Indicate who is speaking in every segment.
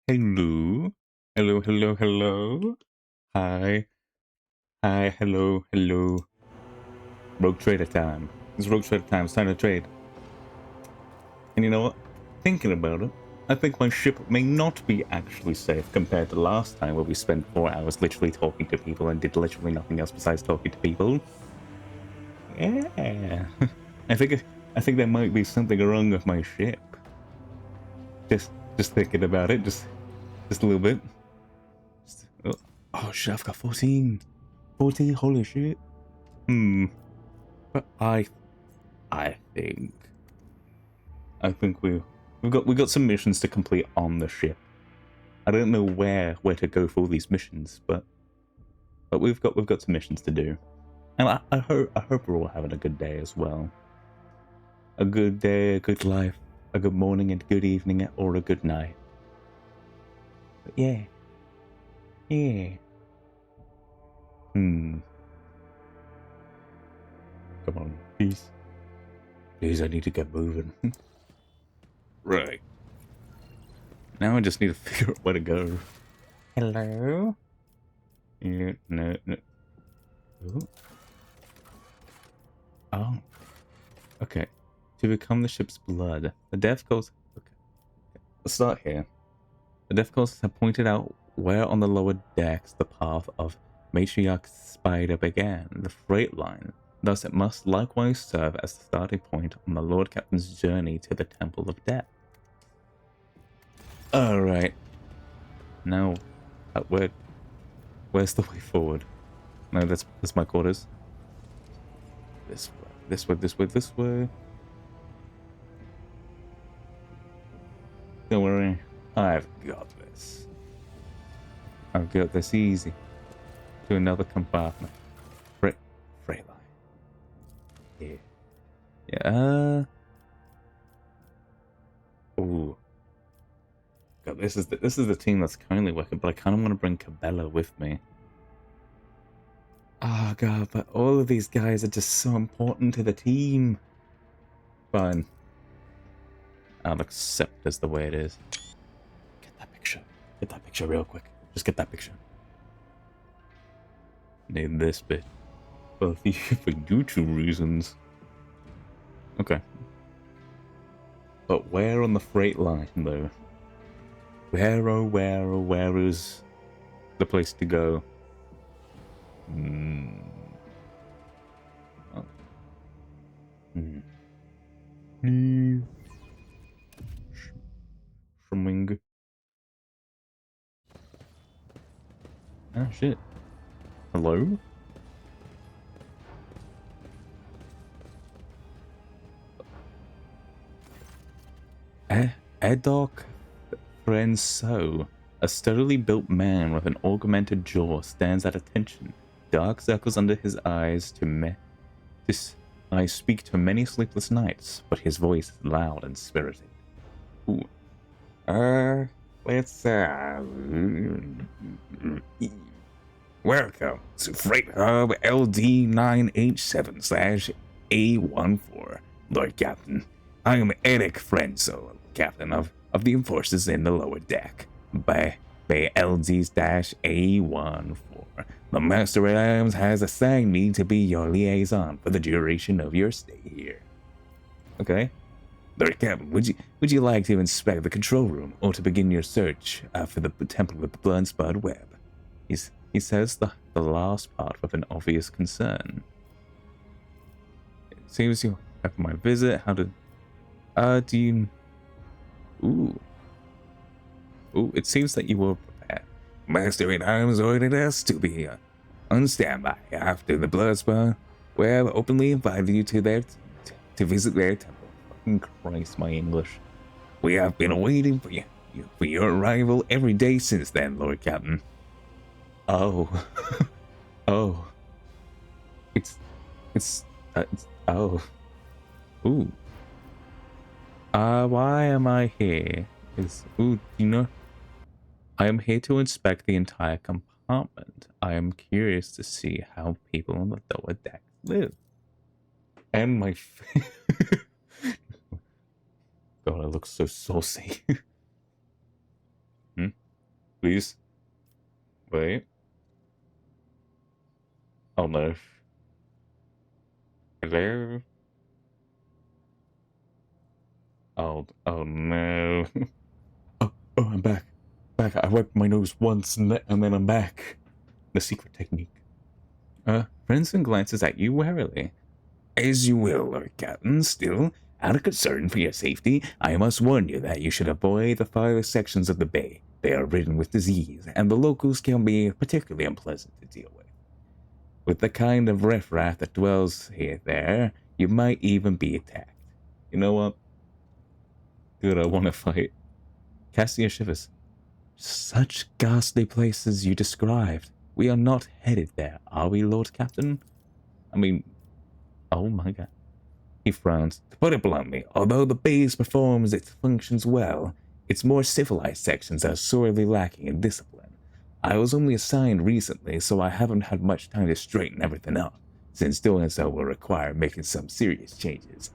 Speaker 1: Hello. Hello, hello, hello. Hi. Hi, hello, hello. Rogue trader time. It's rogue trader time. It's time to trade. And you know what? Thinking about it, I think my ship may not be actually safe compared to last time where we spent 4 hours literally talking to people and did literally nothing else besides talking to people. Yeah. I think there might be something wrong with my ship. Just thinking about it, just a little bit. Oh shit, I've got 14. 14, holy shit. But I think we got some missions to complete on the ship. I don't know where to go for all these missions, but we've got some missions to do. And I hope we're all having a good day as well. A good day, a good life, a good morning and good evening, or a good night. But yeah. Yeah. Come on, please. Please, I need to get moving. Right. Now I just need to figure out where to go. Hello? Yeah, no. Ooh. Oh. Okay. To become the ship's blood, the Death Coast... Okay. Let's start here. The Death Coast have pointed out where on the lower decks the path of Matriarch Spider began, the freight line. Thus, it must likewise serve as the starting point on the Lord Captain's journey to the Temple of Death. Alright. Now, where's the way forward? No, that's my quarters. This way. Don't worry, I've got this. I've got this easy. To another compartment. Freight line. Yeah. Yeah. Ooh. God, this is the team that's currently working, but I kind of want to bring Cabela with me. Oh god, but all of these guys are just so important to the team. Fine. I'll accept as the way it is. Get that picture. Get that picture real quick. Just get that picture. Need this bit. Well, for YouTube reasons. Okay. But where on the freight line, though? Where is the place to go? Oh. Schming. Ah, shit. Hello? Edok Frenso, a sturdily built man with an augmented jaw, stands at attention. Dark circles under his eyes I speak to many sleepless nights, but his voice is loud and spirited. Ooh. Let's welcome to Freight Hub LD987/A14, Lord Captain. I am Eric Frenzel, Captain of the enforcers in the lower deck. By LD-A14. The Master at Arms has assigned me to be your liaison for the duration of your stay here. Okay. Lord Captain, would you like to inspect the control room or to begin your search for the Temple of the Bloodspud Web? He says the last part with an obvious concern. It seems you have my visit. How do you... Ooh, it seems that you were prepared. Master at Arms ordered us to be on standby after the Bloodspud Web openly invited you to visit their temple. Fucking Christ, my English. We have been waiting for your arrival every day since then, Lord Captain. Oh. Oh. It's oh. Ooh. Why am I here? You know, I am here to inspect the entire compartment. I am curious to see how people on the lower deck live. And my God, I look so saucy. Please. Wait. Oh no. Hello? Oh no. Oh, I'm back. Back. I wiped my nose once and then I'm back. The secret technique. Princeton glances at you warily. As you will, Lord Captain. Still, out of concern for your safety, I must warn you that you should avoid the farthest sections of the bay. They are ridden with disease, and the locals can be particularly unpleasant to deal with. With the kind of riffraff that dwells there, you might even be attacked. You know what? Good, I want to fight. Cassia shivers. Such ghastly places you described. We are not headed there, are we, Lord Captain? I mean, oh my god. He frowns. To put it bluntly, although the base performs its functions well, its more civilized sections are sorely lacking in discipline. I was only assigned recently, so I haven't had much time to straighten everything up, since doing so will require making some serious changes.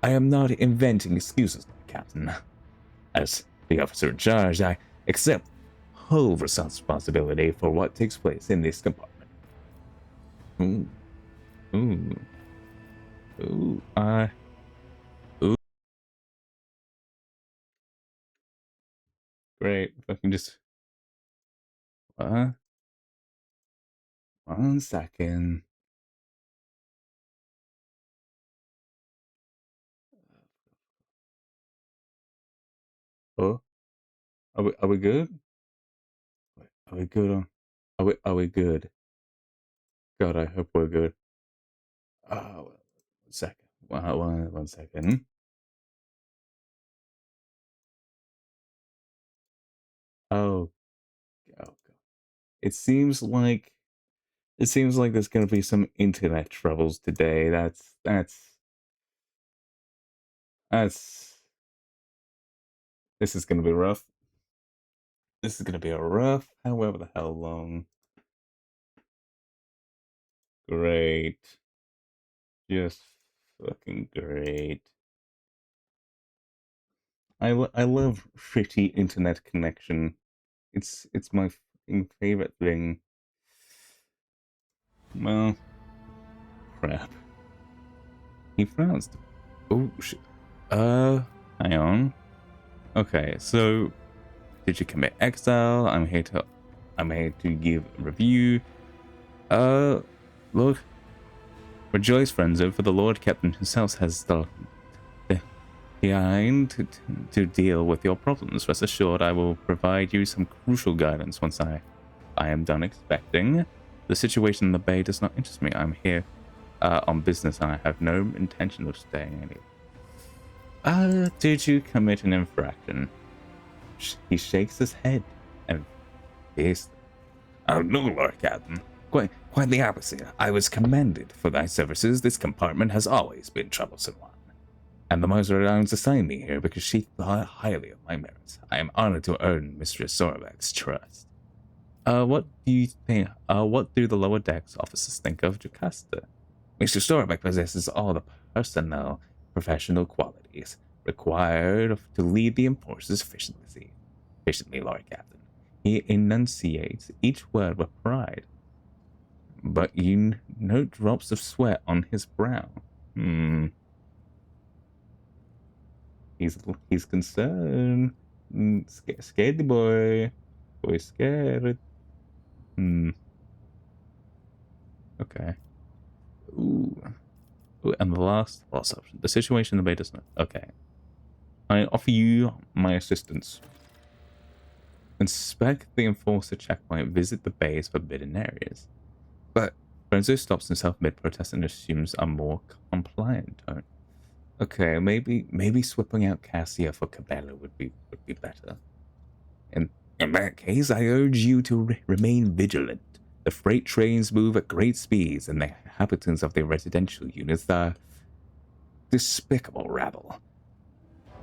Speaker 1: I am not inventing excuses, Lord Captain. As the officer in charge, I accept whole responsibility for what takes place in this compartment. Ooh. Ooh. Ooh. Ooh. Great. If I can just... One second. Oh, are we good? Are we good on? Are we good? God, I hope we're good. Oh, 1 second. One second. Oh, God. It seems like there's gonna be some internet troubles today. That's this is gonna be rough. This is gonna be a rough, however the hell long. Great. Just fucking great. I love shitty internet connection. It's my fucking favorite thing. Well, crap. He frowns. Oh shit. Hang on. Okay, so did you commit exile? I'm here to give a review. Look. Rejoice, friends, for the Lord Captain himself has the behind to deal with your problems. Rest assured, I will provide you some crucial guidance once I am done expecting. The situation in the bay does not interest me. I'm here on business and I have no intention of staying any. Did you commit an infraction? He shakes his head and yes. Oh no, Lord Captain. Quite the opposite. I was commended for thy services. This compartment has always been troublesome one. And the Miser Downs assigned me here because she thought highly of my merits. I am honored to earn Mistress Sorback's trust. What do you think? What do the lower decks officers think of Jocasta? Mr. Sorback possesses all the personnel, professional qualities required to lead the enforcers efficiently, Lord Captain. He enunciates each word with pride. But you note drops of sweat on his brow. He's concerned. Scaredy boy. Boy scared. Okay. Ooh, and the last option. The situation in the bay does not. Okay. I offer you my assistance. Inspect the enforcer checkpoint. Visit the bay's forbidden areas. But Renzo stops himself mid-protest and assumes a more compliant tone. Okay, maybe swapping out Cassia for Cabela would be better. In that case, I urge you to remain vigilant. The freight trains move at great speeds, and the inhabitants of the residential units are despicable rabble.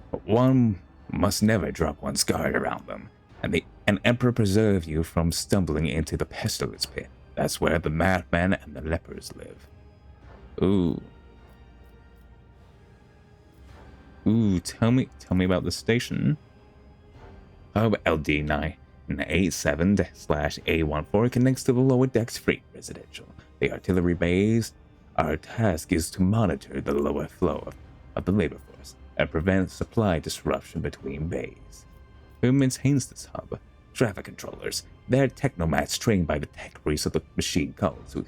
Speaker 1: But one must never drop one's guard around them, and Emperor preserve you from stumbling into the pestilence pit. That's where the madmen and the lepers live. Ooh, tell me about the station. Oh, LD9. An A7/A14 connects to the lower decks freight residential. The artillery bays. Our task is to monitor the lower flow of the labor force and prevent supply disruption between bays. Who maintains this hub? Traffic controllers. They're technomats trained by the tech priests of the machine cults to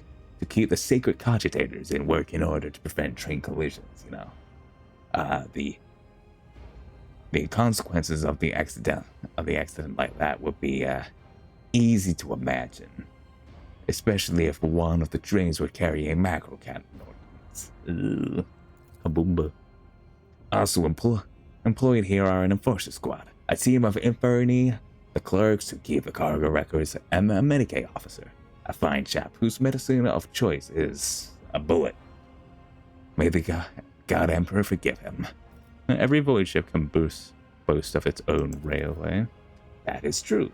Speaker 1: keep the sacred cogitators in work in order to prevent train collisions, you know. The consequences of the accident like that would be easy to imagine, especially if one of the trains would carry a macro cannon ordnance. Kaboomba. Also employed here are an enforcer squad, a team of infirmary, the clerks who keep the cargo records, and a Medicaid officer, a fine chap whose medicine of choice is a bullet. May the God Emperor forgive him. Every void ship can boast of its own railway. That is true.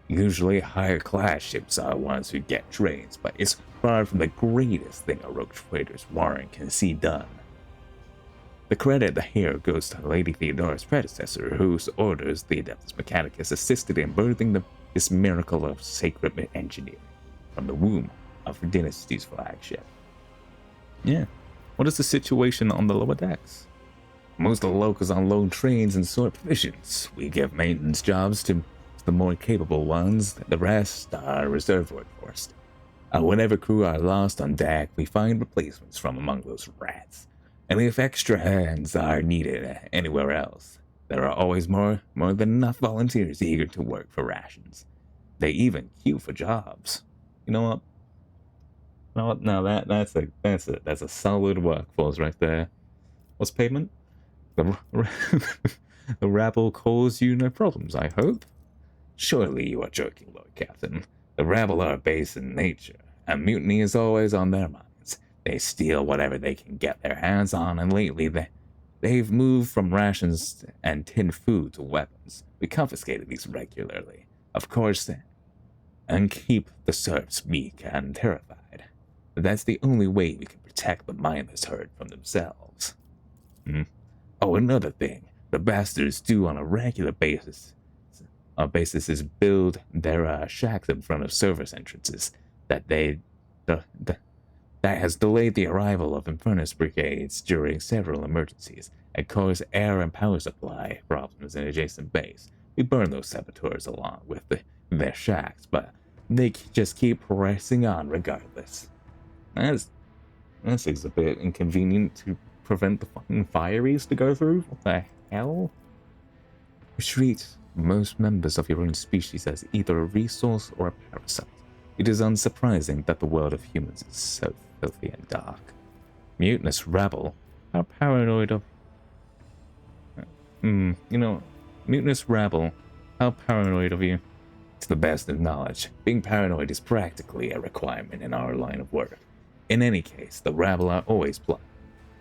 Speaker 1: Usually higher class ships are ones who get trains, but it's far from the greatest thing a rogue trader's warrant can see done. The credit here goes to Lady Theodora's predecessor, whose orders the Adeptus Mechanicus assisted in birthing this miracle of sacred engineering from the womb of her dynasty's flagship. Yeah. What is the situation on the lower decks? Most of the locals unload trains and sort provisions. We give maintenance jobs to the more capable ones. The rest are reserve workforce. Whenever crew are lost on deck, we find replacements from among those rats. And if extra hands are needed anywhere else, there are always more than enough volunteers eager to work for rations. They even queue for jobs. You know what? No, that's a solid workforce right there. What's payment? The rabble cause you no problems, I hope. Surely you are joking, Lord Captain. The rabble are base in nature, and mutiny is always on their minds. They steal whatever they can get their hands on, and lately they've moved from rations and tinned food to weapons. We confiscated these regularly, of course, and keep the serfs meek and terrified. That's the only way we can protect the mindless herd from themselves. Oh, another thing. The bastards do on a regular basis. Is build their shacks in front of service entrances. That has delayed the arrival of Infernus brigades during several emergencies and caused air and power supply problems in adjacent bays. We burn those saboteurs along with their shacks, but they just keep pressing on regardless. That seems a bit inconvenient to prevent the fucking fireys to go through. What the hell? You treat most members of your own species as either a resource or a parasite. It is unsurprising that the world of humans is so filthy and dark. Mutinous rabble? How paranoid of... mutinous rabble. How paranoid of you. To the best of knowledge, being paranoid is practically a requirement in our line of work. In any case, the rabble are always plotting.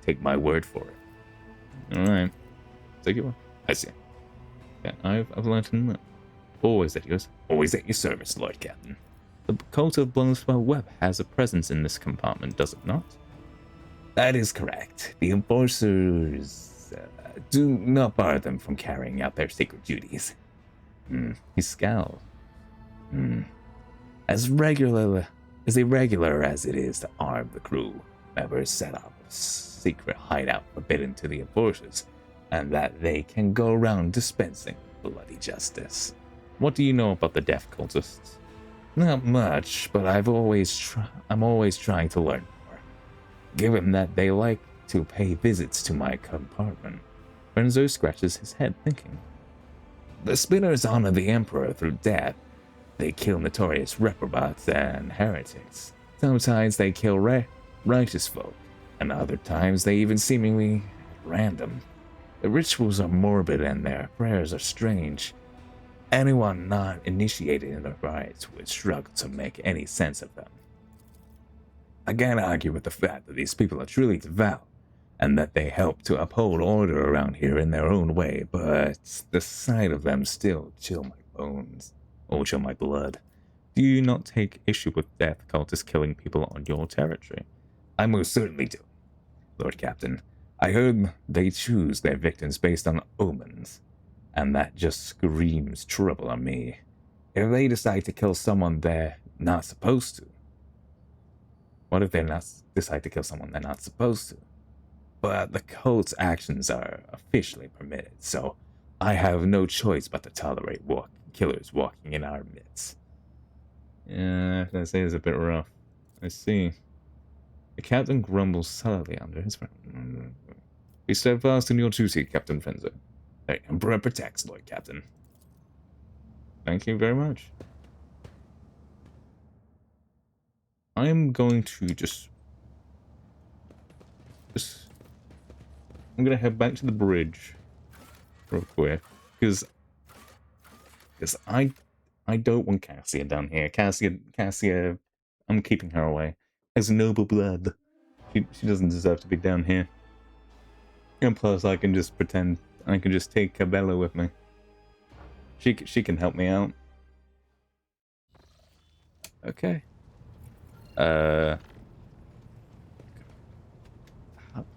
Speaker 1: Take my word for it. Alright. Take your word. I see. Yeah, I've learned to know. Always at yours. Always at your service, Lord Captain. The cult of Blownspell Web has a presence in this compartment, does it not? That is correct. The enforcers do not bar them from carrying out their sacred duties. He scowled. As irregular as it is to arm the crew, members set up a secret hideout forbidden to the enforcers, and that they can go around dispensing bloody justice. What do you know about the death cultists? Not much, but I'm always trying to learn more. Given that they like to pay visits to my compartment, Renzo scratches his head thinking. The spinners honor the Emperor through death. They kill notorious reprobates and heretics. Sometimes they kill righteous folk, and other times they even seemingly at random. The rituals are morbid and their prayers are strange. Anyone not initiated in the rites would struggle to make any sense of them. I can't argue with the fact that these people are truly devout, and that they help to uphold order around here in their own way, but the sight of them still chill my bones, or chill my blood. Do you not take issue with death cultists killing people on your territory? I most certainly do, Lord Captain. I heard they choose their victims based on omens, and that just screams trouble on me. if they decide to kill someone they're not supposed to? What if they're not decide to kill someone they're not supposed to? But the cult's actions are officially permitted, so I have no choice but to tolerate killers walking in our midst. Yeah, I say it's a bit rough. I see. The captain grumbles sullenly under his breath. Be steadfast in your duty, Captain Fenzer. The Emperor protects, Lord Captain. Thank you very much. I am going to just I'm gonna head back to the bridge real quick because I don't want Cassia down here. Cassia, I'm keeping her away. As noble blood, she doesn't deserve to be down here. And plus, I can just pretend I can just take Cabela with me. She can help me out. Okay. God,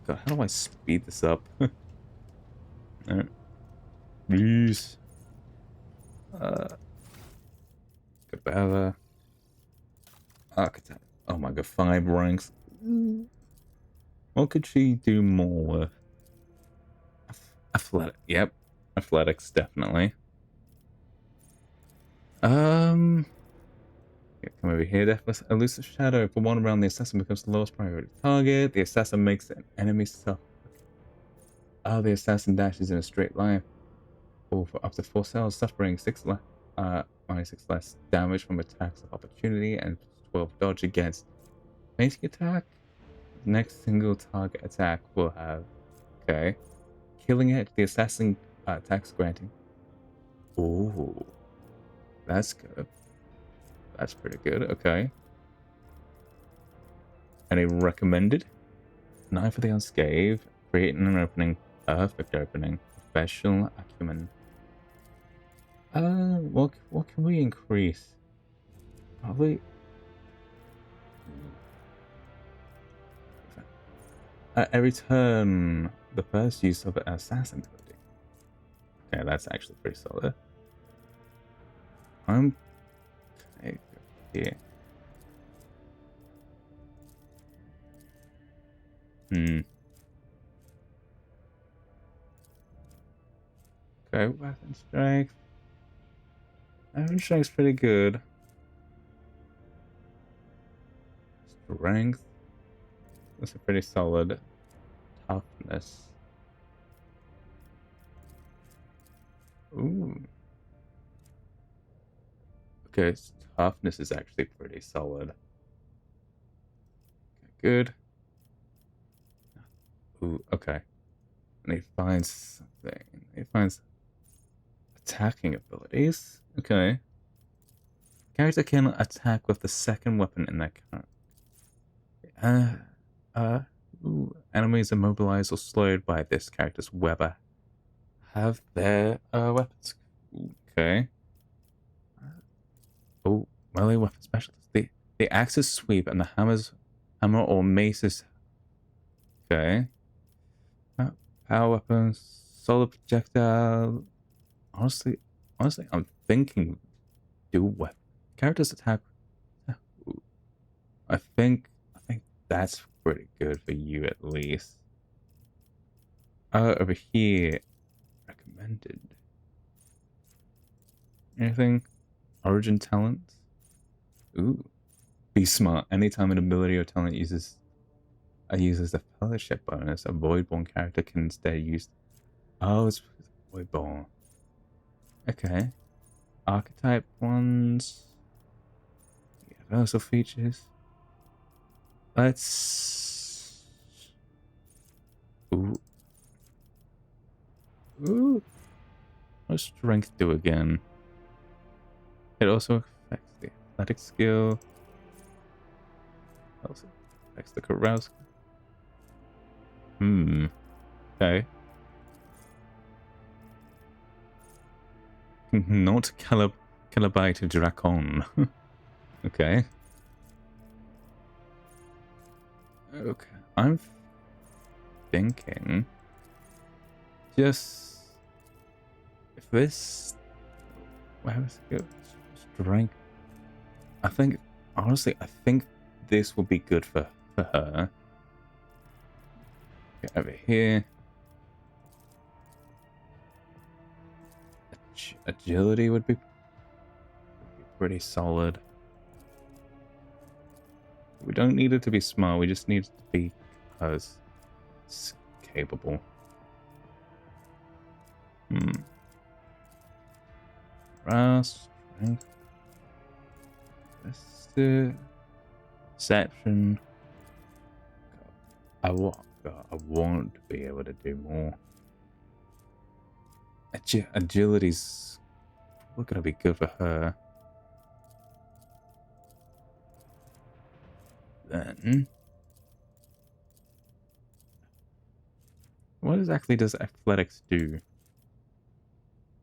Speaker 1: how do I speed this up? Alright. Please. Cabela. Architect. Oh my god, 5 ranks. What could she do more with? Athletic. Yep. Athletics, definitely. Come over here. Death elusive shadow. If one around the assassin becomes the lowest priority target, the assassin makes an enemy suffer. Oh, the assassin dashes in a straight line. Oh, for up to 4 cells, suffering minus 6 less damage from attacks of opportunity and 12 dodge against basic attack. Next single target attack will have. Okay. Killing it, the assassin attacks granting. Oh, that's good. That's pretty good. Okay. Any recommended? Knife for the unscathed. Creating an opening. Perfect opening. Professional acumen. What can we increase? Probably. Every turn, the first use of an assassin ability. Okay, that's actually pretty solid. I'm. Okay, here. Okay, weapon strength. Weapon strength's pretty good. Strength. That's a pretty solid. Toughness. Ooh. Okay, toughness is actually pretty solid. Okay, good. Ooh, okay. And he finds something. He finds attacking abilities. Okay. Character can attack with the second weapon in their character. Ooh. Enemies immobilized or slowed by this character's weapon have their weapons. Okay. Oh, melee weapon specialist. The axe's sweep and the hammer or mace's. Okay. Power weapons, solid projectile. Honestly, I'm thinking dual weapon. Characters attack. I think that's pretty good for you at least. Over here, recommended. Anything? Origin talent? Ooh. Be smart. Anytime an ability or talent uses the fellowship bonus, a voidborn character can instead use. Oh, it's voidborn. Okay. Archetype ones. Universal features. Let's. Ooh. Ooh. What's strength do again? It also affects the athletic skill. Also affects the carousal. Okay. Not Calabite Dracon. Okay. Okay. I'm thinking just if this where was it? Strength. I think, honestly, I think this would be good for her. Get over here. Agility would be pretty solid. We don't need it to be smart, we just need it to be capable. Strength. Perception. I want to be able to do more. Agility's gonna be good for her. Then, what exactly does athletics do?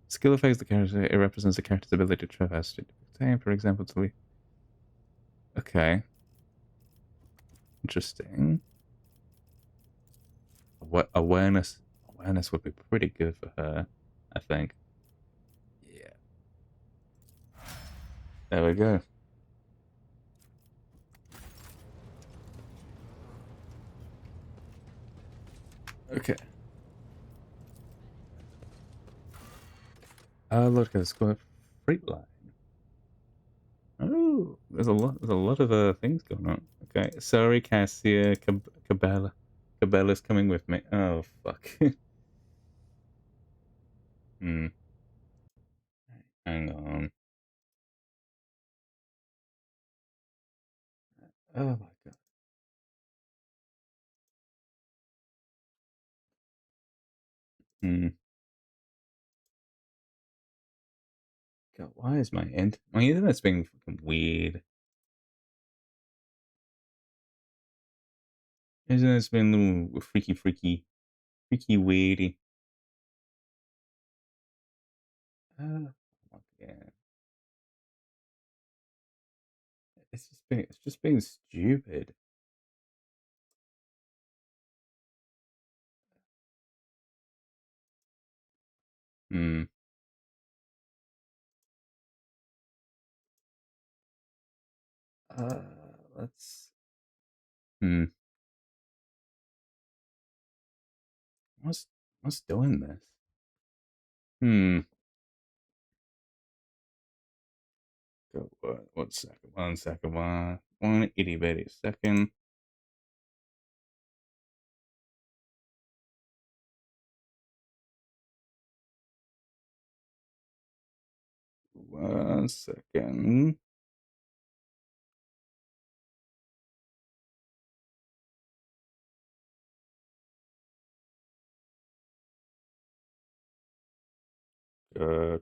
Speaker 1: Skill affects the character. It represents the character's ability to traverse. For example, to leave. Okay. Interesting. Awareness would be pretty good for her, I think. Yeah. There we go. Okay. Look at the square freight line. Oh, there's a lot of things going on. Okay, sorry, Cassia, Cabela's coming with me. Oh fuck. Hang on. Oh my god. God, why is my internet's being fucking weird? Internet's been a little freaky weirdy. Oh yeah. It's just being stupid. Let's. What's doing this? Go, one second, one itty bitty second. One second. I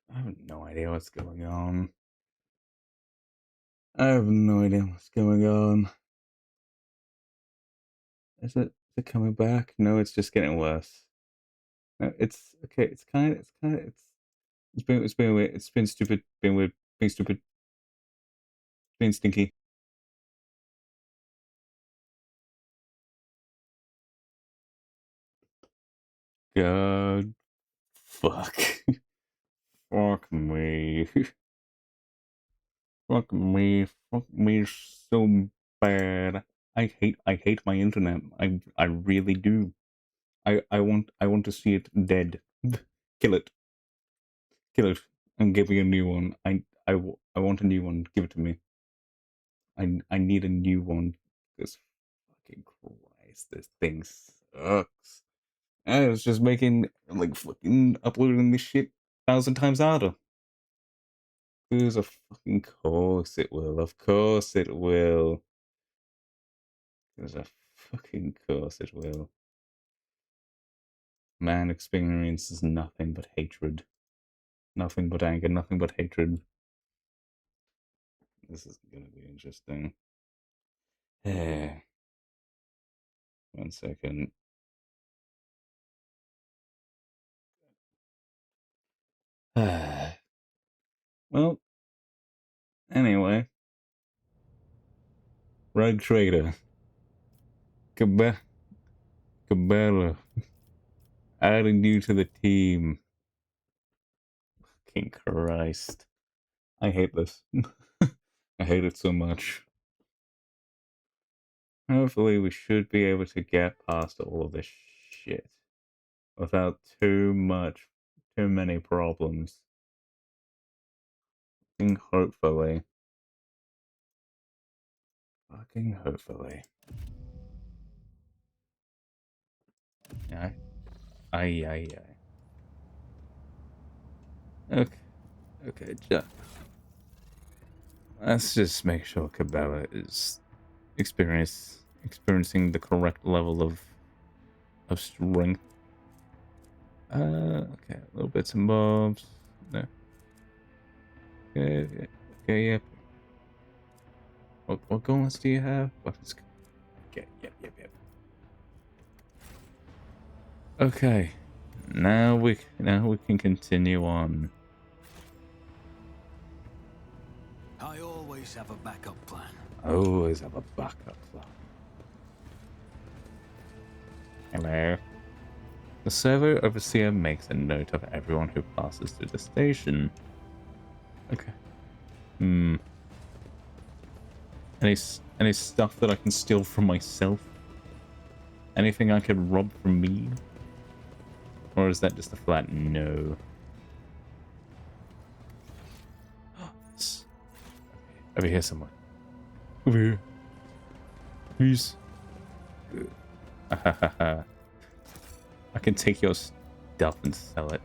Speaker 1: have no idea what's going on. Is it coming back? No, it's just getting worse. No, it's okay. It's been weird. It's been stupid. Being weird. Being stupid. Being stinky. God, fuck, fuck me. Fuck me so bad. I hate my internet. I really do. I want to see it dead. Kill it. And give me a new one. I want a new one. Give it to me. I need a new one. Because fucking Christ, this thing sucks. I was just making like fucking uploading this shit 1,000 times harder. There's a fucking course it will. Of course it will. There's a fucking course it will. Man experiences nothing but hatred. Nothing but anger, nothing but hatred. This is gonna be interesting. One second. Well, anyway. Rug Trader. Cabela. Adding you to the team. Fucking Christ. I hate this. I hate it so much. Hopefully we should be able to get past all of this shit without too many problems. Hopefully. Fucking hopefully. Yeah. Aye. Okay. Okay, let's just make sure Cabela is experiencing the correct level of strength. Okay, little bits and bobs. No. Okay, yep. What gauntlets do you have? Weapons. Okay, yep. Okay, now we can continue on.
Speaker 2: I always have a backup plan.
Speaker 1: Always have a backup plan. Hello. The servo overseer makes a note of everyone who passes through the station. Okay. Any stuff that I can steal from myself? Anything I could rob from me? Or is that just a flat no? Over here somewhere. Over here. Please. I can take your stuff and sell it.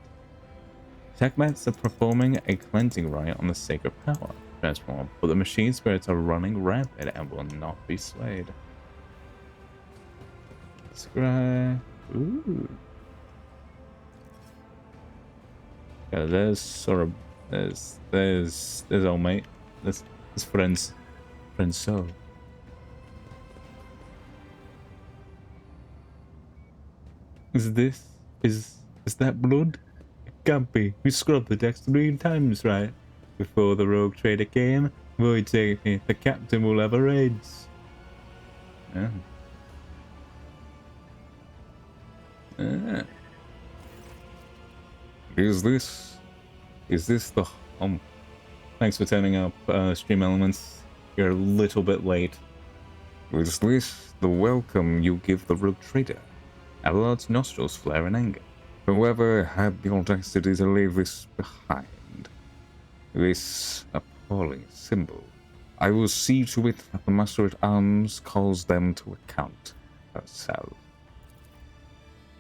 Speaker 1: Techmats are performing a cleansing rite on the sacred power transform, but the machine spirits are running rampant and will not be swayed. Scribe. Ooh. Yeah, there's sort of there's old mate. There's friends. So. Is that blood? It can't be. We scrubbed the decks 3 times, right? Before the rogue trader came. Void save me. The captain will have a raids. Yeah. Is this the thanks for turning up, Stream Elements. You're a little bit late. Is this the welcome you give the rogue trader? Abelard's nostrils flare in anger. Whoever had the audacity to leave this behind, this appalling symbol, I will see to it that the Master-at-Arms calls them to account herself.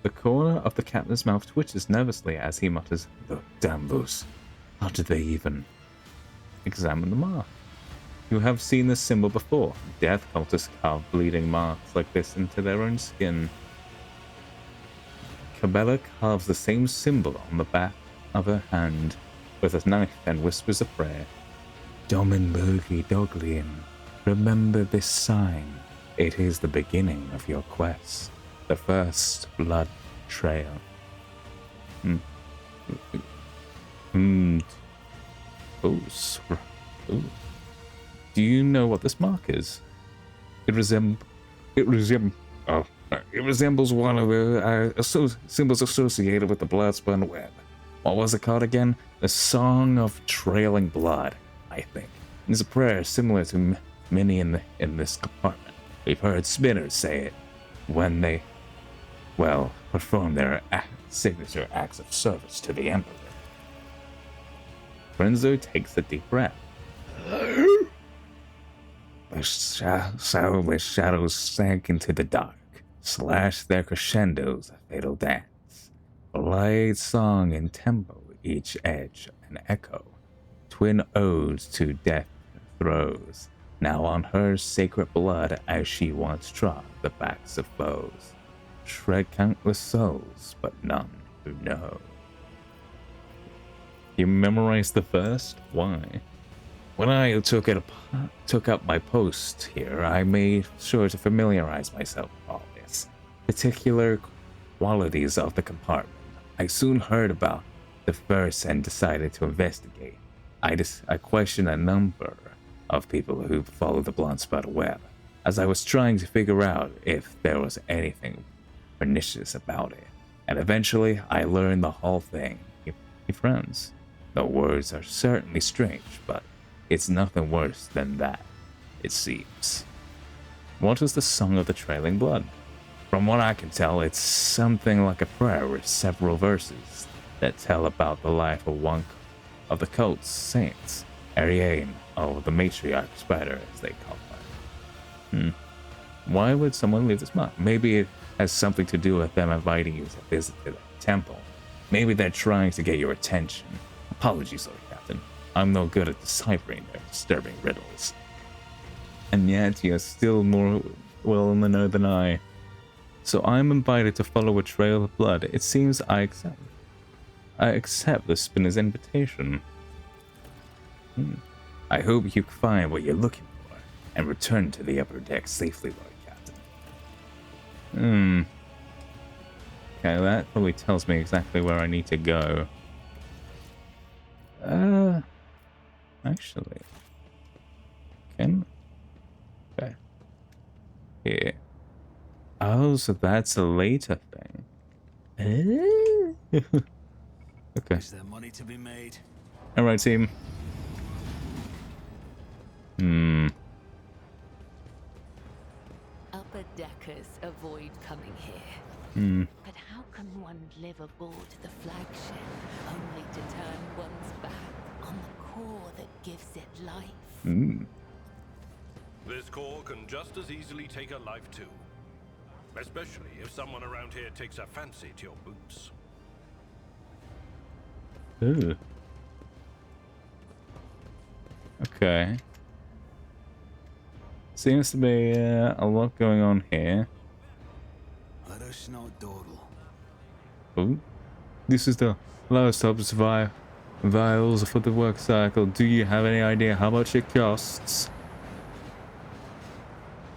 Speaker 1: The corner of the captain's mouth twitches nervously as he mutters, "The damners! How did they even examine the mark? You have seen this symbol before. Death cultists carve bleeding marks like this into their own skin." Cabela carves the same symbol on the back of her hand with a knife and whispers a prayer. "Dominbergi Doglian, remember this sign. It is the beginning of your quest. The first blood trail." Do you know what this mark is? It resembles one of the symbols associated with the blood-spun web. What was it called again? The Song of Trailing Blood, I think. It's a prayer similar to many in this compartment. We've heard spinners say it when they, perform their signature acts of service to the Emperor. Renzo takes a deep breath. The soundless shadows sank into the dark, slashed their crescendos a fatal dance. Blade song and tempo, each edge an echo. Twin odes to death throes, now on her sacred blood as she once trod the backs of foes. Shred countless souls, but none who know. You memorized the first? Why? When I took up my post here, I made sure to familiarize myself with all this. Particular qualities of the compartment. I soon heard about the first and decided to investigate. I questioned a number of people who follow the blood-spun web, as I was trying to figure out if there was anything pernicious about it. And eventually, I learned the whole thing. He frowns. The words are certainly strange, but it's nothing worse than that, it seems. What is the Song of the Trailing Blood? From what I can tell, it's something like a prayer with several verses that tell about the life of one of the cult's saints, Ariane, or the matriarch spider, as they call her. Why would someone leave this mark? Maybe it has something to do with them inviting you to visit the temple. Maybe they're trying to get your attention. Apologies, Lord Captain. I'm no good at deciphering their disturbing riddles. And yet, you're still more well in the know than I. So I'm invited to follow a trail of blood. It seems I accept the spinner's invitation. I hope you find what you're looking for and return to the upper deck safely, Lord Captain. Okay, that probably tells me exactly where I need to go. Actually. Okay. Here. Oh, so that's a later thing. Okay.
Speaker 2: Is there money to be made?
Speaker 1: Alright, team.
Speaker 3: Upper deckers avoid coming here. But how can one live aboard the flagship only to turn one's back on the core that gives it life?
Speaker 4: This core can just as easily take a life too. Especially if someone around here takes a fancy to your boots.
Speaker 1: Ooh. Okay. Seems to be a lot going on here.
Speaker 2: Let us know, Dawdle.
Speaker 1: Oh. This is the lowest of vials for the work cycle. Do you have any idea how much it costs?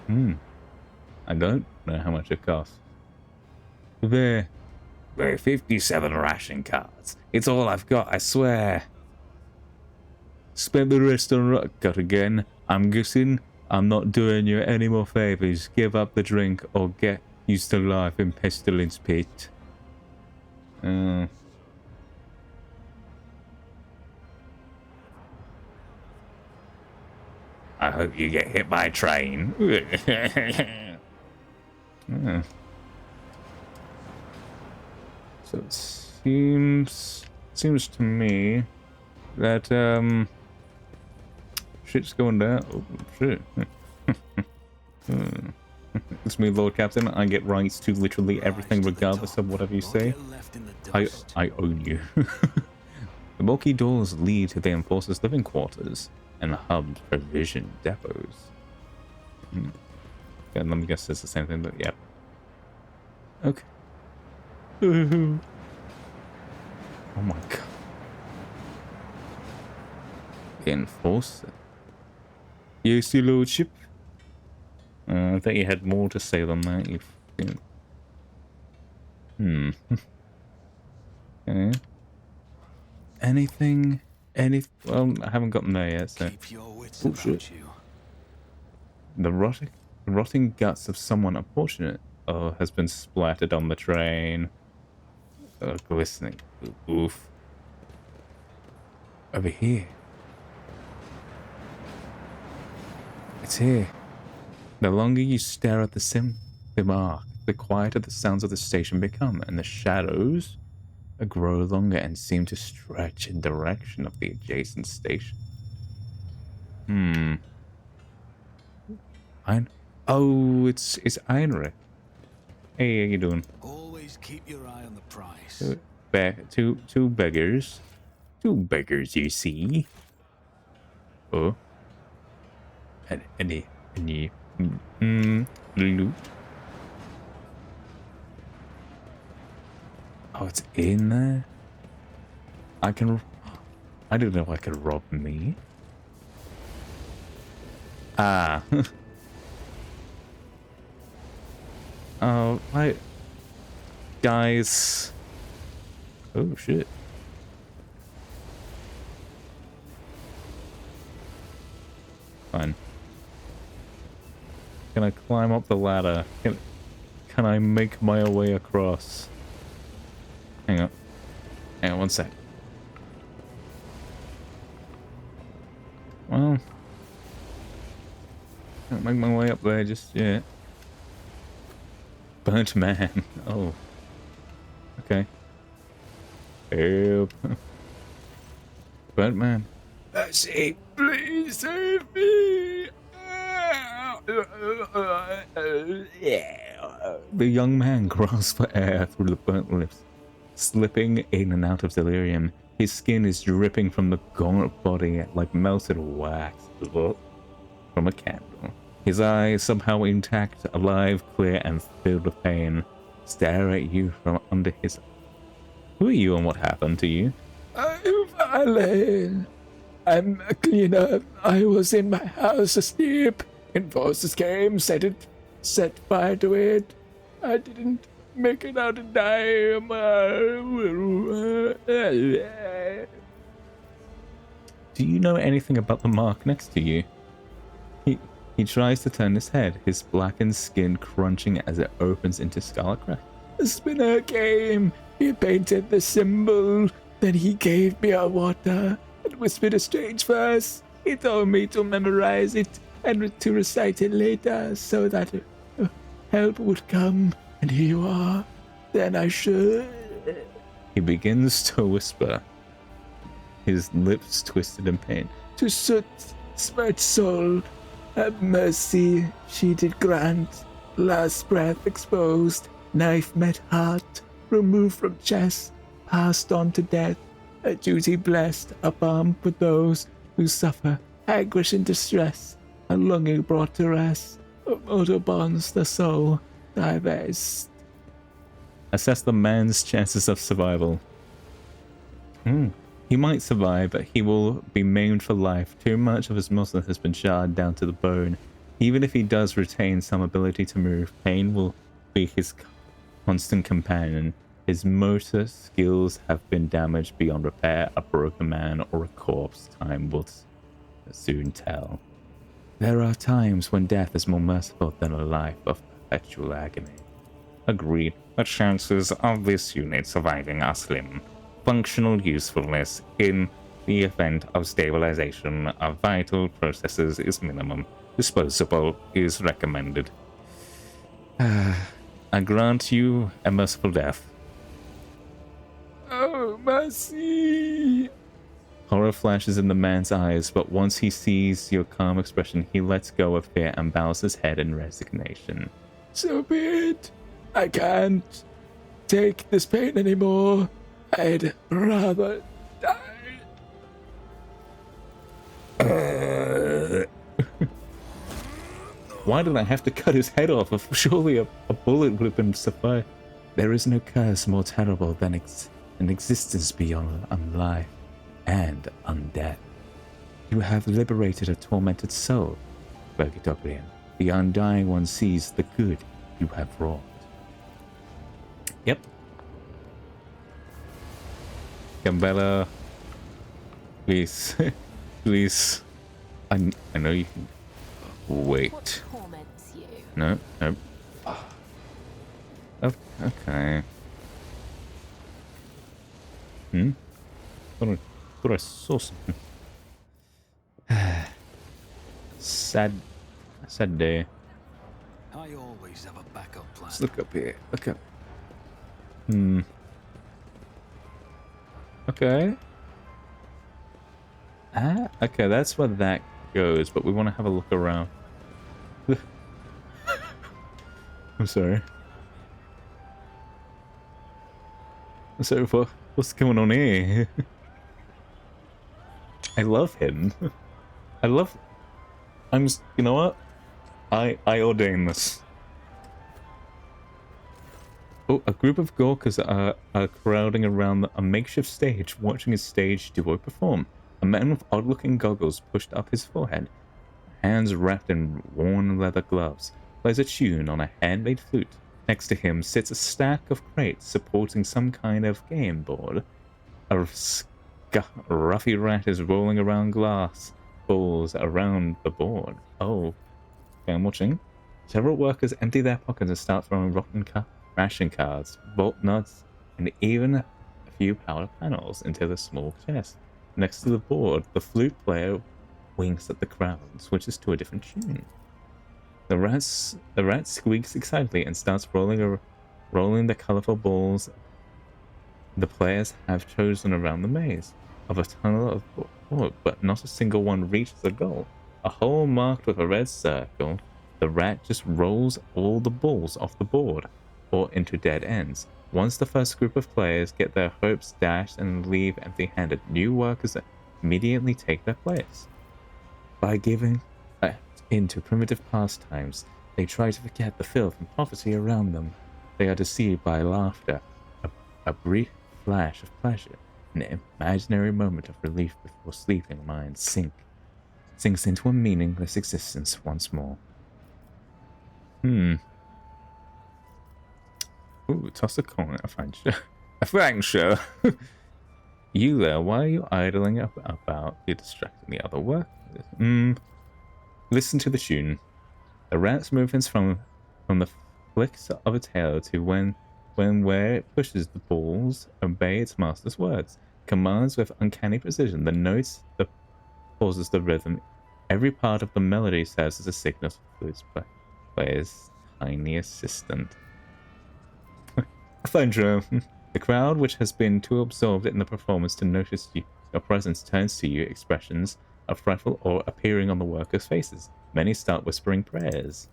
Speaker 1: I don't know how much it costs. There are 57 ration cards. It's all I've got, I swear. Spend the rest on rock cut again. I'm guessing I'm not doing you any more favors. Give up the drink or get used to life in Pestilence Pit. I hope you get hit by a train. So it seems to me that shit's going down. Oh shit. It's me, Lord Captain. I get rights to literally everything regardless of whatever you say. I own you. The bulky doors lead to the Enforcer's living quarters and hubs provision depots. Okay, let me guess it's the same thing, but yeah. Okay. Oh my god. The Enforcer. Yes, your lordship. I thought you had more to say than that. Okay. Anything? Well, I haven't gotten there yet, so.
Speaker 2: Keep your wits
Speaker 1: Oh,
Speaker 2: about
Speaker 1: shit.
Speaker 2: you.
Speaker 1: The rotting guts of someone unfortunate has been splattered on the train. Glistening. Oof. Over here. It's here. The longer you stare at the mark, the quieter the sounds of the station become, and the shadows grow longer and seem to stretch in direction of the adjacent station. Oh, it's Heinrich. Hey, how you doing?
Speaker 2: Always keep your eye on the price.
Speaker 1: Two beggars. Two beggars, you see. Oh. Any loot. Oh, it's in there? I didn't know I could rob me. Ah. Oh, right. Guys. Oh, shit. Fine. Can I climb up the ladder? Can I make my way across? Hang on. Hang on one sec. Can't make my way up there just yet. Burnt man. Oh. Okay. Help. Burnt man. Mercy, please save me. The young man grasps for air through the burnt lips, slipping in and out of delirium. His skin is dripping from the gaunt body like melted wax from a candle. His eyes, somehow intact, alive, clear, and filled with pain, stare at you from under his... Who are you and what happened to you?
Speaker 5: I'm Alan. I'm a cleaner. I was in my house asleep. Enforcers came, set fire to it. I didn't make it out in time.
Speaker 1: Do you know anything about the mark next to you? He tries to turn his head, his blackened skin crunching as it opens into scarlet crack.
Speaker 5: The spinner came. He painted the symbol. Then he gave me a water and whispered a strange verse. He told me to memorize it and to recite it later so that help would come. And here you are. Then I should...
Speaker 1: He begins to whisper, his lips twisted in pain.
Speaker 5: To soot, smart soul, have mercy, she did grant. Last breath exposed, knife met heart, removed from chest, passed on to death. A duty blessed, a balm for those who suffer anguish and distress. A longing brought to rest, a mortal bonds the soul divest.
Speaker 1: Assess the man's chances of survival. He might survive, but he will be maimed for life. Too much of his muscle has been charred down to the bone. Even if he does retain some ability to move, pain will be his constant companion. His motor skills have been damaged beyond repair. A broken man or a corpse, time will soon tell. There are times when death is more merciful than a life of perpetual agony. Agreed. The chances of this unit surviving are slim. Functional usefulness in the event of stabilization of vital processes is minimum. Disposable is recommended. I grant you a merciful death.
Speaker 5: Oh, mercy!
Speaker 1: Horror flashes in the man's eyes, but once he sees your calm expression, he lets go of fear and bows his head in resignation.
Speaker 5: So be it. I can't take this pain anymore. I'd rather die.
Speaker 1: Why did I have to cut his head off? Surely a bullet would have been suffice. There is no curse more terrible than an existence beyond life and undeath. You have liberated a tormented soul, Purgatorian. The undying one sees the good you have wrought. Yep. Gambella, please, please. I know you can. Wait.
Speaker 3: What torments you?
Speaker 1: No. Okay. Thought I saw something. Sad day.
Speaker 2: I always have a backup plan.
Speaker 1: Let's look up here. Look up. Okay. Okay, that's where that goes, but we want to have a look around. I'm sorry. So what's going on here? I love him. You know what? I ordain this. Oh, a group of Gorkas are crowding around a makeshift stage, watching his stage duo perform. A man with odd-looking goggles pushed up his forehead, hands wrapped in worn leather gloves, plays a tune on a handmade flute. Next to him sits a stack of crates supporting some kind of game board. A roughy rat is rolling around glass balls around the board. Oh, okay, I'm watching. Several workers empty their pockets and start throwing rotten ration cards, bolt nuts, and even a few power panels into the small chest. Next to the board, the flute player winks at the crowd and switches to a different tune. The rat squeaks excitedly and starts rolling the colorful balls the players have chosen around the maze of a tunnel of board, but not a single one reaches the goal. A hole marked with a red circle. The rat just rolls all the balls off the board or into dead ends. Once the first group of players get their hopes dashed and leave empty-handed, new workers immediately take their place. By giving into primitive pastimes, they try to forget the filth and poverty around them. They are deceived by laughter, a brief flash of pleasure, an imaginary moment of relief before sleeping minds sinks into a meaningless existence once more. Ooh, toss a coin, a franc show. You there, why are you idling about? You're distracting the other work. Listen to the tune. The rat's movements from the flicks of a tail to when where it pushes the balls obey its master's words. Commands with uncanny precision. The notes that pauses the rhythm. Every part of the melody serves as a signal to flute player's tiny assistant. Thunder. The crowd, which has been too absorbed in the performance to notice your presence, turns to you, expressions of frightful awe appearing on the workers' faces. Many start whispering prayers.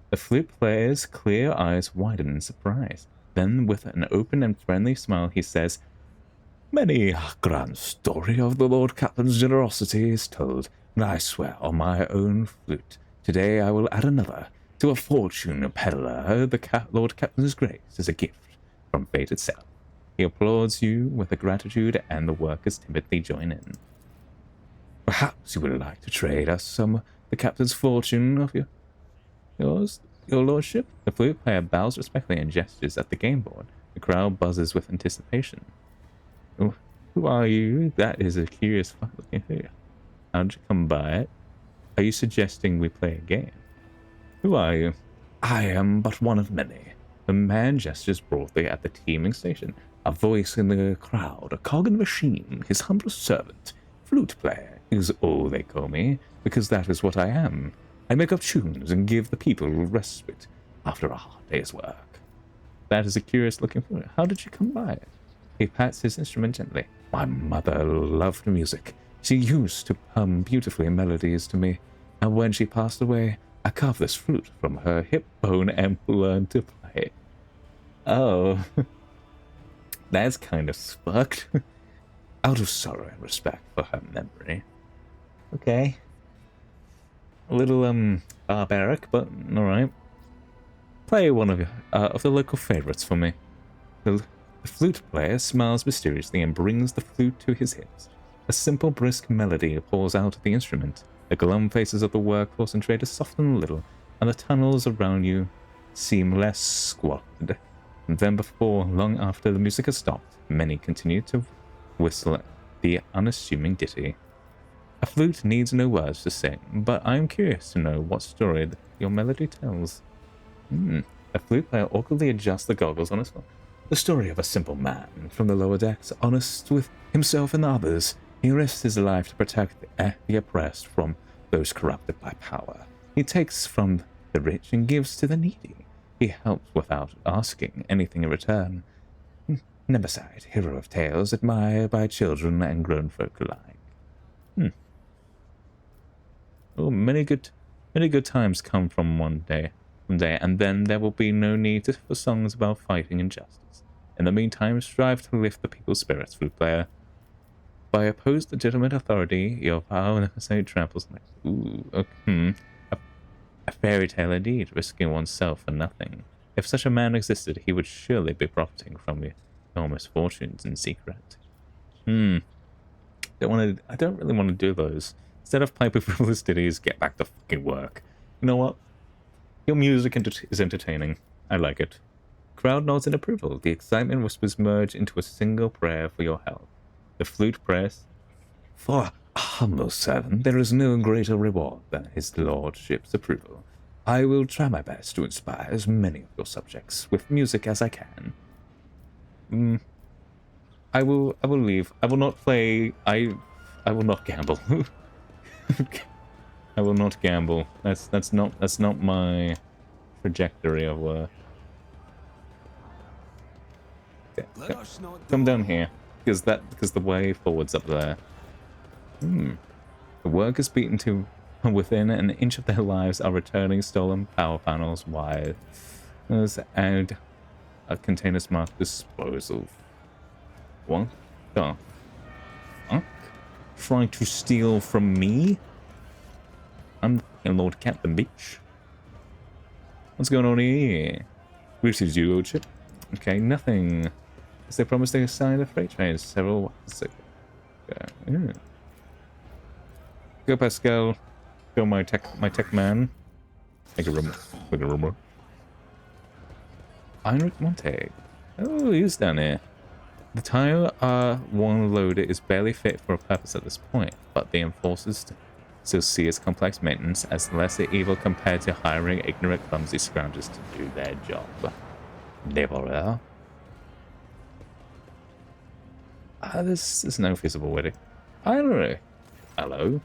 Speaker 1: The flute player's clear eyes widen in surprise. Then, with an open and friendly smile, he says, "Many a grand story of the Lord Captain's generosity is told, and I swear on my own flute, today I will add another to a fortune peddler. The Lord Captain's grace is a gift from fate itself." He applauds you with a gratitude, and the workers timidly join in. "Perhaps you would like to trade us some of the captain's fortune of yours, your lordship?" The flute player bows respectfully and gestures at the game board. The crowd buzzes with anticipation. "Oh, who are you? That is a curious looking figure. How did you come by it? Are you suggesting we play a game? Who are you?" "I am but one of many." The man gestures broadly at the teeming station. "A voice in the crowd, a cog in the machine, his humble servant. Flute player is all they call me, because that is what I am. I make up tunes and give the people respite after a hard day's work." "That is a curious looking figure. How did you come by it?" He pats his instrument gently. "My mother loved music. She used to hum beautifully melodies to me, and when she passed away, I carved this flute from her hip bone and learned to play." Oh, that's kind of fucked. Out of sorrow and respect for her memory. Okay. A little, barbaric, but alright. Play one of the local favorites for me. The flute player smiles mysteriously and brings the flute to his hips. A simple, brisk melody pours out of the instrument. The glum faces of the workforce and traders soften a little, and the tunnels around you seem less squalid. And then before long after the music has stopped, many continue to whistle the unassuming ditty. A flute needs no words to sing, but I am curious to know what story your melody tells. A flute player awkwardly adjusts the goggles on his phone. The story of a simple man from the lower decks, honest with himself and others. He risks his life to protect the oppressed from those corrupted by power. He takes from the rich and gives to the needy. He helps without asking anything in return. Nemerside, hero of tales, admired by children and grown folk alike. Oh, many good times come from one day, and then there will be no need for songs about fighting injustice. In the meantime, strive to lift the people's spirits, flute player. By opposed legitimate authority, your power necessarily tramples on it. Ooh, a fairy tale indeed, risking oneself for nothing. If such a man existed, he would surely be profiting from your misfortunes in secret. I don't really want to do those. Instead of playing with frivolous ditties, get back to fucking work. You know what? Your music is entertaining. I like it. Crowd nods in approval. The excitement whispers merge into a single prayer for your health. The flute prays, "For a humble servant, there is no greater reward than his lordship's approval. I will try my best to inspire as many of your subjects with music as I can." I will leave. I will not play. I will not gamble. I will not gamble. That's not my trajectory of work. Okay,
Speaker 2: Let us not
Speaker 1: come down
Speaker 2: dawdle.
Speaker 1: here, because the way forward's up there. The workers beaten to within an inch of their lives are returning stolen power panels, wires, and a containers marked disposal. What the fuck? Trying to steal from me? I'm the Lord Captain, bitch. What's going on here? Greetings, you old ship. Okay, nothing. As they promised they assigned a freight train several weeks ago. Yeah. Go Pascal. Go my tech man. Make a rumor. Make a rumor. Heinrich Montag. Oh, he's down here. The tire one loader is barely fit for a purpose at this point, but the enforcers still see its complex maintenance as lesser evil compared to hiring ignorant, clumsy scroungers to do their job. Never. There's no feasible way. I don't know. Hello?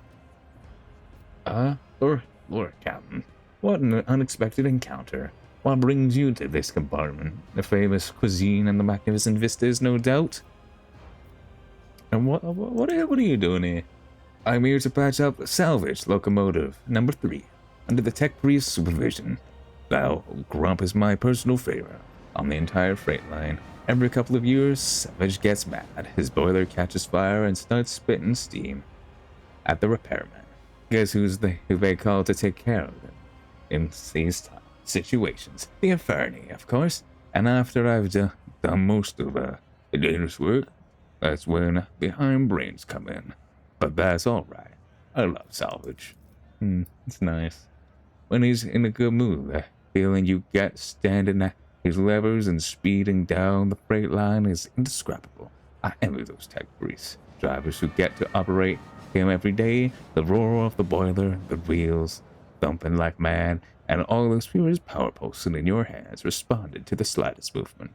Speaker 1: Lord Captain. What an unexpected encounter. What brings you to this compartment? The famous cuisine and the magnificent vistas, no doubt? And what are you doing here? I'm here to patch up salvage locomotive number 3, under the tech priest's supervision. Now, Grump is my personal favorite on the entire freight line. Every couple of years, Savage gets mad. His boiler catches fire and starts spitting steam at the repairman. Guess who they call to take care of him in these situations? The Inferni, of course. And after I've done most of the dangerous work, that's when the iron brains come in. But that's alright. I love Salvage. It's nice. When he's in a good mood, the feeling you get standing at his levers and speeding down the freight line is indescribable. I envy those tech priests, drivers who get to operate him every day. The roar of the boiler, the wheels thumping like mad, and all those furious power pulsing in your hands responded to the slightest movement.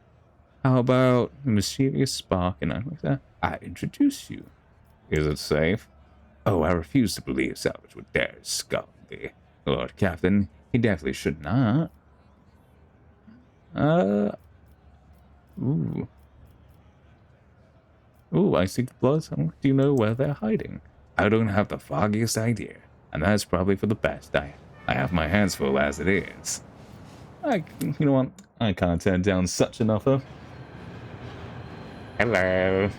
Speaker 1: How about a mischievous spark and like that? I introduce you. Is it safe? Oh, I refuse to believe Salvage would dare scum the Lord Captain. He definitely should not. Ooh, I see the bloods. Do you know where they're hiding? I don't have the foggiest idea, and that's probably for the best. I have my hands full as it is. You know what? I can't turn down such an offer. Hello.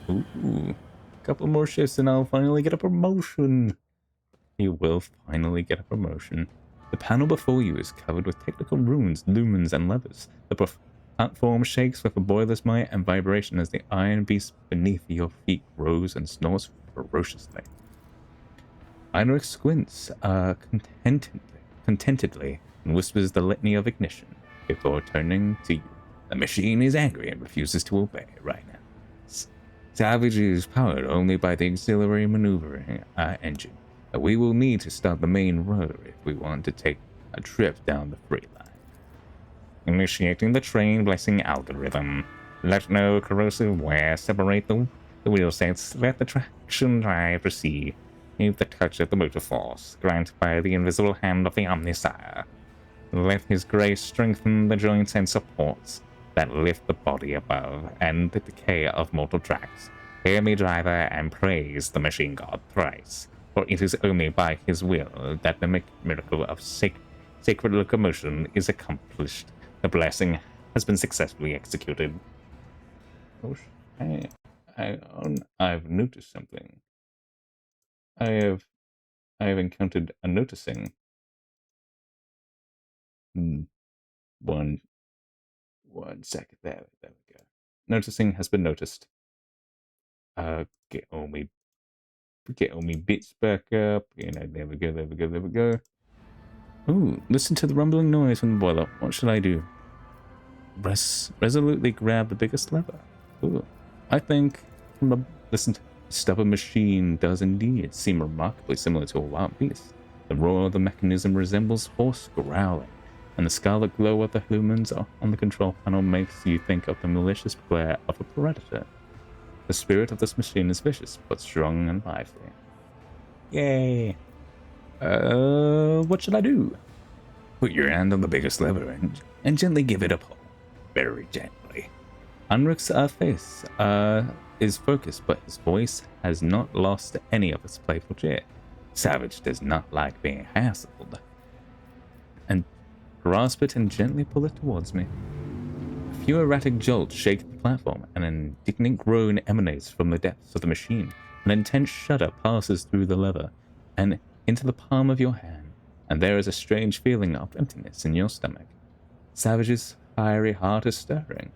Speaker 1: Ooh, couple more shifts and I'll finally get a promotion. You will finally get a promotion. The panel before you is covered with technical runes, lumens, and levers. The platform shakes with a boiler's might and vibration as the iron beast beneath your feet grows and snores ferociously. Heinrich squints contentedly and whispers the litany of ignition before turning to you. The machine is angry and refuses to obey right now. Salvage is powered only by the auxiliary maneuvering engine. We will need to start the main rotor if we want to take a trip down the freight line. Initiating the train blessing algorithm. Let no corrosive wear separate the wheel sets. Let the traction drive proceed. Need the touch of the motor force, granted by the invisible hand of the Omnisire. Let his grace strengthen the joints and supports that lift the body above and the decay of mortal tracks. Hear me, driver, and praise the machine god thrice, for it is only by his will that the miracle of sacred locomotion is accomplished. The blessing has been successfully executed. Oh, I've noticed something. I have encountered a noticing. One second. There we go. Noticing has been noticed. Get all me bits back up. You know, there we go. Ooh, listen to the rumbling noise from the boiler. What should I do? Resolutely grab the biggest lever. Ooh, I think listen to the stubborn machine does indeed seem remarkably similar to a wild beast. The roar of the mechanism resembles hoarse growling, and the scarlet glow of the lumens on the control panel makes you think of the malicious glare of a predator. The spirit of this machine is vicious, but strong and lively. Yay. What should I do? Put your hand on the biggest lever and gently give it a pull. Very gently. Heinrich's face is focused, but his voice has not lost any of its playful cheer. Savage does not like being hassled. And grasp it and gently pull it towards me. A few erratic jolts shake the platform, and an indignant groan emanates from the depths of the machine. An intense shudder passes through the lever and into the palm of your hand, and there is a strange feeling of emptiness in your stomach. Savage's fiery heart is stirring.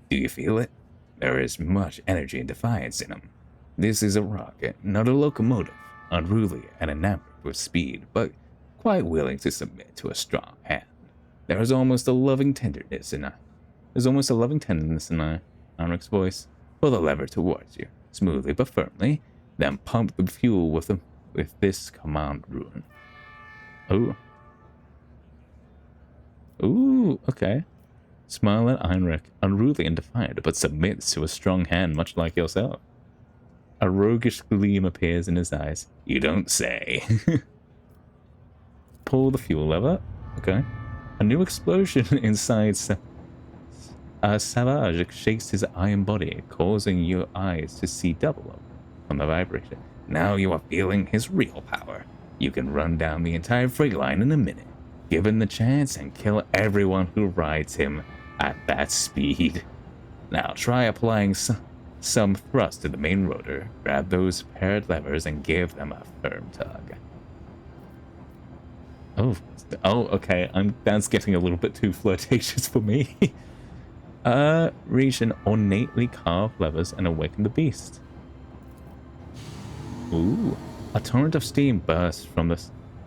Speaker 1: Do you feel it? There is much energy and defiance in him. This is a rocket, not a locomotive, unruly and enamored with speed, but quite willing to submit to a strong hand. There is almost a loving tenderness in Heinrich's voice. Pull the lever towards you, smoothly but firmly, then pump the fuel with this command rune. Oh. Ooh, okay. Smile at Heinrich, unruly and defiant, but submits to a strong hand much like yourself. A roguish gleam appears in his eyes. You don't say. Pull the fuel lever. Okay. A new explosion inside Savage shakes his iron body, causing your eyes to see double from the vibration. Now you are feeling his real power. You can run down the entire freight line in a minute, given the chance, and kill everyone who rides him at that speed. Now try applying some thrust to the main rotor. Grab those paired levers and give them a firm tug. Oh, okay. That's getting a little bit too flirtatious for me. Reach an ornately carved levers and awaken the beast. Ooh. A torrent of steam bursts from the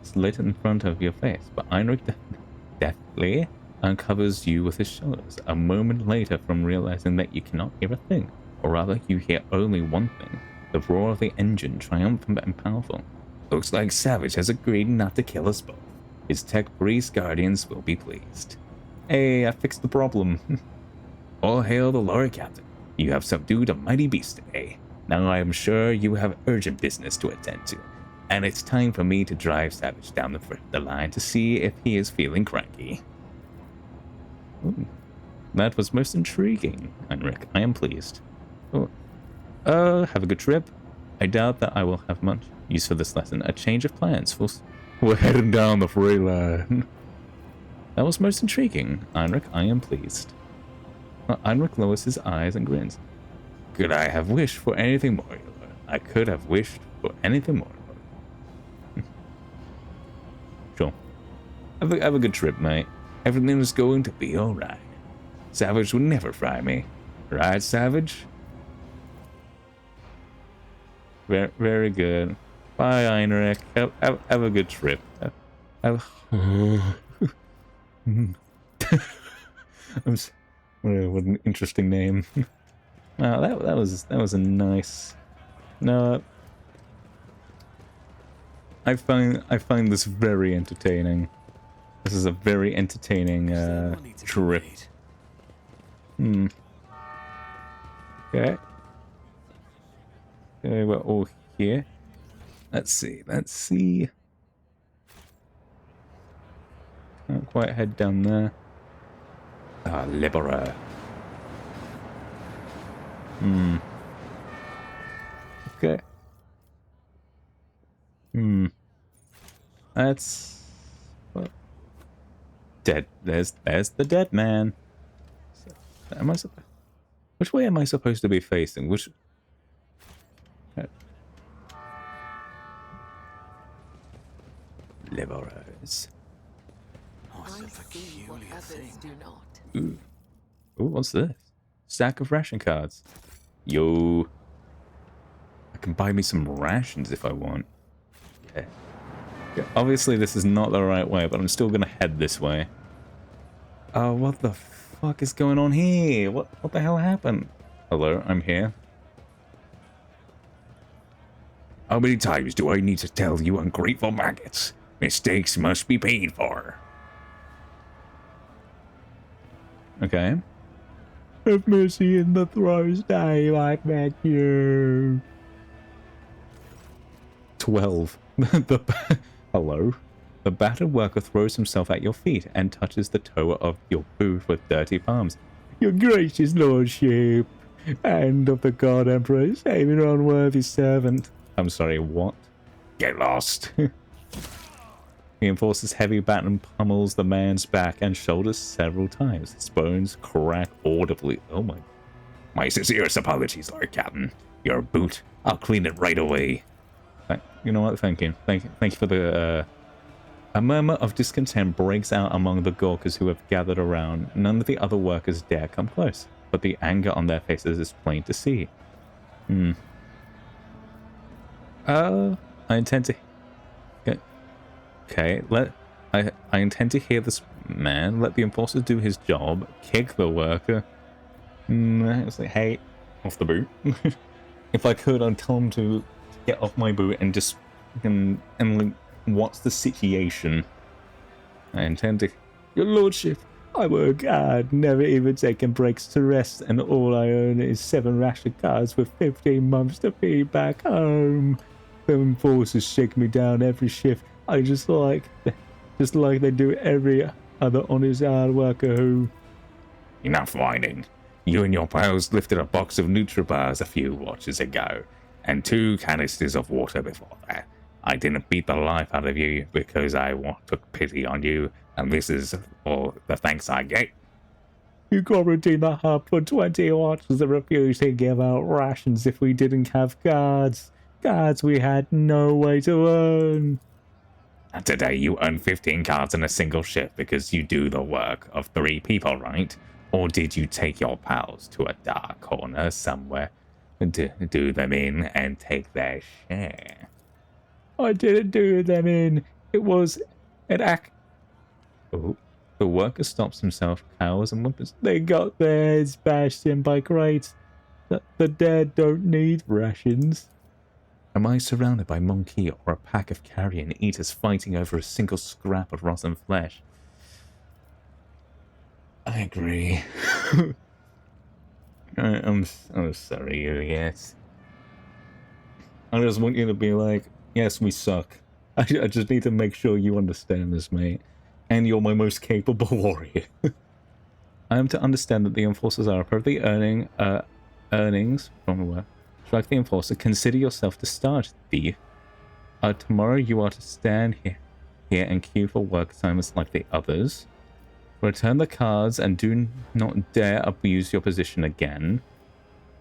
Speaker 1: slit in front of your face, but Heinrich deftly uncovers you with his shoulders. A moment later, from realizing that you cannot hear a thing, or rather, you hear only one thing: the roar of the engine, triumphant and powerful. Looks like Savage has agreed not to kill us both. His tech priest guardians will be pleased. Hey, I fixed the problem. All hail the lorry captain. You have subdued a mighty beast today. Now I am sure you have urgent business to attend to, and it's time for me to drive Savage down the line to see if he is feeling cranky. Ooh, that was most intriguing, Heinrich. I am pleased. Oh, have a good trip. I doubt that I will have much use for this lesson. A change of plans. We're heading down the freight line. That was most intriguing, Heinrich. I am pleased. Heinrich lowers his eyes and grins. Could I have wished for anything more? I could have wished for anything more. Sure. Have a good trip, mate. Everything is going to be alright. Savage would never fry me. Right, Savage? Very, very good. Bye, Heinrich. Have a good trip. What an interesting name. Wow, that was a nice. No, I find this very entertaining. This is a very entertaining trip. Okay. Okay, we're all here. Let's see. Can't quite head down there. Ah, Liberer. Okay. That's... What? Dead. There's the dead man. So, which way am I supposed to be facing? Which... Liberers.
Speaker 2: Oh, it's a peculiar thing.
Speaker 3: Do not.
Speaker 1: Ooh, what's this? Stack of ration cards. Yo. I can buy me some rations if I want. Yeah. Obviously this is not the right way, but I'm still gonna head this way. Oh, what the fuck is going on here? What the hell happened? Hello, I'm here. How many times do I need to tell you ungrateful maggots? Mistakes must be paid for. Okay. Have mercy in the Thursday like that, you. 12. Hello? The battered worker throws himself at your feet and touches the toe of your boot with dirty palms. Your gracious lordship, and of the god emperor, save your unworthy servant. I'm sorry, what? Get lost. The enforcer's heavy baton pummels the man's back and shoulders several times. His bones crack audibly. Oh my. My sincerest apologies, Lord Captain. Your boot. I'll clean it right away. You know what? Thank you. Thank you for the... A murmur of discontent breaks out among the Gawkers who have gathered around. None of the other workers dare come close, but the anger on their faces is plain to see. I intend to... Okay, I intend to hear this man. Let the enforcer do his job. Kick the worker. It's like, hey, off the boot. If I could, I'd tell him to get off my boot and just... and like, what's the situation? I intend to... Your lordship, I work hard, never even taking breaks to rest, and all I own is 7 ration cards with 15 months to pay back home. The enforcers shake me down every shift. I just like they do every other honest hard worker who... Enough whining. You and your pals lifted a box of Nutribars a few watches ago, and 2 canisters of water before that. I didn't beat the life out of you because I took pity on you, and this is all the thanks I get. You quarantined the hub for 20 watches and refused to give out rations if we didn't have guards. Guards we had no way to earn. And today you earn 15 cards in a single shift because you do the work of 3 people, right? Or did you take your pals to a dark corner somewhere to do them in and take their share? I didn't do them in. It was an act. Oh, the worker stops himself, cowers and whimpers. They got their heads bashed in by crates. The dead don't need rations. Am I surrounded by monkey or a pack of carrion eaters fighting over a single scrap of rotten flesh? I agree. I'm sorry, you idiots. I just want you to be like, yes, we suck. I just need to make sure you understand this, mate. And you're my most capable warrior. I am to understand that the enforcers are appropriately earnings from the work. Strike the enforcer. Consider yourself discharged, thief. Tomorrow you are to stand here and queue for work assignments like the others. Return the cards and do not dare abuse your position again.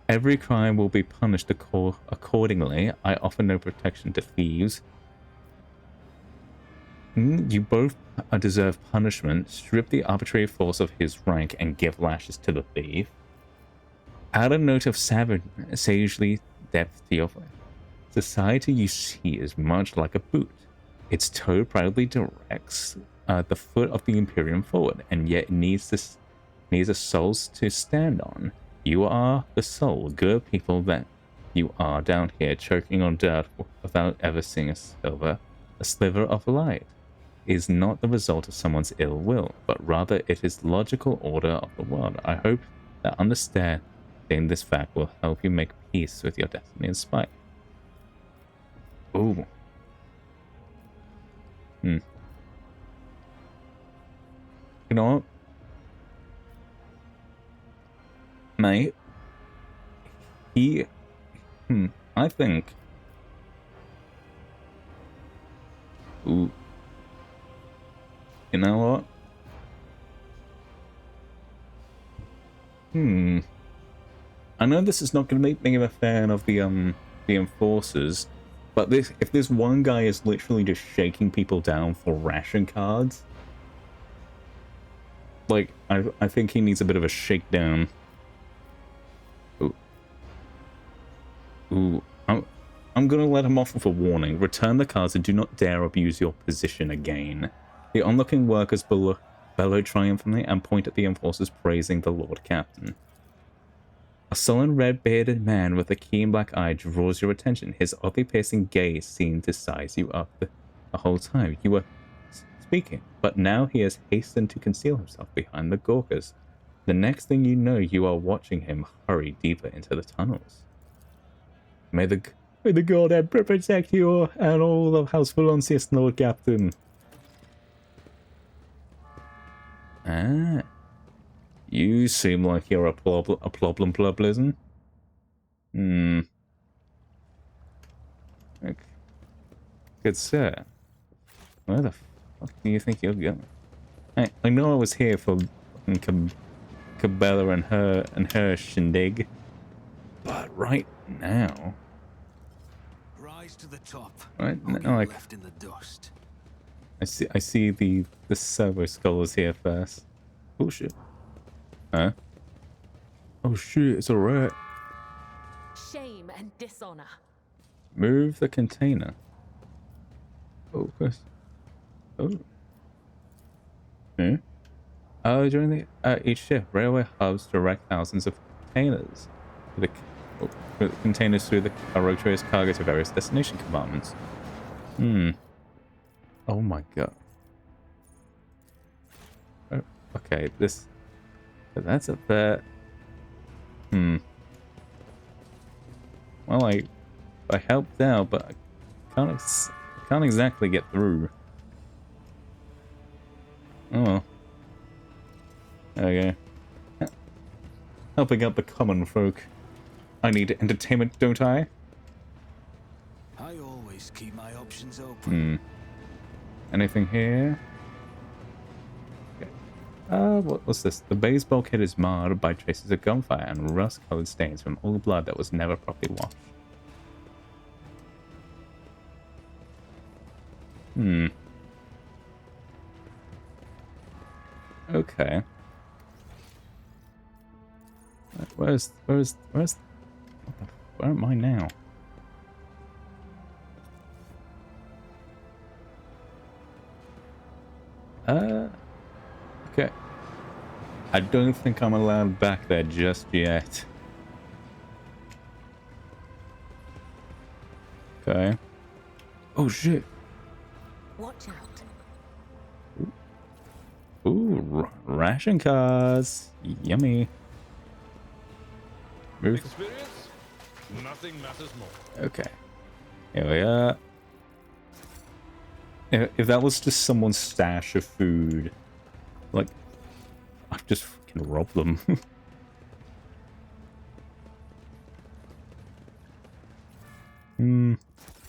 Speaker 1: Every crime will be punished accordingly. I offer no protection to thieves. You both deserve punishment. Strip the arbitrary force of his rank and give lashes to the thief. Add a note of sagely depth to your society. You see is much like a boot. Its toe proudly directs the foot of the Imperium forward, and yet it needs a soul to stand on. You are the soul, good people that you are down here, choking on dirt without ever seeing a sliver of light. It is not the result of someone's ill will, but rather it is logical order of the world. I hope that understanding this fact will help you make peace with your destiny and spite. Ooh. You know what? Mate. I think... Ooh. You know what? I know this is not going to make me a fan of the enforcers, but if this one guy is literally just shaking people down for ration cards, like, I think he needs a bit of a shakedown. Ooh. I'm gonna let him off with a warning. Return the cards and do not dare abuse your position again. The onlooking workers bellow triumphantly and point at the enforcers, praising the Lord Captain. A sullen red-bearded man with a keen black eye draws your attention. His oddly piercing gaze seemed to size you up the whole time you were speaking, but now he has hastened to conceal himself behind the Gawkers. The next thing you know, you are watching him hurry deeper into the tunnels. May the May the God Emperor protect you and all of House Valancius, Lord Captain. Ah. You seem like you're a problem, listen. Hmm. Okay. Good sir. Where the fuck do you think you're going? I know I was here for Cabela and her shindig, but right now,
Speaker 2: Rise to the top.
Speaker 1: right
Speaker 2: Or
Speaker 1: now,
Speaker 2: you're
Speaker 1: like
Speaker 2: left in the dust.
Speaker 1: I see the servo scholars here first. Oh shit. Huh? Oh shit! It's a rat.
Speaker 3: Shame and dishonor.
Speaker 1: Move the container. Oh, yes. Oh. Hmm? During each shift, railway hubs direct thousands of containers through the rotor's cargo to various destination compartments. Hmm. Oh my god. Oh, okay, that's a bit. Hmm. Well, I helped out, but I can't exactly get through. Oh. There we go. Helping out the common folk. I need entertainment, don't I?
Speaker 2: I always keep my options open.
Speaker 1: Anything here? Okay. What was this? The base bulkhead is marred by traces of gunfire and rust-colored stains from all blood that was never properly washed. Okay. Where am I now? Okay. I don't think I'm allowed back there just yet. Okay. Oh shit.
Speaker 3: Watch out.
Speaker 1: Ooh, ration cards. Yummy. Move.
Speaker 4: Experience? Nothing matters more.
Speaker 1: Okay. Here we are. If that was just someone's stash of food, like, I've just fucking robbed them.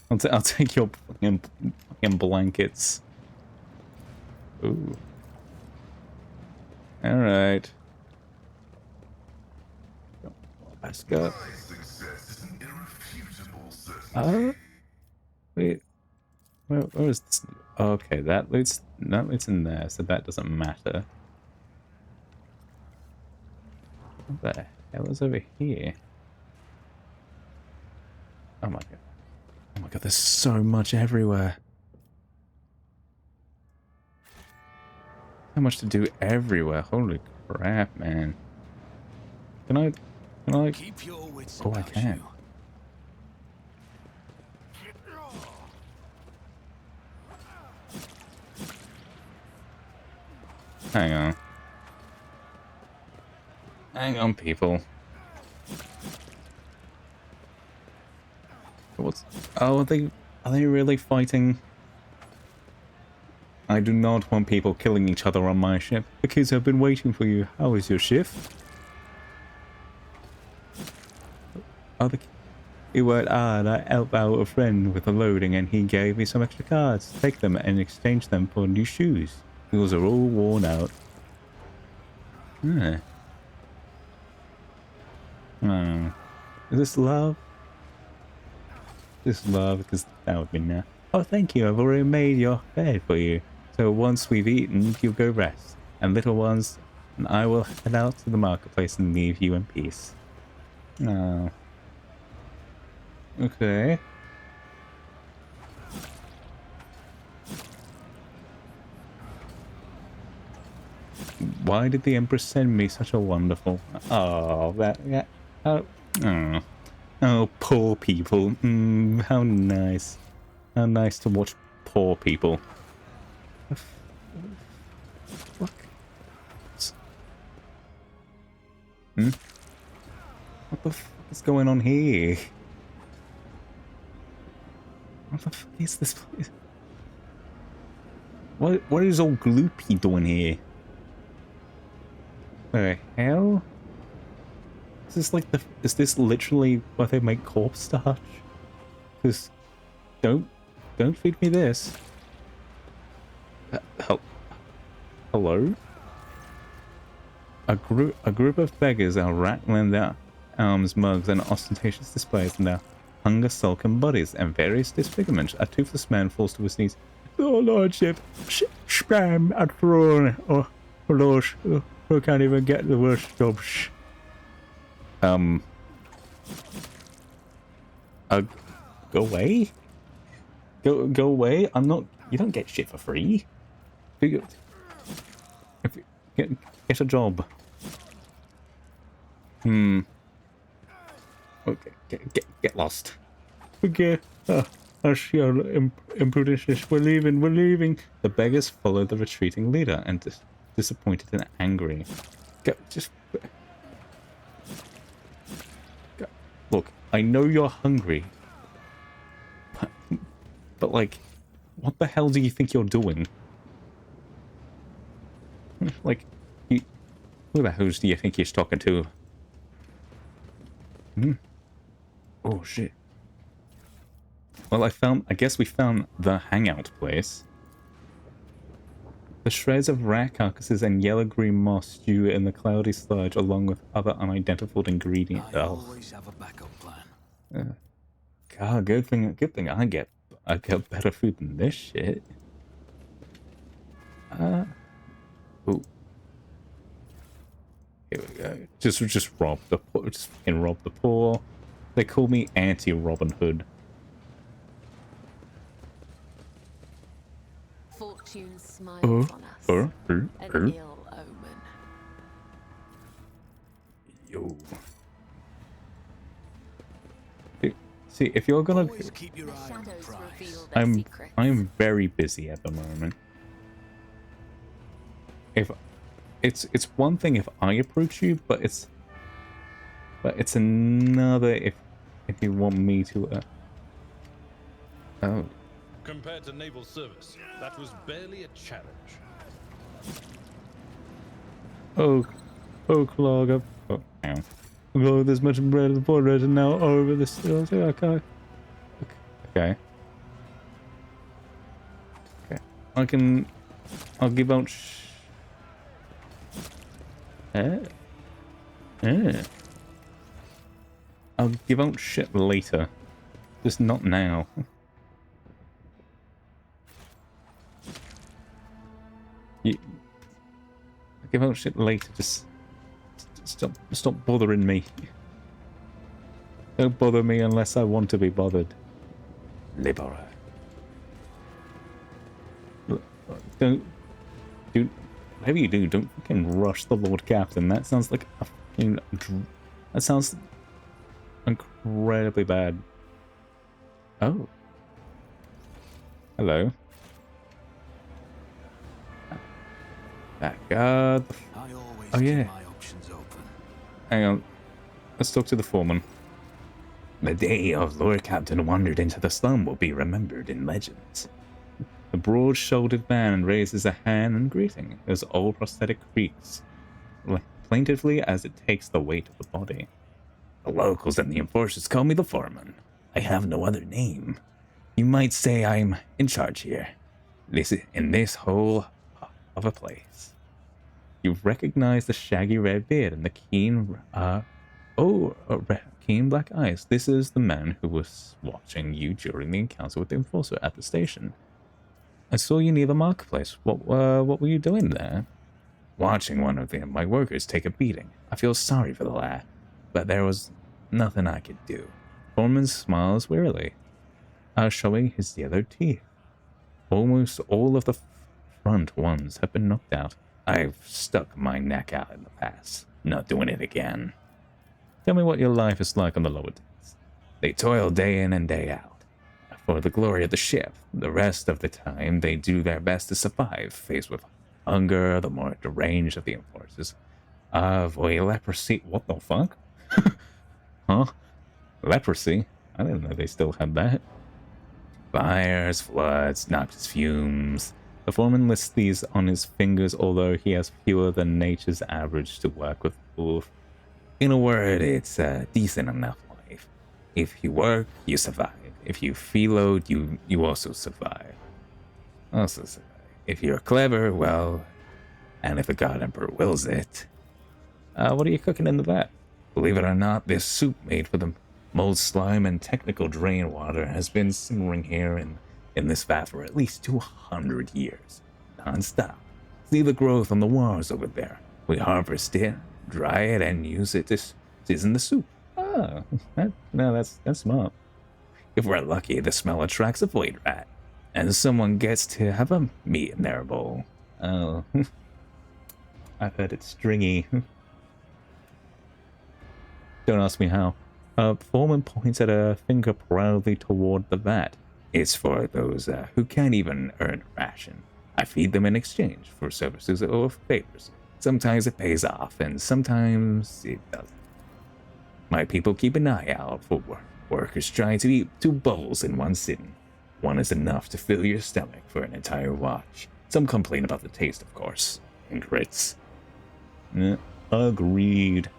Speaker 1: I'll take your fucking blankets. Ooh. Alright. Let's go. Wait. Where is this? Oh, okay, that loot's in there, so that doesn't matter. What the hell is over here? Oh my god. Oh my god, there's so much everywhere. So much to do everywhere. Holy crap, man. Can I
Speaker 2: Keep your wits
Speaker 1: Oh, I
Speaker 2: about
Speaker 1: can.
Speaker 2: you.
Speaker 1: Hang on. Hang on, people. What's... Oh, are they really fighting? I do not want people killing each other on my ship. The kids have been waiting for you. How is your shift? Oh, you worked hard. I helped out a friend with the loading and he gave me some extra cards. Take them and exchange them for new shoes. Yours are all worn out. Huh. Oh. Is this love? This love, because that would be now. Oh, thank you. I've already made your bed for you. So once we've eaten, you'll go rest. And little ones, and I will head out to the marketplace and leave you in peace. Oh. Okay. Why did the Empress send me such a wonderful... Oh, that... Yeah. Oh, poor people. How nice. How nice to watch poor people. Fuck. What the fuck is going on here? What the fuck is this place? What is old Gloopy doing here? The hell? Is this like is this literally where they make corpse starch? Because don't feed me this. Hello? A group of beggars are rattling their arms, mugs, and ostentatious displays in their hunger-sullen bodies and various disfigurements. A toothless man falls to his knees. Oh, Lordship, spam at throne, or Lord, who can't even get the worst jobs. Go away? Go away? I'm not. You don't get shit for free. Get a job. Okay, get lost. Okay. Hush your impudence. We're leaving. The beggars followed the retreating leader and disappointed and angry. Go. Look, I know you're hungry. But like, what the hell do you think you're doing? Like, who the hell do you think he's talking to? Oh shit. Well, I guess we found the hangout place. The shreds of rat carcasses and yellow-green moss stew in the cloudy sludge along with other unidentified ingredients.
Speaker 2: I always have a backup plan.
Speaker 1: God, good thing I get better food than this shit. Ooh. Here we go. Just rob the poor. Just fucking rob the poor. They call me anti-Robin Hood.
Speaker 3: Fortune smiles on us. An ill omen.
Speaker 1: Yo. See, if you're gonna,
Speaker 2: Always keep your eye on the prize.
Speaker 1: I'm very busy at the moment. If it's one thing if I approach you, but it's another if you want me to. Oh.
Speaker 4: Compared to naval service, that was barely a challenge.
Speaker 1: Oh, Clog. Oh, hang on. Oh, there's much bread at the border and now over the stills. Okay. I'll give out. I'll give out shit later. Just not now. I'll give out shit later. Just stop bothering me. Don't bother me unless I want to be bothered. Libera. Don't. Whatever you do, don't fucking rush the Lord Captain. That sounds like a fucking. That sounds incredibly bad. Oh. Hello. Back up.
Speaker 2: I always
Speaker 1: Oh, yeah.
Speaker 2: keep my options open.
Speaker 1: Hang on. Let's talk to the foreman. The day of Lord Captain wandered into the slum will be remembered in legends. The broad-shouldered man raises a hand in greeting. His old prosthetic creaks plaintively as it takes the weight of the body. The locals and the enforcers call me the foreman. I have no other name. You might say I'm in charge here. In this whole of a place. You recognize the shaggy red beard and the keen, keen black eyes. This is the man who was watching you during the encounter with the enforcer at the station. I saw you near the marketplace. What were you doing there? Watching one of my workers take a beating. I feel sorry for the lad, but there was nothing I could do. Foreman smiles wearily, showing his yellow teeth. Almost all of the front ones have been knocked out. I've stuck my neck out in the past. Not doing it again. Tell me what your life is like on the lower decks. They toil day in and day out for the glory of the ship. The rest of the time, they do their best to survive, faced with hunger, the more deranged of the enforcers. Boy, leprosy. What the fuck? Huh? Leprosy? I didn't know they still had that. Fires, floods, noxious fumes. The foreman lists these on his fingers, although he has fewer than nature's average to work with. Oof. In a word, it's a decent enough life. If you work, you survive. If you freeload, you also survive. Also survive. If you're clever, well, and if the God Emperor wills it. What are you cooking in the vat? Believe it or not, this soup made for the mold slime and technical drain water has been simmering here in this vat for at least 200 years. Non-stop. See the growth on the walls over there. We harvest it, dry it, and use it to season the soup. Ah, that's smart. If we're lucky, the smell attracts a void rat, and someone gets to have a meat in their bowl. Oh, I've heard it's stringy. Don't ask me how. Foreman points at a finger proudly toward the vat. It's for those who can't even earn a ration. I feed them in exchange for services or favors. Sometimes it pays off, and sometimes it doesn't. My people keep an eye out for workers trying to eat 2 bowls in one sitting. One is enough to fill your stomach for an entire watch. Some complain about the taste, of course. And grits. Agreed.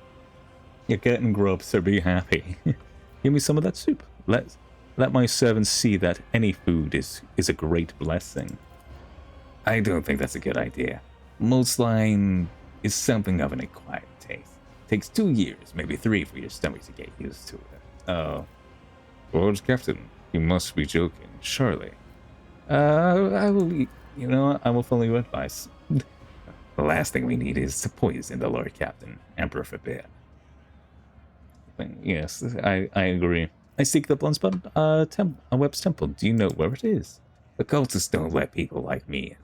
Speaker 1: You're getting grub, so be happy. Give me some of that soup. Let my servants see that any food is a great blessing. I don't think that's a good idea. Mold slime is something of an acquired taste. Takes 2 years, maybe 3 for your stomach to get used to it. Oh. Lord Captain, you must be joking, surely. I will follow your advice. The last thing we need is to poison the Lord Captain, Emperor forbid. Yes, I agree. I seek the Bloodspot Web's temple. Do you know where it is? The cultists don't let people like me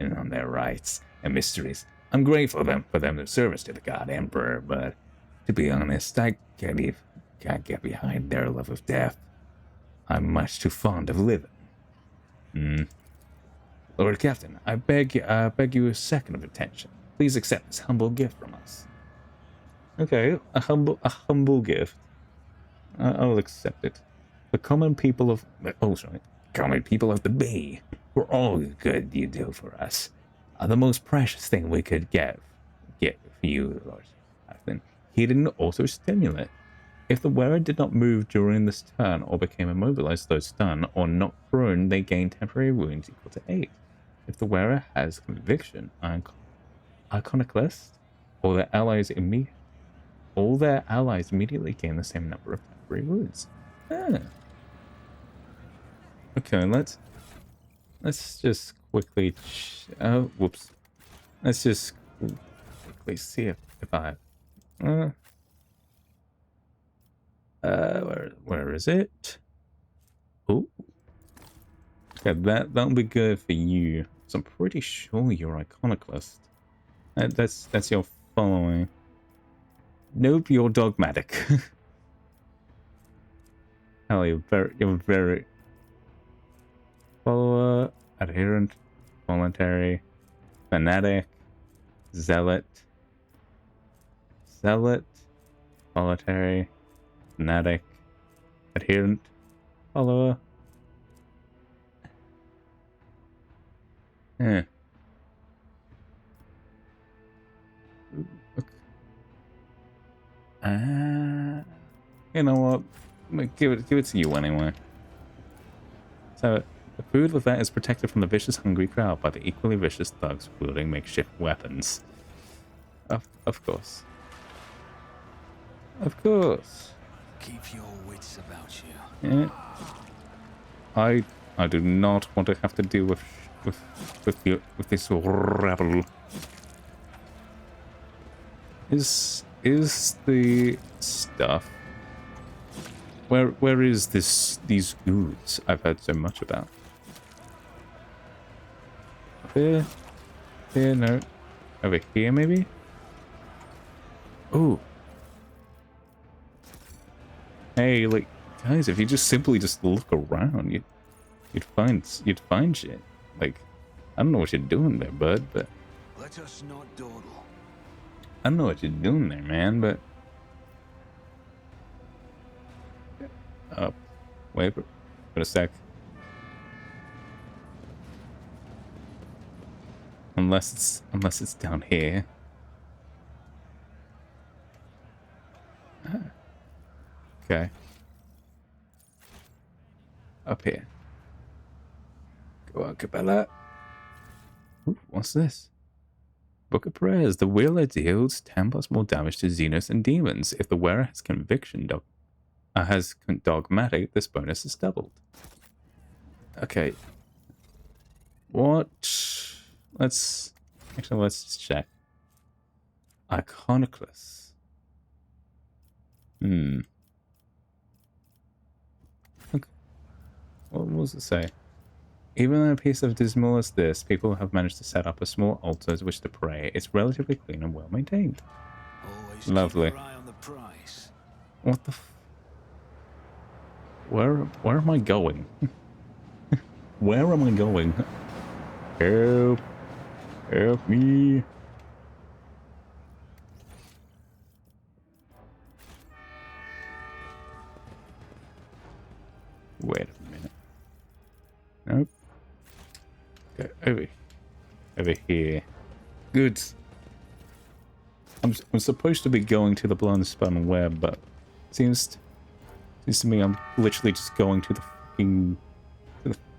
Speaker 1: in on their rights and mysteries. I'm grateful for them their service to the God Emperor, but to be honest, I can't get behind their love of death. I'm much too fond of living. Lord Captain, I beg you a second of attention. Please accept this humble gift from us. Okay, a humble gift. I'll accept it. The common people of the Bay, for all the good you do for us, are the most precious thing we could get for you, Lord Captain. Hidden auto-stimulant. If the wearer did not move during this turn or became immobilized though stunned or knocked prone, they gain temporary wounds equal to 8. If the wearer has conviction, iconoclast, or their allies immediately gain the same number of temporary wounds. Okay, let's just quickly. Whoops. Let's just quickly see if I. Where is it? Oh. Okay, that'll be good for you. So I'm pretty sure you're iconoclast. That's your following. Nope, you're dogmatic. Hell, you're very follower, adherent, voluntary, fanatic, zealot, voluntary, fanatic, adherent, follower. Yeah. You know what? Give it to you anyway. So, the food with that is protected from the vicious, hungry crowd by the equally vicious thugs wielding makeshift weapons. Of course. Of course.
Speaker 2: Keep your wits about you.
Speaker 1: Yeah. I do not want to have to deal with this rabble. Is the stuff? Where is these goods I've heard so much about? Here, no. Over here, maybe? Ooh. Hey, like, guys, if you just simply look around, you'd find shit. Like, I don't know what you're doing there, bud, but
Speaker 2: Let us not dawdle.
Speaker 1: I don't know what you're doing there, man, but wait for a sec. Unless it's down here. Ah. Okay. Up here. Go on, Cabela. Ooh, what's this? Book of Prayers. The wielder deals 10 plus more damage to Xenos and demons. If the wearer has dogmatic, this bonus is doubled. Okay. What? Let's just check. Iconoclast. Okay. What does it say? Even on a piece of dismal as this, people have managed to set up a small altar to which to pray. It's relatively clean and well maintained.
Speaker 2: Always
Speaker 1: Lovely.
Speaker 2: keep your eye on the price.
Speaker 1: What the where am I going? Where am I going? Help. Help me. Wait a minute. Nope. Go over here. Good. I'm supposed to be going to the blonde spun web, but seems to me I'm literally just going to the fucking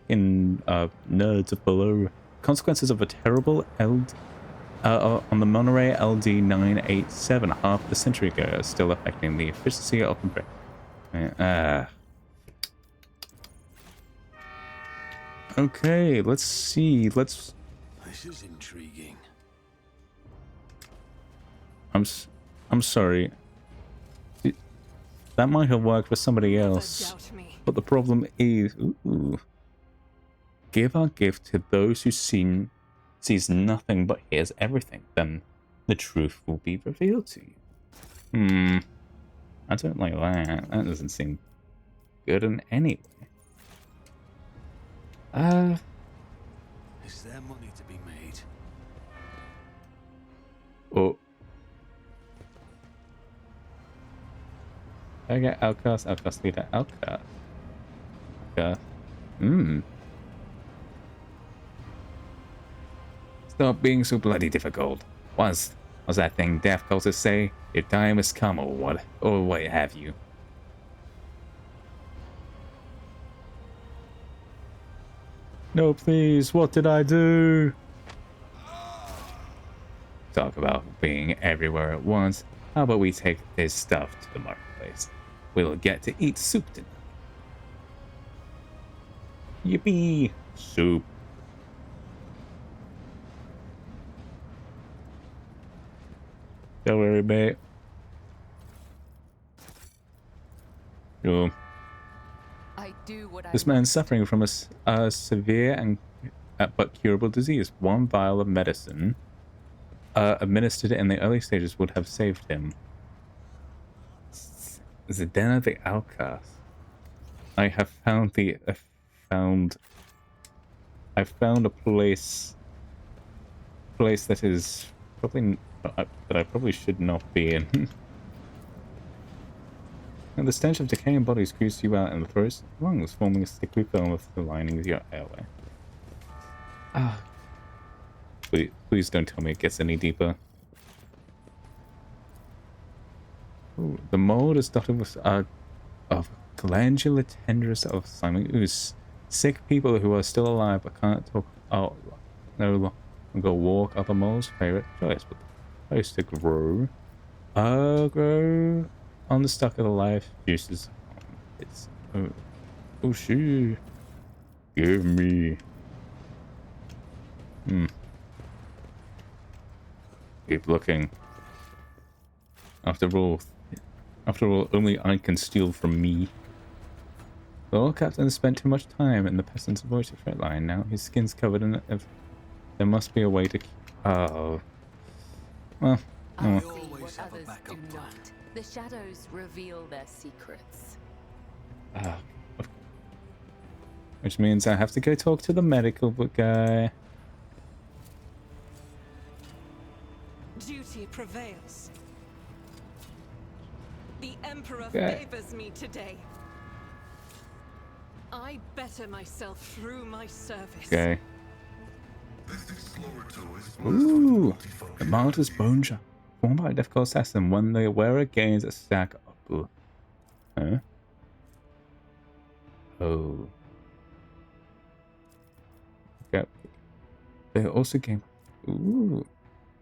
Speaker 1: nerds of below. Consequences of a terrible on the Monterey LD 987 half a century ago are still affecting the efficiency of okay, let's see.
Speaker 2: This is intriguing.
Speaker 1: I'm sorry. That might have worked for somebody else, but the problem is, give our gift to those who sees nothing but hears everything. Then the truth will be revealed to you. I don't like that. That doesn't seem good in any way.
Speaker 2: Is there money to be made?
Speaker 1: Oh. I get outcast leader, outcast. Stop being so bloody difficult. What's that thing deaf cultists say? Your time has come, or what have you? No, please, what did I do? Talk about being everywhere at once. How about we take this stuff to the marketplace? We'll get to eat soup tonight. Yippee! Soup. Don't worry, mate. Yo. This man's suffering from a severe and but curable disease. One vial of medicine administered in the early stages would have saved him. The Den of the Outcast. I have found I found a place that is probably that I probably should not be in. And the stench of decaying bodies creeps you out in the throat lungs, forming a sticky film of the lining of your airway. Please don't tell me it gets any deeper. Ooh, the mold is dotted with of glandular tendrils of slimy ooze. Sick people who are still alive but can't talk out no longer walk are the mole's favorite choice, but the place to grow on the stock of the life juices. It's oh shoot. Give me. Keep looking. After all, only I can steal from me. The old captain spent too much time in the peasant's voice of line. Now his skin's covered in it. There must be a way to. Oh. Well.
Speaker 3: I see what others do not. The shadows reveal their secrets.
Speaker 1: Which means I have to go talk to the medical guy.
Speaker 6: Duty prevails. The Emperor favors me today. I better myself through my service.
Speaker 1: Okay. Ooh, the Martyr's Bone Shot. Formed by a difficult assassin when the wearer gains a stack of... Huh? Oh. Okay. They also gain... Ooh.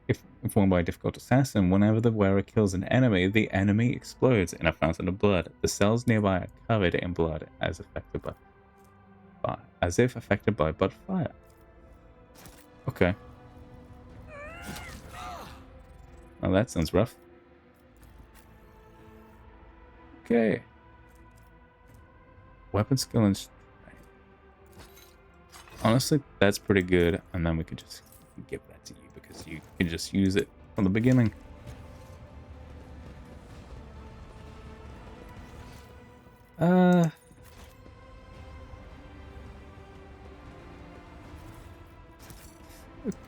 Speaker 1: If informed by a difficult assassin, whenever the wearer kills an enemy, the enemy explodes in a fountain of blood. The cells nearby are covered in blood as affected by fire. As if affected by but fire. Okay. Well, that sounds rough. Okay. Weapon skill and strength. Honestly, that's pretty good. And then we could just give that to you because you can just use it from the beginning.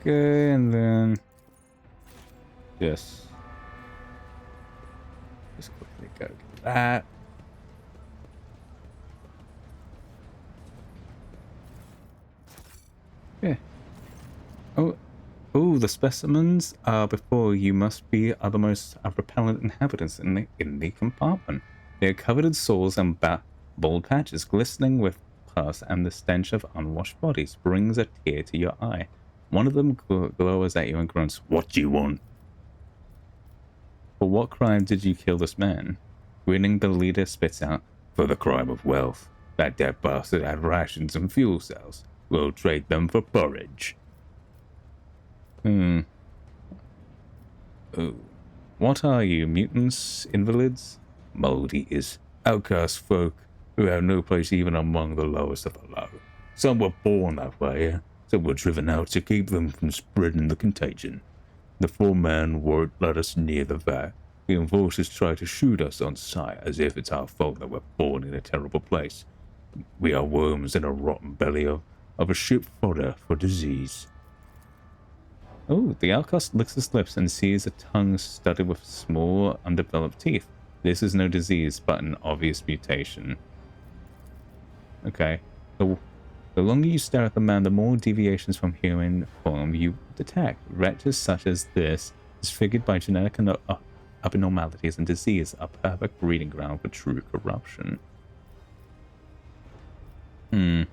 Speaker 1: Okay, and then just quickly go get that. Yeah. Oh, the specimens before you must be are the most repellent inhabitants in the compartment. They are covered in sores and bald patches, glistening with pus, and the stench of unwashed bodies brings a tear to your eye. One of them glowers at you and grunts, "What do you want?" For what crime did you kill this man? Grinning, the leader spits out, "For the crime of wealth. That dead bastard had rations and fuel cells. We'll trade them for porridge." Oh. What are you, mutants? Invalids? Mold eaters. Outcast folk who have no place even among the lowest of the low. Some were born that way, some were driven out to keep them from spreading the contagion. The foreman won't let us near the vat. The enforcers try to shoot us on sight as if it's our fault that we're born in a terrible place. We are worms in a rotten belly of a ship fodder for disease. Oh, the outcast licks his lips and sees a tongue studded with small, undeveloped teeth. This is no disease, but an obvious mutation. Okay. The longer you stare at the man, the more deviations from human form you detect. Wretches such as this, disfigured by genetic abnormalities and disease, are perfect breeding ground for true corruption. Ooh.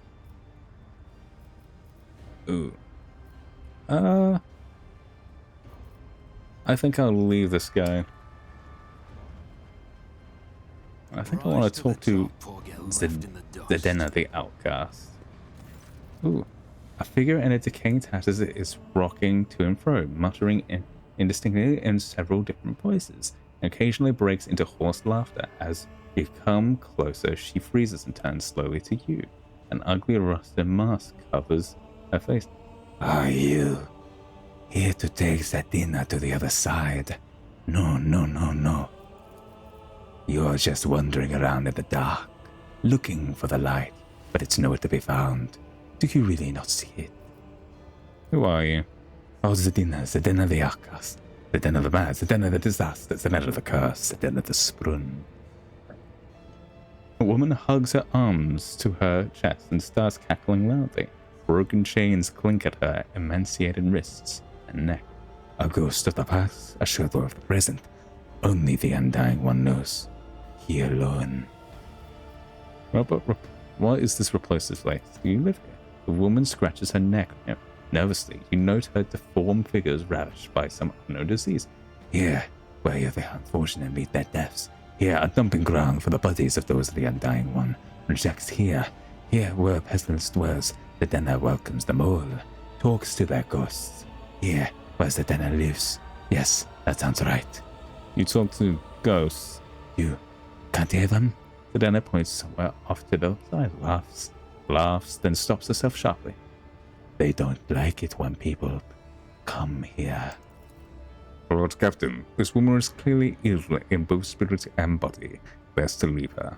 Speaker 1: I think I'll leave this guy. I think I want to talk to Zdenna the Outcast. Ooh. A figure in a decaying tatters is rocking to and fro, muttering indistinctly in several different voices, and occasionally breaks into hoarse laughter. As you come closer, she freezes and turns slowly to you. An ugly rusted mask covers her face.
Speaker 5: Are you here to take Zdenna to the other side? No. You're just wandering around in the dark, looking for the light, but it's nowhere to be found. Do you really not see it?
Speaker 1: Who are you?
Speaker 5: Oh, Zdenna the Outcast, Zdenna the Mad, Zdenna the Disaster, Zdenna the Curse, Zdenna the Sprung.
Speaker 1: A woman hugs her arms to her chest and starts cackling loudly. Broken chains clink at her emaciated wrists and neck.
Speaker 5: A ghost of the past, a shadow of the present. Only the Undying One knows. He alone.
Speaker 1: Robert, what is this replosive place? Do you live here? The woman scratches her neck nervously. You note her deformed figures ravaged by some unknown disease.
Speaker 5: Here, where the unfortunate meet their deaths. Here, a dumping ground for the bodies of those of the Undying One. Rejects here where pestilence dwells. Zdenna welcomes them all, talks to their ghosts. Here, where Zdenna lives. Yes, that sounds right.
Speaker 1: You talk to ghosts?
Speaker 5: You can't hear them?
Speaker 1: Zdenna points somewhere off to the side, laughs, then stops herself sharply.
Speaker 5: They don't like it when people come here.
Speaker 1: Lord Captain, this woman is clearly ill in both spirit and body. Best to leave her.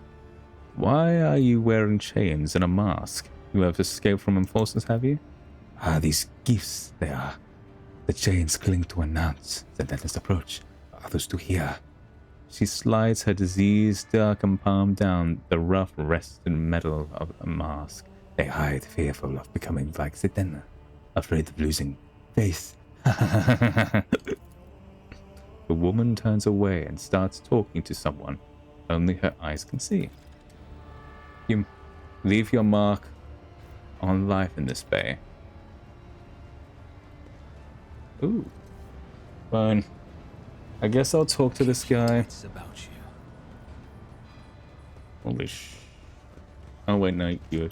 Speaker 1: Why are you wearing chains and a mask? You have escaped from enforcers, have you?
Speaker 5: These gifts, they are. The chains cling to announce Zdenna's approach, others to hear.
Speaker 1: She slides her diseased, darkened palm down the rough, rested metal of a mask.
Speaker 5: They hide, fearful of becoming like Zdenna.
Speaker 1: afraid of losing faith. The woman turns away and starts talking to someone only her eyes can see. You leave your mark on life in this bay. Ooh. Fine. I guess I'll talk to this guy.
Speaker 2: It's about you.
Speaker 1: Holy Oh wait, no, you.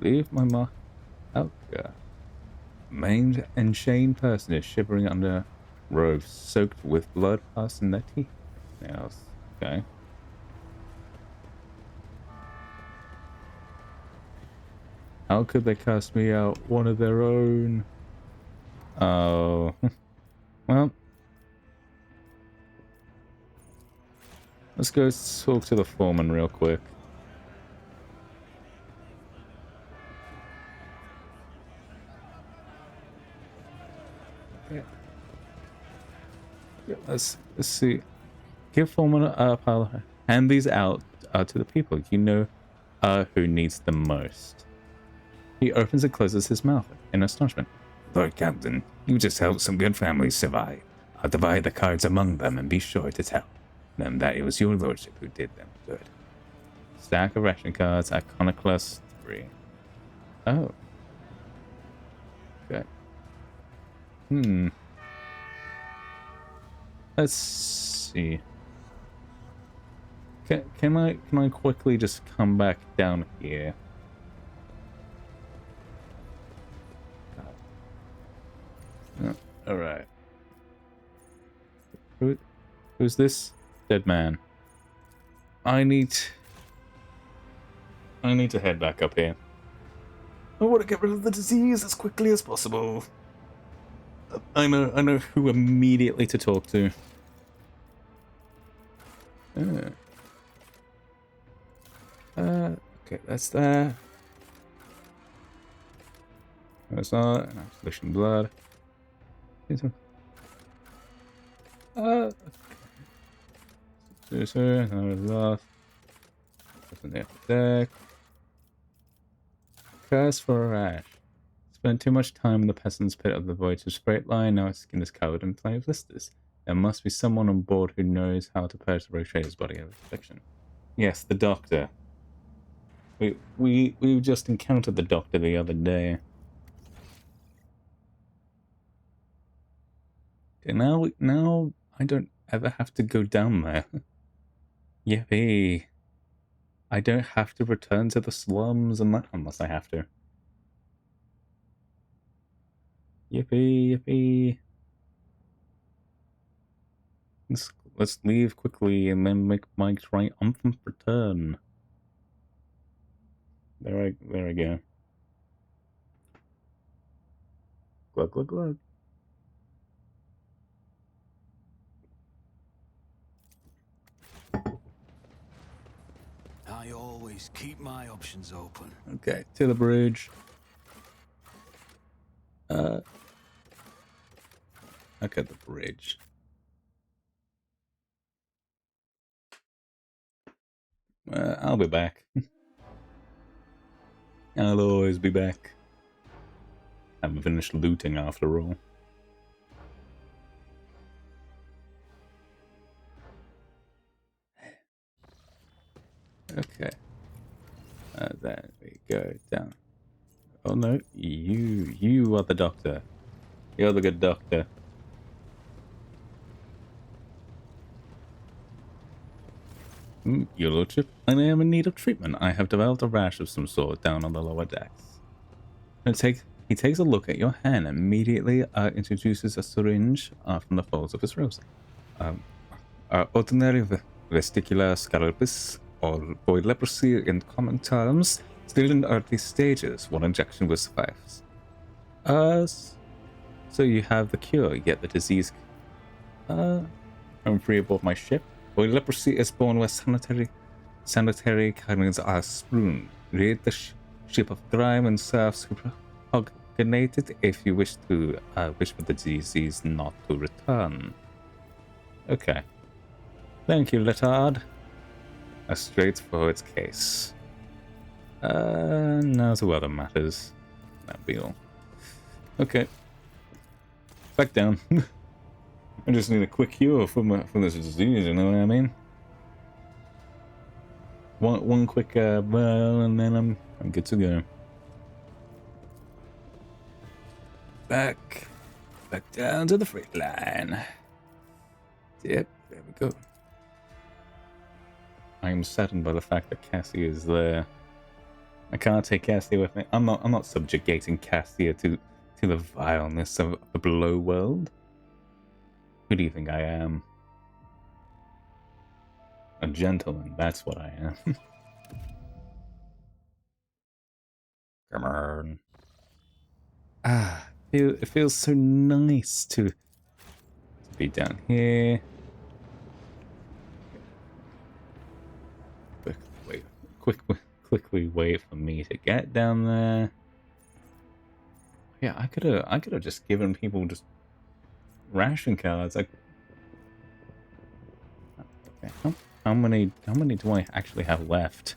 Speaker 1: Leave my mark out here. Maimed and chained person is shivering under robes soaked with blood pus in their teeth. Nails. Okay. How could they cast me out? One of their own. Oh. Well. Let's go talk to the foreman real quick. Yeah, let's see. Give foreman a pile. Hand these out to the people you know who needs them most. He opens and closes his mouth in astonishment. Lord Captain, you just helped some good families survive. I'll divide the cards among them and be sure to tell them that it was your lordship who did them good. Stack of ration cards, Iconoclast 3. Oh. Okay. Let's see. Can I quickly just come back down here? All right. Who's this? Dead man. I need to head back up here. I want to get rid of the disease as quickly as possible. I know who immediately to talk to. Okay, that's that. That's not flesh and blood. Lost. What's in the deck? Curse for a rash. Spent too much time in the peasant's pit of the voyage of straight line. Now his skin is covered in plenty of blisters. There must be someone on board who knows how to perforate his body of affliction. Yes, the doctor. We just encountered the doctor the other day. Okay, now I don't ever have to go down there. Yippee. I don't have to return to the slums and that unless I have to. Yippee, yippee. Let's leave quickly and then make my triumphant return. There I go. Glug, glug, glug.
Speaker 2: I always keep my options open.
Speaker 1: Okay, to the bridge. Okay, the bridge. I'll be back. I'll always be back. I haven't finished looting after all. Okay. There we go, down. Oh no, you are the doctor. You're the good doctor. Your lordship, I am in need of treatment. I have developed a rash of some sort down on the lower decks. He takes a look at your hand and immediately introduces a syringe from the folds of his robes. Ordinary vestibular scalpus, or void leprosy in common terms, still in early stages. One injection will suffice. So you have the cure, yet the disease. I'm free aboard my ship. Void leprosy is born where sanitary cannons are strewn. Rid the ship of grime and serve superhoganated if you wish for the disease not to return. Okay. Thank you, Letard. A straightforward case. No to other matters. That'd be all. Okay. Back down. I just need a quick cure from this disease, you know what I mean? One quick well, and then I'm good to go. Back down to the freight line. Yep, there we go. I am saddened by the fact that Cassie is there. I can't take Cassie with me. I'm not subjugating Cassie to the vileness of the below world. Who do you think I am? A gentleman, that's what I am. Come on. It feels so nice to be down here. Quickly wait for me to get down there. Yeah, I could have just given people just ration cards. Like, okay, how many do I actually have left?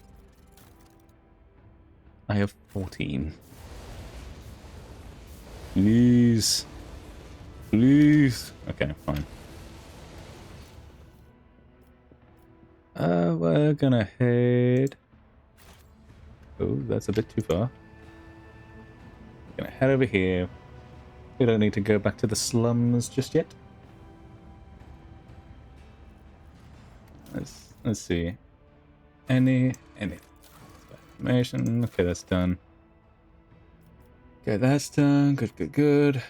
Speaker 1: I have 14. Please. Okay, fine. We're gonna head. Oh, that's a bit too far. We're gonna head over here. We don't need to go back to the slums just yet. Let's see. Any information? Okay, that's done. Okay, that's done. Good. Let's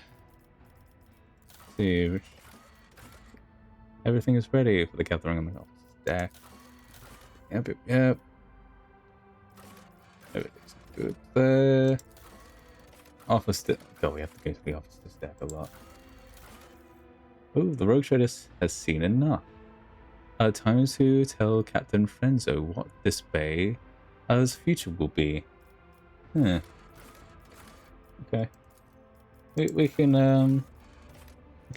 Speaker 1: see. Everything is ready for the gathering on the office deck. Yep. Everything's good there. Office deck. Oh, we have to go to the office deck a lot. Oh, the rogue trader has seen enough. Time to tell Captain Frenzo what this bay's future will be. Okay. We can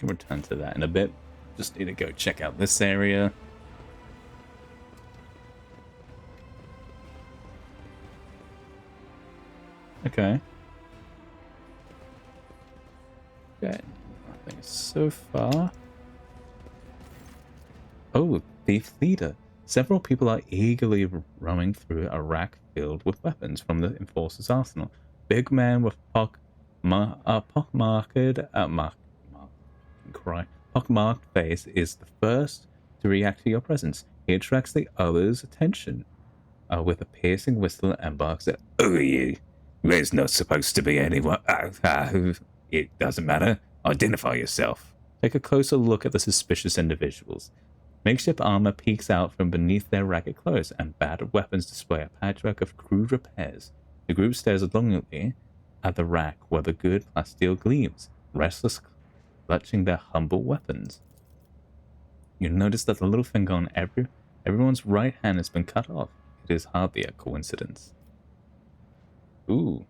Speaker 1: return to that in a bit. Just need to go check out this area. Okay. Nothing so far. Oh, thief leader. Several people are eagerly roaming through a rack filled with weapons from the Enforcer's arsenal. Big man with pockmarked face is the first to react to your presence. He attracts the others' attention with a piercing whistle and barks at, "Who are you? There's not supposed to be anyone. It doesn't matter. Identify yourself." Take a closer look at the suspicious individuals. Makeshift armor peeks out from beneath their ragged clothes, and battered weapons display a patchwork of crude repairs. The group stares longingly at the rack where the good plasteel gleams, restless, clutching their humble weapons. You notice that the little finger on everyone's right hand has been cut off. It is hardly a coincidence. Ooh.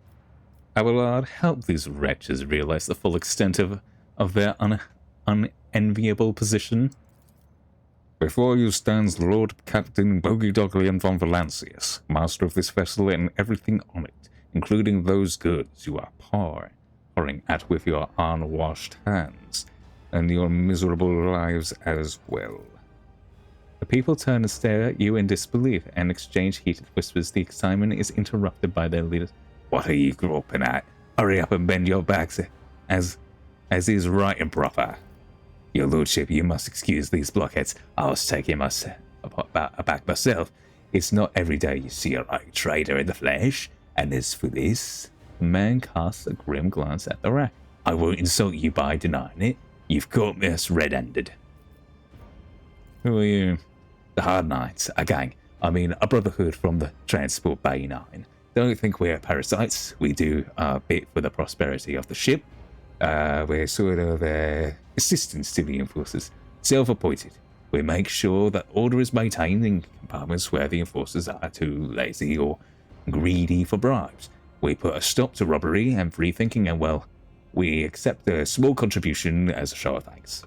Speaker 1: I will help these wretches realize the full extent of their unenviable position. Before you stands Lord Captain Bogey Doglian von Valancius, master of this vessel and everything on it, including those goods you are pouring at with your unwashed hands, and your miserable lives as well. The people turn and stare at you in disbelief and exchange heated whispers. The excitement is interrupted by their leaders. "What are you groping at? Hurry up and bend your backs, as is right and proper. Your lordship, you must excuse these blockheads. I was taking aback myself. It's not every day you see a right trader in the flesh. And as for this," the man casts a grim glance at the rack. "I won't insult you by denying it. You've caught me red-handed." "Who are you?" "The Hard Knights, a gang. I mean, a brotherhood from the Transport Bay 9. Don't think we're parasites. We do our bit for the prosperity of the ship. We're sort of assistants to the Enforcers. Self-appointed. We make sure that order is maintained in compartments where the Enforcers are too lazy or greedy for bribes. We put a stop to robbery and free thinking, and well, we accept a small contribution as a show of thanks."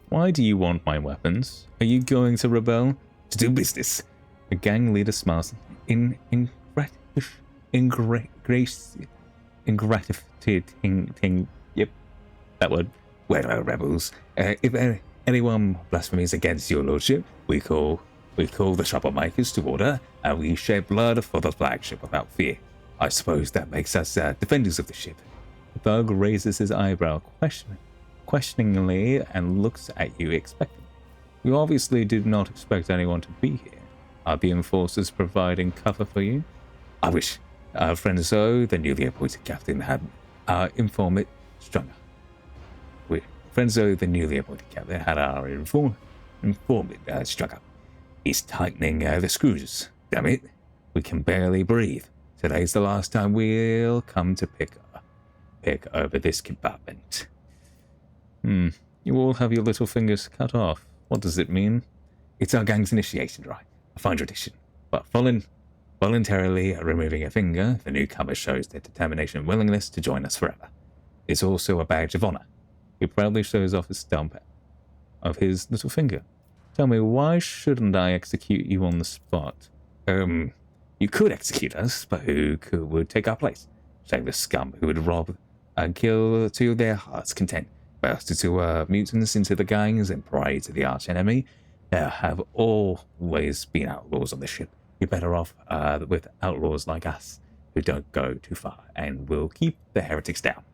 Speaker 1: "Why do you want my weapons? Are you going to rebel?" "To do business." The gang leader smiles. ingratitude. Yep, that word. Well, rebels, if anyone blasphemies against your lordship, we call the troublemakers to order, and we shed blood for the flagship without fear. I suppose that makes us defenders of the ship. The thug raises his eyebrow questioningly and looks at you expectantly. You obviously did not expect anyone to be here. Are the enforcers providing cover for you? I wish our friend Zoe, the newly appointed captain, had our informant stronger. Frienzo, the newly appointed captain, had our informant struck up. He's tightening the screws. Damn it, we can barely breathe. Today's the last time we'll come to pick over this compartment. You all have your little fingers cut off. What does it mean? It's our gang's initiation rite, a fine tradition. But voluntarily removing a finger, the newcomer shows their determination and willingness to join us forever. It's also a badge of honor. He proudly shows off his stump of his little finger. Tell me, why shouldn't I execute you on the spot? You could execute us, but would take our place? Shameless scum who would rob and kill to their heart's content. Burst into mutants into the gangs and pray to the arch enemy. There have always been outlaws on the ship. You're better off with outlaws like us, who don't go too far and will keep the heretics down.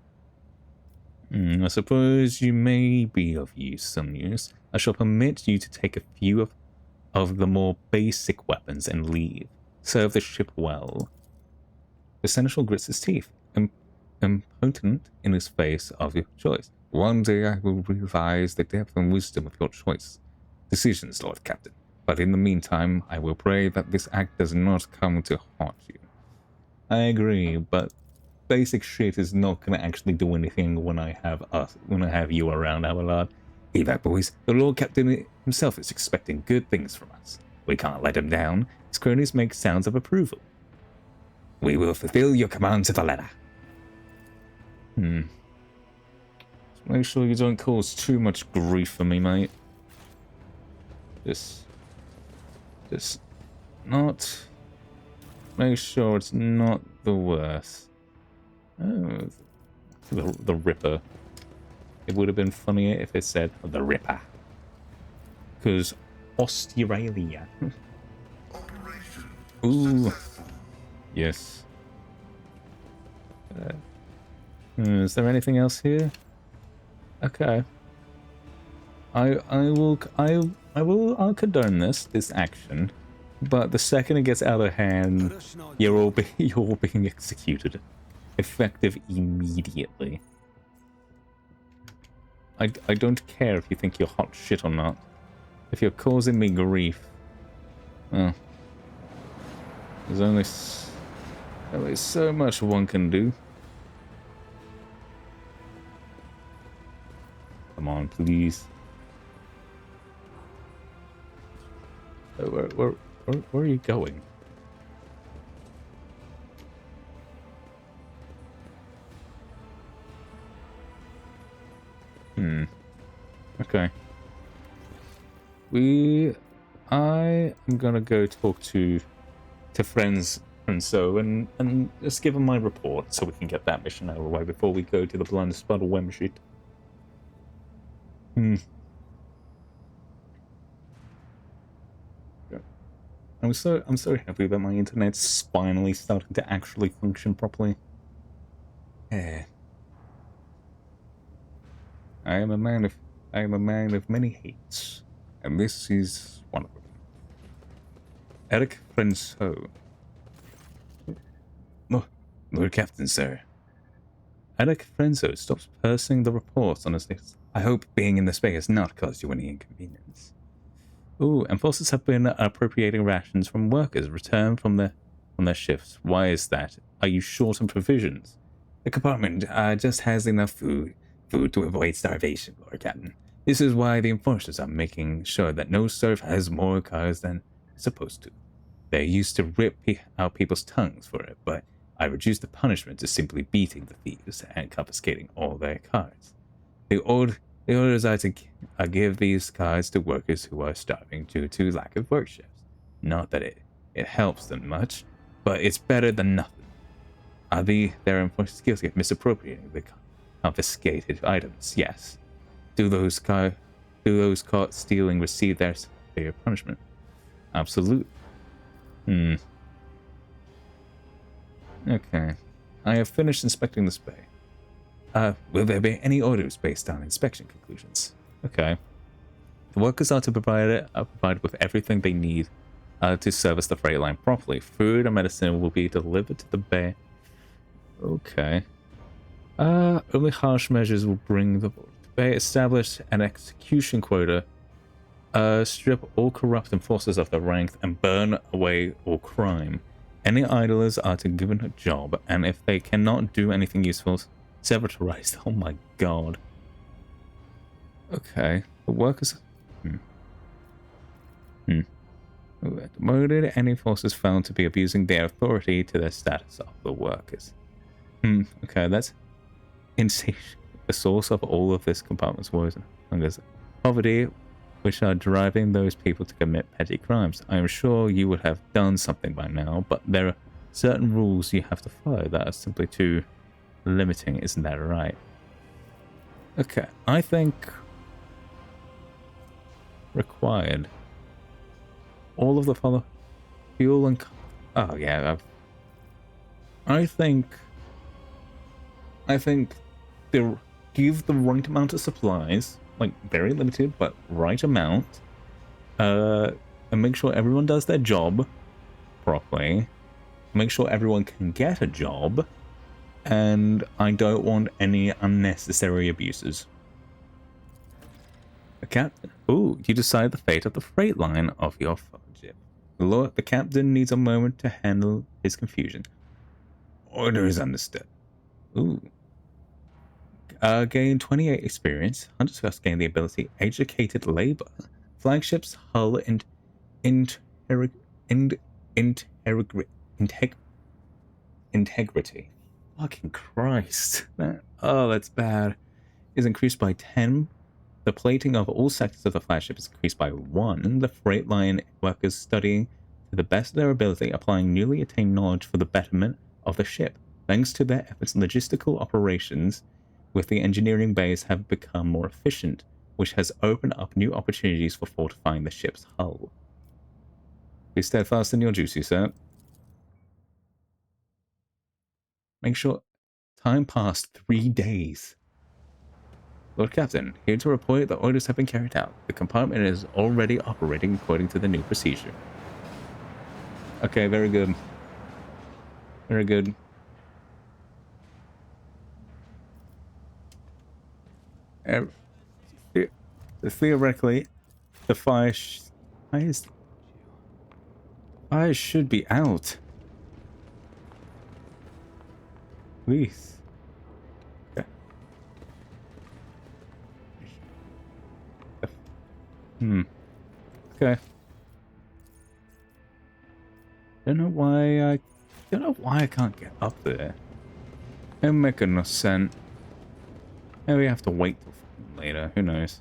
Speaker 1: I suppose you may be of some use. I shall permit you to take a few of the more basic weapons and leave. Serve the ship well. The seneschal grits his teeth, impotent in his face of your choice. One day I will revise the depth and wisdom of your choice. Decisions, Lord Captain. But in the meantime, I will pray that this act does not come to haunt you. I agree, but basic shit is not going to actually do anything when I have you around, Abelard. Hey back, boys. The Lord Captain himself is expecting good things from us. We can't let him down. His cronies make sounds of approval. We will fulfill your command to the letter. Just make sure you don't cause too much grief for me, mate. Just not... Make sure it's not the worst. Oh, the Ripper. It would have been funnier if it said the Ripper. Because Australia. Ooh. Yes. Is there anything else here? Okay. I'll condone this action, but the second it gets out of hand, you're all being executed, effective immediately. I don't care if you think you're hot shit or not. If you're causing me grief, well, there's only so much one can do. Come on, please. Where are you going? Okay. I am gonna go talk to friends and so and just give them my report so we can get that mission out of the way before we go to the blind spot of Wem shit. I'm so happy that my internet's finally starting to actually function properly. Yeah. I am a man of many hates, and this is one of them. Eric Frenso. Lord Captain, sir. Eric Frenso stops pursing the reports on his lips. I hope being in this bay has not caused you any inconvenience. Ooh, enforcers have been appropriating rations from workers returned from their shifts. Why is that? Are you short on provisions? The compartment just has enough food to avoid starvation, Lord Captain. This is why the enforcers are making sure that no serf has more cars than supposed to. They used to rip out people's tongues for it, but I reduced the punishment to simply beating the thieves and confiscating all their cars. The orders are to give these cars to workers who are starving due to lack of work shifts. Not that it it helps them much, but it's better than nothing. Are their enforced skills get misappropriating the confiscated items? Yes. Do those caught stealing receive their severe punishment? Absolutely. Okay. I have finished inspecting this bay. Will there be any orders based on inspection conclusions? Okay. The workers are provided with everything they need to service the freight line properly. Food and medicine will be delivered to the bay. Okay. Only harsh measures will bring the bay. Establish an execution quota. Strip all corrupt enforcers of their rank and burn away all crime. Any idlers are to be given a job, and if they cannot do anything useful, severalized. Oh my god. Okay. The workers... Demoted any forces found to be abusing their authority to their status of the workers. Okay, that's insane. The source of all of this compartment's woes and hungers. Poverty, which are driving those people to commit petty crimes. I am sure you would have done something by now, but there are certain rules you have to follow that are simply too limiting, isn't that right? Okay, I think required. All of the follow fuel and oh yeah, I think they give the right amount of supplies, like very limited but right amount, and make sure everyone does their job properly. Make sure everyone can get a job, and I don't want any unnecessary abuses. The captain. Ooh, you decide the fate of the freight line of your ship. The captain needs a moment to handle his confusion. Order is understood. Ooh. Gain 28 experience. Hunters first gain the ability Educated Labor. Flagship's hull integrity. Fucking Christ. That's bad. Is increased by 10. The plating of all sectors of the flagship is increased by 1. The freight line workers studying to the best of their ability, applying newly attained knowledge for the betterment of the ship. Thanks to their efforts, logistical operations with the engineering bays have become more efficient, which has opened up new opportunities for fortifying the ship's hull. Be steadfast in your duty, sir. Make sure... Time passed 3 days. Lord Captain, here to report that orders have been carried out. The compartment is already operating according to the new procedure. Okay, very good. Very good. Theoretically, the fire should be out. Please. Okay. Don't know why I can't get up there. It'll make no sense. Maybe we have to wait till later. Who knows?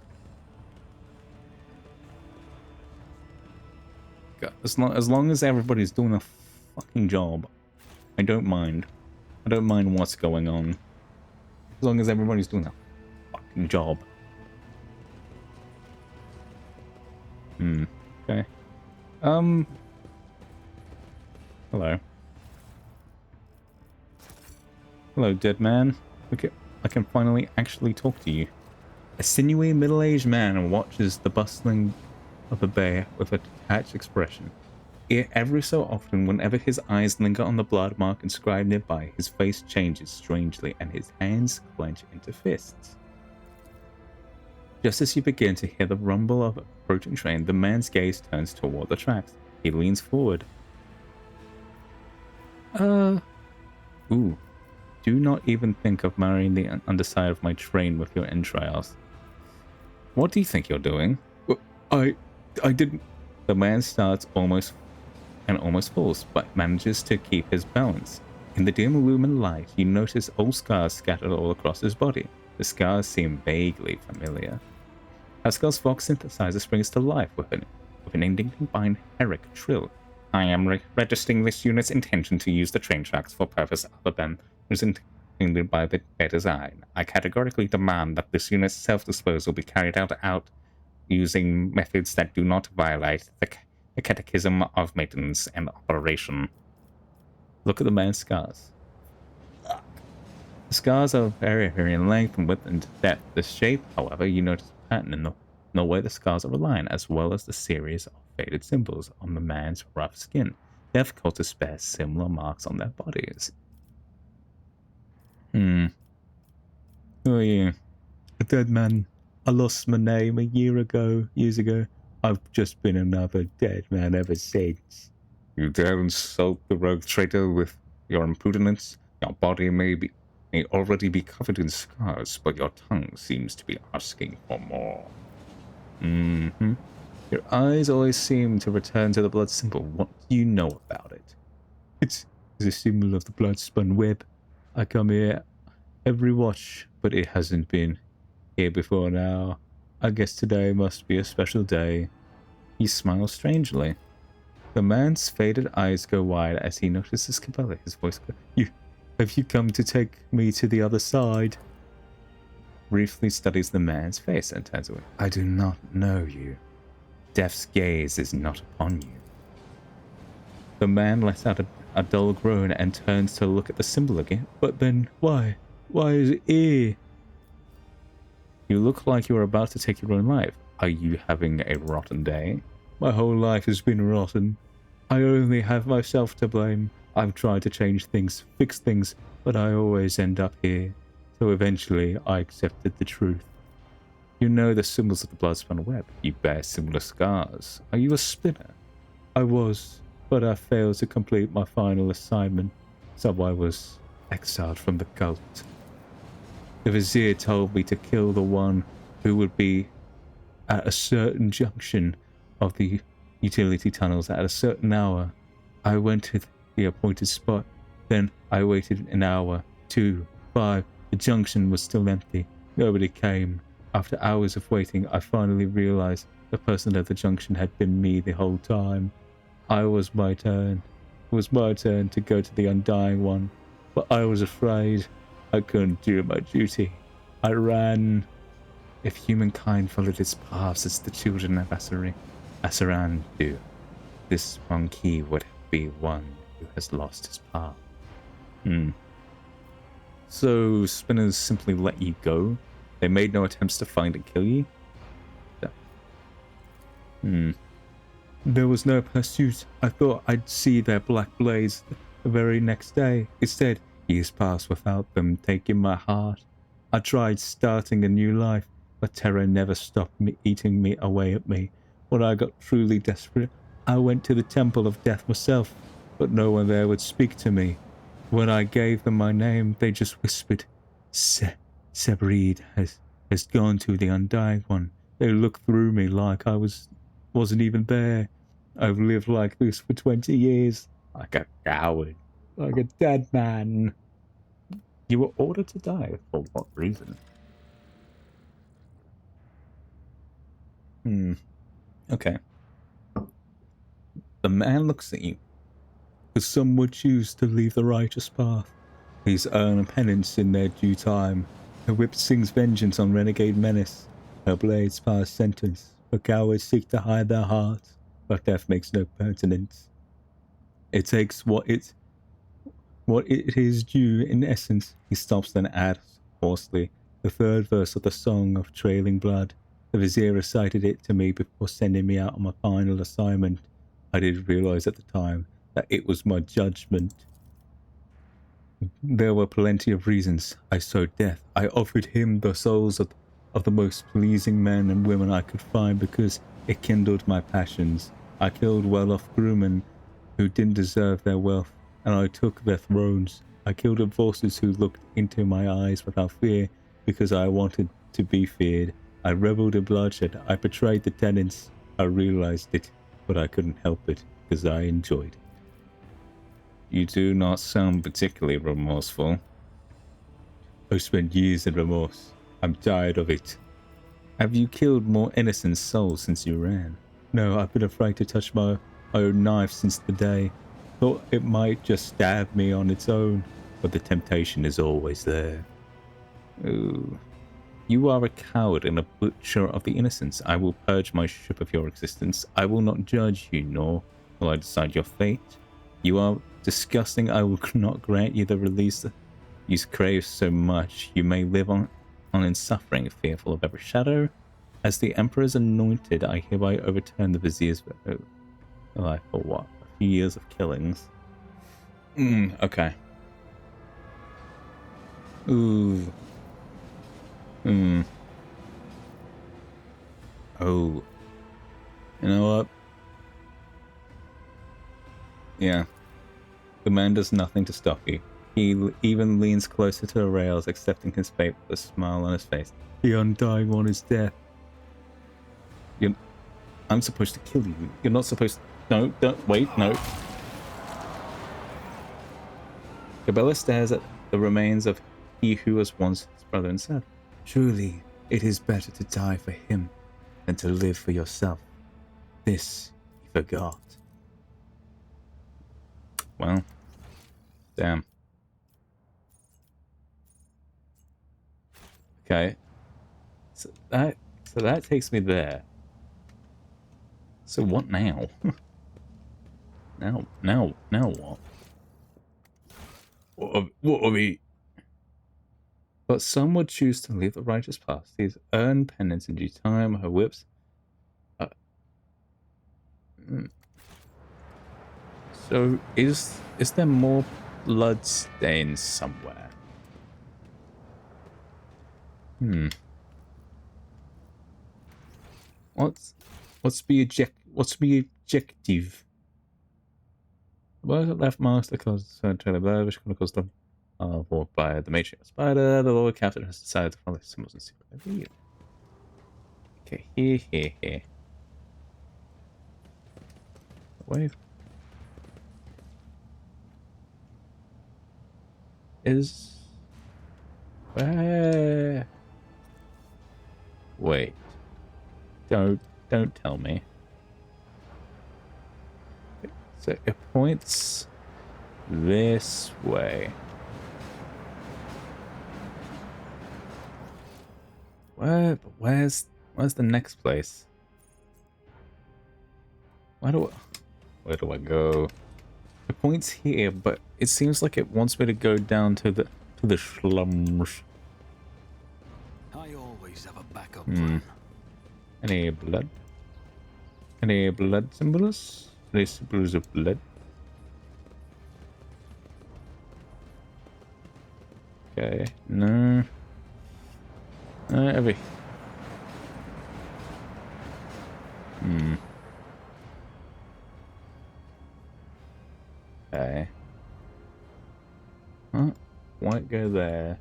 Speaker 1: God, as long as everybody's doing a fucking job, I don't mind. I don't mind what's going on. As long as everybody's doing a fucking job. Okay. Hello. Hello, dead man. Okay, I can finally actually talk to you. A sinewy middle-aged man watches the bustling of the bay with a detached expression. Every so often, whenever his eyes linger on the blood mark inscribed nearby, his face changes strangely and his hands clench into fists. Just as you begin to hear the rumble of an approaching train, the man's gaze turns toward the tracks. He leans forward. Ooh. Do not even think of marrying the underside of my train with your entrails. What do you think you're doing? I didn't... The man starts almost falls, but manages to keep his balance. In the dim lumen light, you notice old scars scattered all across his body. The scars seem vaguely familiar. Pascal's Vox synthesizer springs to life with an indignant binary trill. I am registering this unit's intention to use the train tracks for purpose other than was intended by their design. I categorically demand that this unit's self-disposal be carried out using methods that do not violate the catechism of maintenance and operation. Look at the man's scars. The scars are very in length and width and depth. The shape, however, you notice a pattern in the way the scars are aligned, as well as the series of faded symbols on the man's rough skin. Death cultists bear similar marks on their bodies. Who are you? A dead man. I lost my name years ago. I've just been another dead man ever since. You dare insult the rogue traitor with your impudence? Your body may already be covered in scars, but your tongue seems to be asking for more. Your eyes always seem to return to the blood symbol. What do you know about it? It's a symbol of the blood-spun web. I come here every watch, but it hasn't been here before now. I guess today must be a special day. He smiles strangely. The man's faded eyes go wide as he notices Cabela. His voice goes, Have you come to take me to the other side? Briefly studies the man's face and turns away. I do not know you. Death's gaze is not upon you. The man lets out a dull groan and turns to look at the symbol again. But then, why? Why is it here? You look like you are about to take your own life. Are you having a rotten day? My whole life has been rotten. I only have myself to blame. I've tried to change things, fix things, but I always end up here. So eventually, I accepted the truth. You know the symbols of the blood-spun web. You bear similar scars. Are you a spinner? I was, but I failed to complete my final assignment, so I was exiled from the cult. The Vizier told me to kill the one who would be at a certain junction of the utility tunnels at a certain hour. I went to the appointed spot. Then I waited an hour, 2, 5. The junction was still empty. Nobody came. After hours of waiting, I finally realized the person at the junction had been me the whole time. It was my turn to go to the Undying One, but I was afraid. I couldn't do my duty. I ran. If humankind followed its paths as the children of Asaran do, this monkey would be one who has lost his path. So spinners simply let you go? They made no attempts to find and kill you? There was no pursuit. I thought I'd see their black blades the very next day. Instead, years passed without them taking my heart. I tried starting a new life, but terror never stopped eating me away at me. When I got truly desperate, I went to the Temple of Death myself, but no one there would speak to me. When I gave them my name, they just whispered, Sebreed has gone to the Undying One. They looked through me like I wasn't even there. I've lived like this for 20 years, like a coward, like a dead man. You were ordered to die. For what reason? Okay. The man looks at you. Because some would choose to leave the righteous path. These earn penance in their due time. Her whip sings vengeance on renegade menace. Her blades pass sentence. Her cowards seek to hide their hearts, but death makes no pertinence. It takes what it is due in essence. He stops, then adds hoarsely the third verse of the Song of Trailing Blood. The Vizier recited it to me before sending me out on my final assignment. I didn't realize at the time that it was my judgment. There were plenty of reasons. I sowed death. I offered him the souls of the most pleasing men and women I could find because it kindled my passions. I killed well-off crewmen who didn't deserve their wealth, and I took their thrones. I killed enforcers who looked into my eyes without fear because I wanted to be feared. I reveled in bloodshed. I betrayed the tenants. I realized it, but I couldn't help it because I enjoyed it. You do not sound particularly remorseful. I've spent years in remorse. I'm tired of it. Have you killed more innocent souls since you ran? No, I've been afraid to touch my own knife since the day. Thought it might just stab me on its own, but the temptation is always there. Ooh. You are a coward and a butcher of the innocents. I will purge my ship of your existence. I will not judge you, nor will I decide your fate. You are disgusting. I will not grant you the release you crave so much. You may live on in suffering, fearful of every shadow. As the Emperor's anointed, I hereby overturn the Vizier's life for what? A few years of killings. Okay. Ooh. Oh. You know what? Yeah. The man does nothing to stop you. He even leans closer to the rails, accepting his fate with a smile on his face. The undying one is death. I'm supposed to kill you. You're not supposed to... No, don't... Wait, no. Cabela stares at the remains of he who was once his brother and said, "Truly, it is better to die for him than to live for yourself. This he forgot." Well, damn. Okay. So that takes me there. So what now? now what? What are we? But some would choose to leave the righteous path. These earn penance in due time. Her whips. So is there more blood stains somewhere? What's the objective? Well, left master caused trailer blood, which chronicles them walked by the matriarch spider. The Lord Captain has decided to follow symbols and secret. Okay, here. Wave is where? Wait. Don't tell me. So it points this way. Where's the next place? Where do I go? It points here, but it seems like it wants me to go down to the slums.
Speaker 2: I always have a backup plan.
Speaker 1: Any blood? Any blood symbols? Any symbols of blood? Okay, no. Every. Okay. Huh? Won't go there.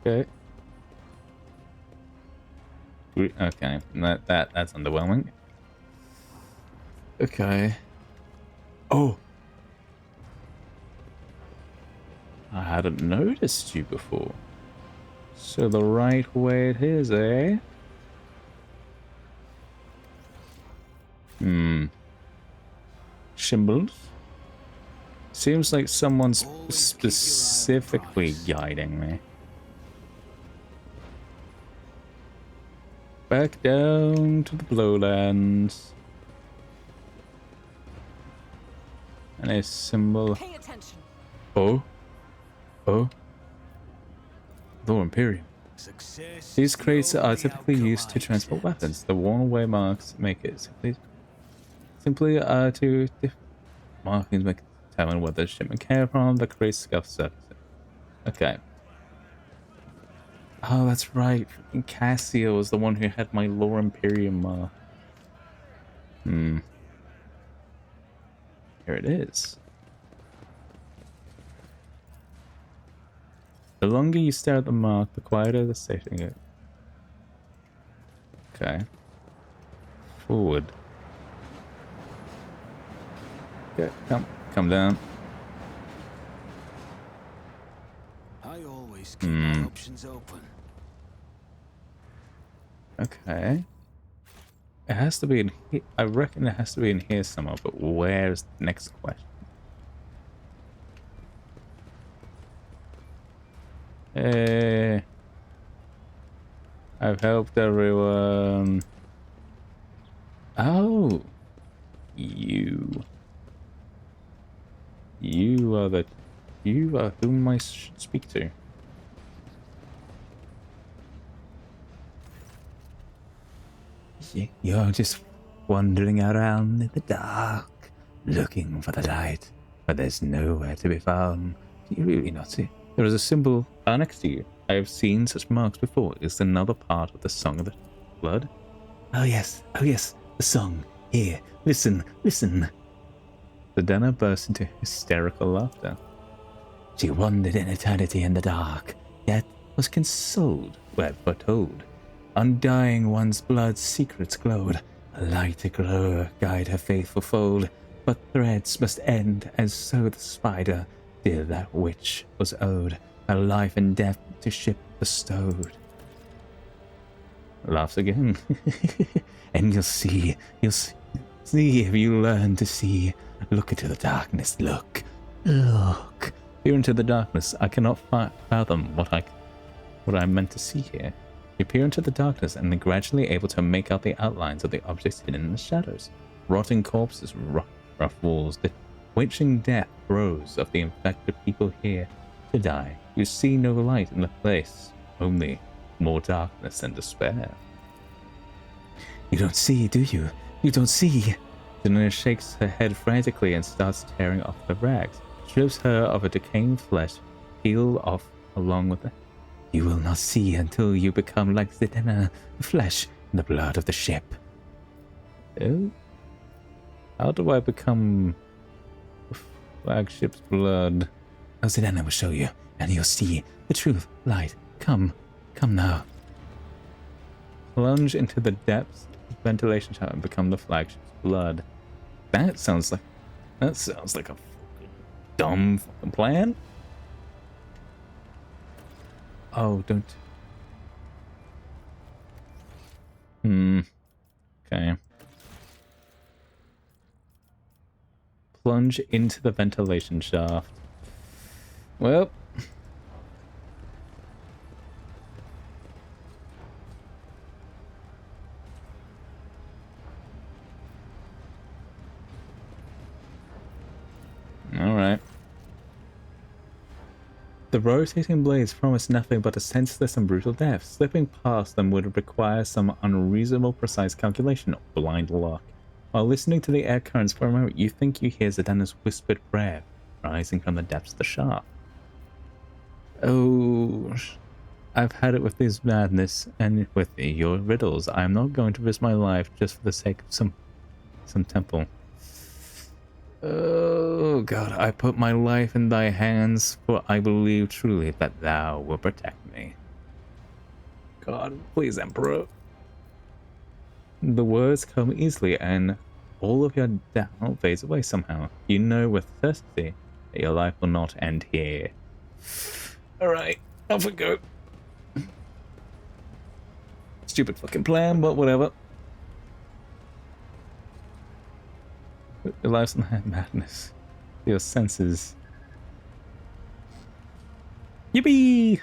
Speaker 1: Okay. Okay, that's underwhelming. Okay. Oh! I hadn't noticed you before. So the right way it is, eh? Symbols? Seems like someone's specifically guiding me. Back down to the lowlands. And a symbol.
Speaker 6: Pay attention.
Speaker 1: Oh. Lord Imperium.
Speaker 2: Success.
Speaker 1: These crates are typically used to transport weapons. The worn away marks make it simply to markings make it determine whether the shipment came from the crate's scuff surface. Okay. Oh, that's right. Cassio was the one who had my Lore Imperium mark. Here it is. The longer you stare at the mark, the quieter the station gets. Okay. Forward. Okay, come down.
Speaker 2: I I always keep my options open.
Speaker 1: Okay. It has to be in here. I reckon it has to be in here somewhere, but where's the next question? Hey. I've helped everyone. Oh. You. You are whom I should speak to. You're just wandering around in the dark, looking for the light, but there's nowhere to be found. Do you really not see? There is a symbol next to you. I have seen such marks before. Is another part of the Song of the Blood? Oh yes, the song. Here, listen. Sedena burst into hysterical laughter. She wandered in eternity in the dark, yet was consoled, where foretold. Undying one's blood's secrets glowed, a lighter glow guide her faithful fold. But threads must end, as so the spider did that which was owed, her life and death to ship bestowed. Laughs again. And you'll see if you learn to see. Look into the darkness, look. Peer into the darkness. I cannot fathom what I'm meant to see here. You peer into the darkness and are gradually able to make out the outlines of the objects hidden in the shadows. Rotting corpses, rough walls, the witching death throes of the infected people here to die. You see no light in the place, only more darkness and despair. You don't see, do you? You don't see. Sedena shakes her head frantically and starts tearing off the rags. Strips her of her decaying flesh, peel off along with it. You will not see until you become like Sedena, the flesh and the blood of the ship. Oh? How do I become the flagship's blood? Oh, Sedena will show you, and you'll see the truth. Light, come now. Plunge into the depths of the ventilation shaft and become the flagship's blood. That sounds like a fucking dumb fucking plan. Oh, don't. Okay. Plunge into the ventilation shaft. Well. Alright. The rotating blades promise nothing but a senseless and brutal death. Slipping past them would require some unreasonable precise calculation or blind luck. While listening to the air currents for a moment, you think you hear Zedena's whispered prayer rising from the depths of the shaft. Oh, I've had it with this madness and with your riddles. I am not going to risk my life just for the sake of some temple. Oh God, I put my life in thy hands, for I believe truly that thou will protect me. God, please, Emperor. The words come easily, and all of your doubt fades away somehow. You know with certainty that your life will not end here. Alright, off we go. Stupid fucking plan, but whatever. Your life's not madness. Your senses. Yippee!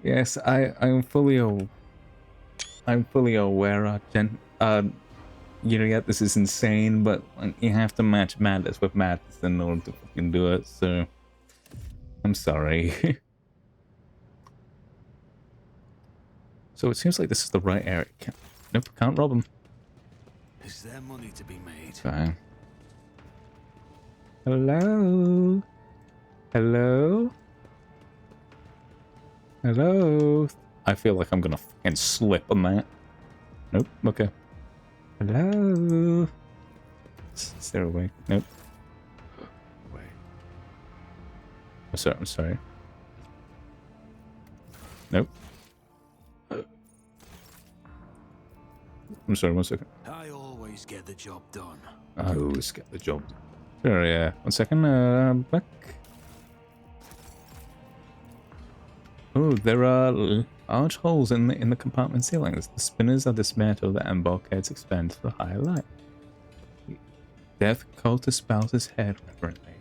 Speaker 1: Yes, I'm fully aware, yeah, this is insane, but you have to match madness with madness in order to fucking do it, so I'm sorry. So it seems like this is the right area. Nope, can't rob him.
Speaker 2: Is there money to be made?
Speaker 1: Fine. Hello? Hello? Hello? I feel like I'm gonna fucking slip on that. Nope, okay. Hello? Is there a way? Nope.
Speaker 2: Wait.
Speaker 1: I'm sorry. Nope. I'm sorry, 1 second.
Speaker 2: I always get the job done.
Speaker 1: I always get the job. Sure, yeah. 1 second, back. Oh, there are large holes in the compartment ceilings. The spinners are dismantled and bulkheads expand to the higher light. Death cultist bows his head reverently.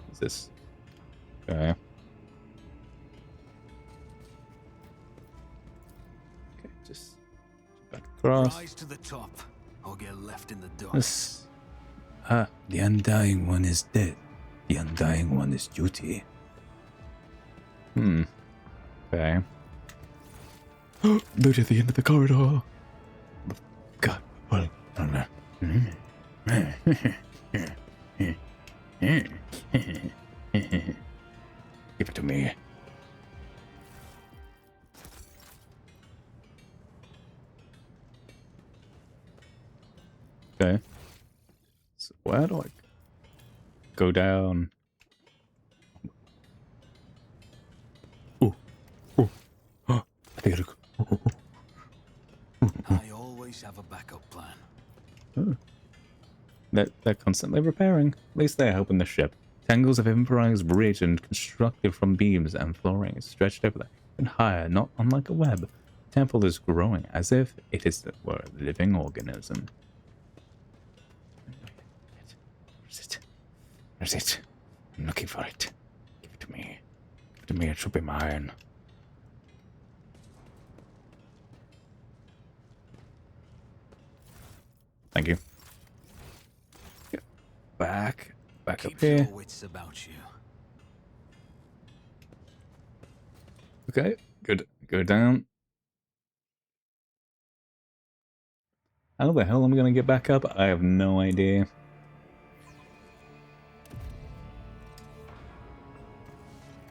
Speaker 1: What's this? Okay. Okay, just back across.
Speaker 2: Rise to the top, or get left in the dark.
Speaker 1: This.
Speaker 5: The Undying One is dead. The Undying One is duty.
Speaker 1: Okay.
Speaker 5: They're at the end of the corridor. God, well, I don't know. Give it to me.
Speaker 1: Okay. So where do I go down?
Speaker 5: I think it'll go.
Speaker 2: I always have a backup plan.
Speaker 1: They're constantly repairing. At least they're helping the ship. Tangles of improvised bridge and constructed from beams and flooring is stretched over there and higher, not unlike a web. The temple is growing as if it were a living organism.
Speaker 5: Where's it? Where's it? I'm looking for it. Give it to me. Give it to me. It should be mine.
Speaker 1: Thank you. Get back up
Speaker 2: Keep
Speaker 1: here.
Speaker 2: your wits about you.
Speaker 1: Okay, good. Go down. How the hell am I gonna get back up? I have no idea.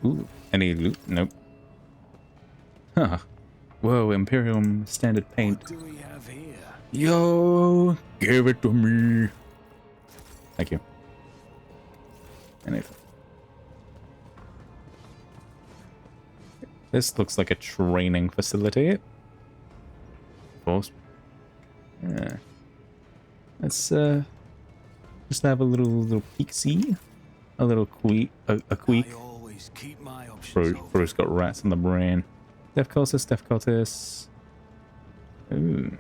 Speaker 1: Ooh, any loot? Nope. Huh. Whoa, Imperium standard paint.
Speaker 2: What do we have here?
Speaker 5: Yo, give it to me.
Speaker 1: Thank you. Anything. This looks like a training facility. Of course. Yeah. Let's just have a little peek-see. A little queek. A queek.
Speaker 2: I always keep my options open.
Speaker 1: Bro's got rats in the brain. Death cultist. Ooh.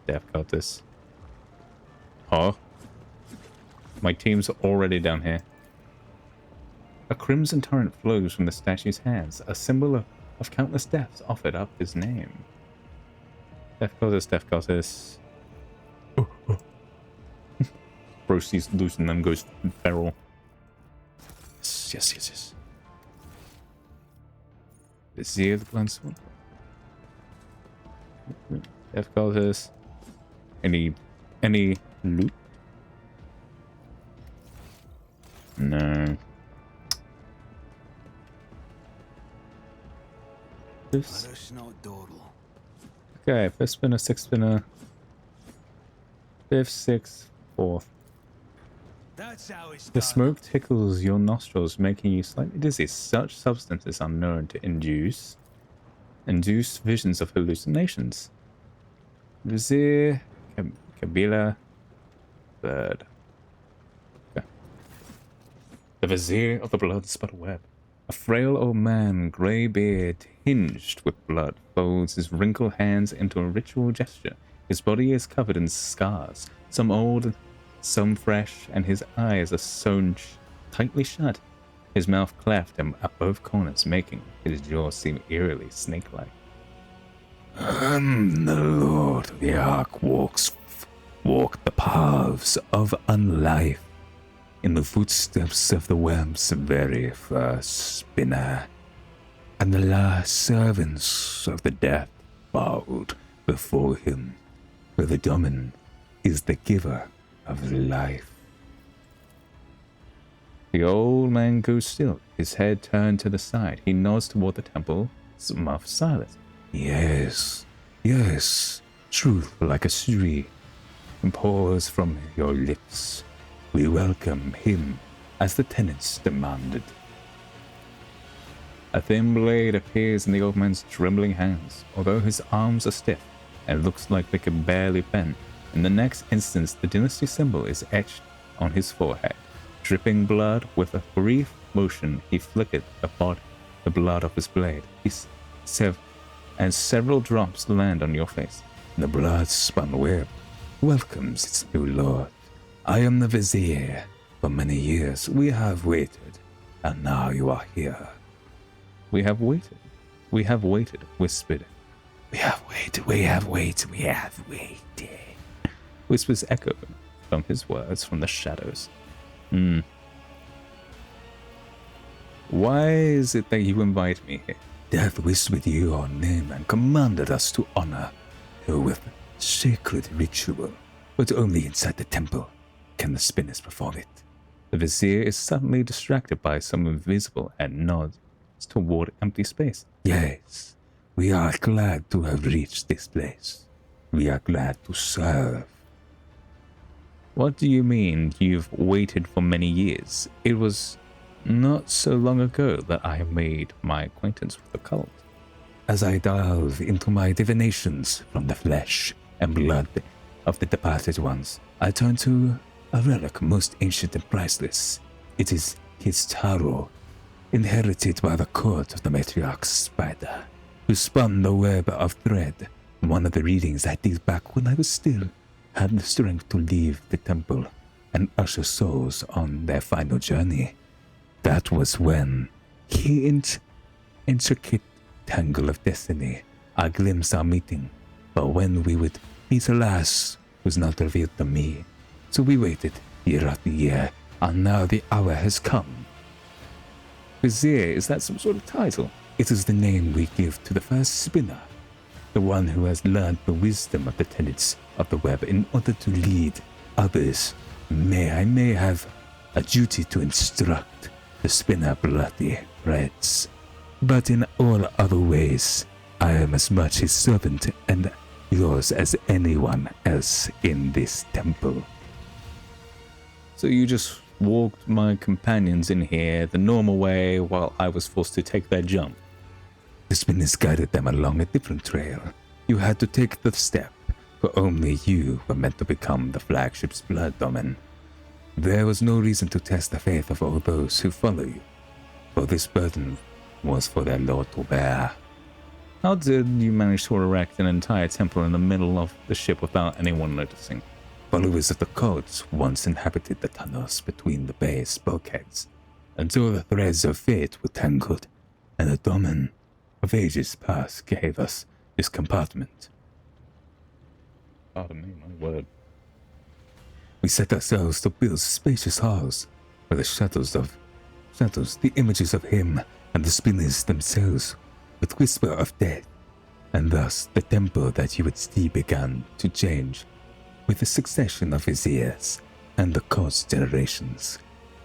Speaker 1: Death cultist. Huh? My team's already down here. A crimson torrent flows from the statue's hands, a symbol of countless deaths offered up his name. Death cultist. Bro sees loose and then goes feral.
Speaker 5: Yes.
Speaker 1: The Zee of the Blind Sword. Death cultist. Any loot? No.
Speaker 2: Let us not dawdle.
Speaker 1: Okay, fifth spinner, sixth spinner. Fifth, sixth, fourth.
Speaker 2: That's how it's
Speaker 1: The
Speaker 2: done.
Speaker 1: smoke tickles your nostrils, making you slightly dizzy. Such substances are known to induce visions of hallucinations. Vizier, Kabila, bird. Okay. The Vizier of the blood-spotted web. A frail old man, grey beard tinged with blood, folds his wrinkled hands into a ritual gesture. His body is covered in scars, some old, some fresh, and his eyes are sewn tightly shut. His mouth cleft at both corners, making his jaw seem eerily snake-like.
Speaker 5: The Lord of the Ark walked the paths of unlife in the footsteps of the web's very first spinner, and the last servants of the death bowed before him, for the Domin is the giver of life.
Speaker 1: The old man goes still, his head turned to the side. He nods toward the temple, mouth silent.
Speaker 5: Yes, truth like a stream pours from your lips. We welcome him as the tenants demanded.
Speaker 1: A thin blade appears in the old man's trembling hands, although his arms are stiff and looks like they can barely bend. In the next instant, the dynasty symbol is etched on his forehead. dripping blood. With a brief motion, he flickered apart the blood of his blade. And several drops land on your face.
Speaker 5: The blood-spun web welcomes its new lord. I am the Vizier. For many years we have waited, and now you are here.
Speaker 1: We have waited. We have waited, whispered.
Speaker 5: We have waited, we have waited, we have waited.
Speaker 1: Whispers echoed from his words from the shadows. Why is it that you invite me here?
Speaker 5: Death whispered your name and commanded us to honor her with sacred ritual, but only inside the temple can the spinners perform it.
Speaker 1: The Vizier is suddenly distracted by some invisible and nods toward empty space.
Speaker 5: Yes, we are glad to have reached this place. We are glad to serve.
Speaker 1: What do you mean you've waited for many years? It was not so long ago that I made my acquaintance with the cult.
Speaker 5: As I delve into my divinations from the flesh and blood of the departed ones, I turn to a relic most ancient and priceless. It is his tarot, inherited by the court of the matriarch Spider, who spun the web of thread. One of the readings I did back when I was still had the strength to leave the temple and usher souls on their final journey. That was when intricate tangle of destiny, I glimpsed our meeting, but when we would meet, alas, was not revealed to me. So we waited year after year, and now the hour has come.
Speaker 1: Vizier, is that some sort of title?
Speaker 5: It is the name we give to the first spinner, the one who has learned the wisdom of the tenets of the web in order to lead others. I may have a duty to instruct the spinner bloody threads, but in all other ways, I am as much his servant and yours as anyone else in this temple.
Speaker 1: So you just walked my companions in here the normal way while I was forced to take their jump?
Speaker 5: The spinners guided them along a different trail. You had to take the step, for only you were meant to become the flagship's blood domain. There was no reason to test the faith of all those who follow you, for this burden was for their lord to bear.
Speaker 1: How did you manage to erect an entire temple in the middle of the ship without anyone noticing?
Speaker 5: Followers of the cults once inhabited the tunnels between the bay's bulkheads, until the threads of fate were tangled, and the domain of ages past gave us this compartment.
Speaker 1: Pardon me, my word.
Speaker 5: We set ourselves to build spacious halls, where the shadows, the images of him and the spinners themselves, with whisper of death, and thus the temple that you would see began to change with the succession of his years and the cult's generations.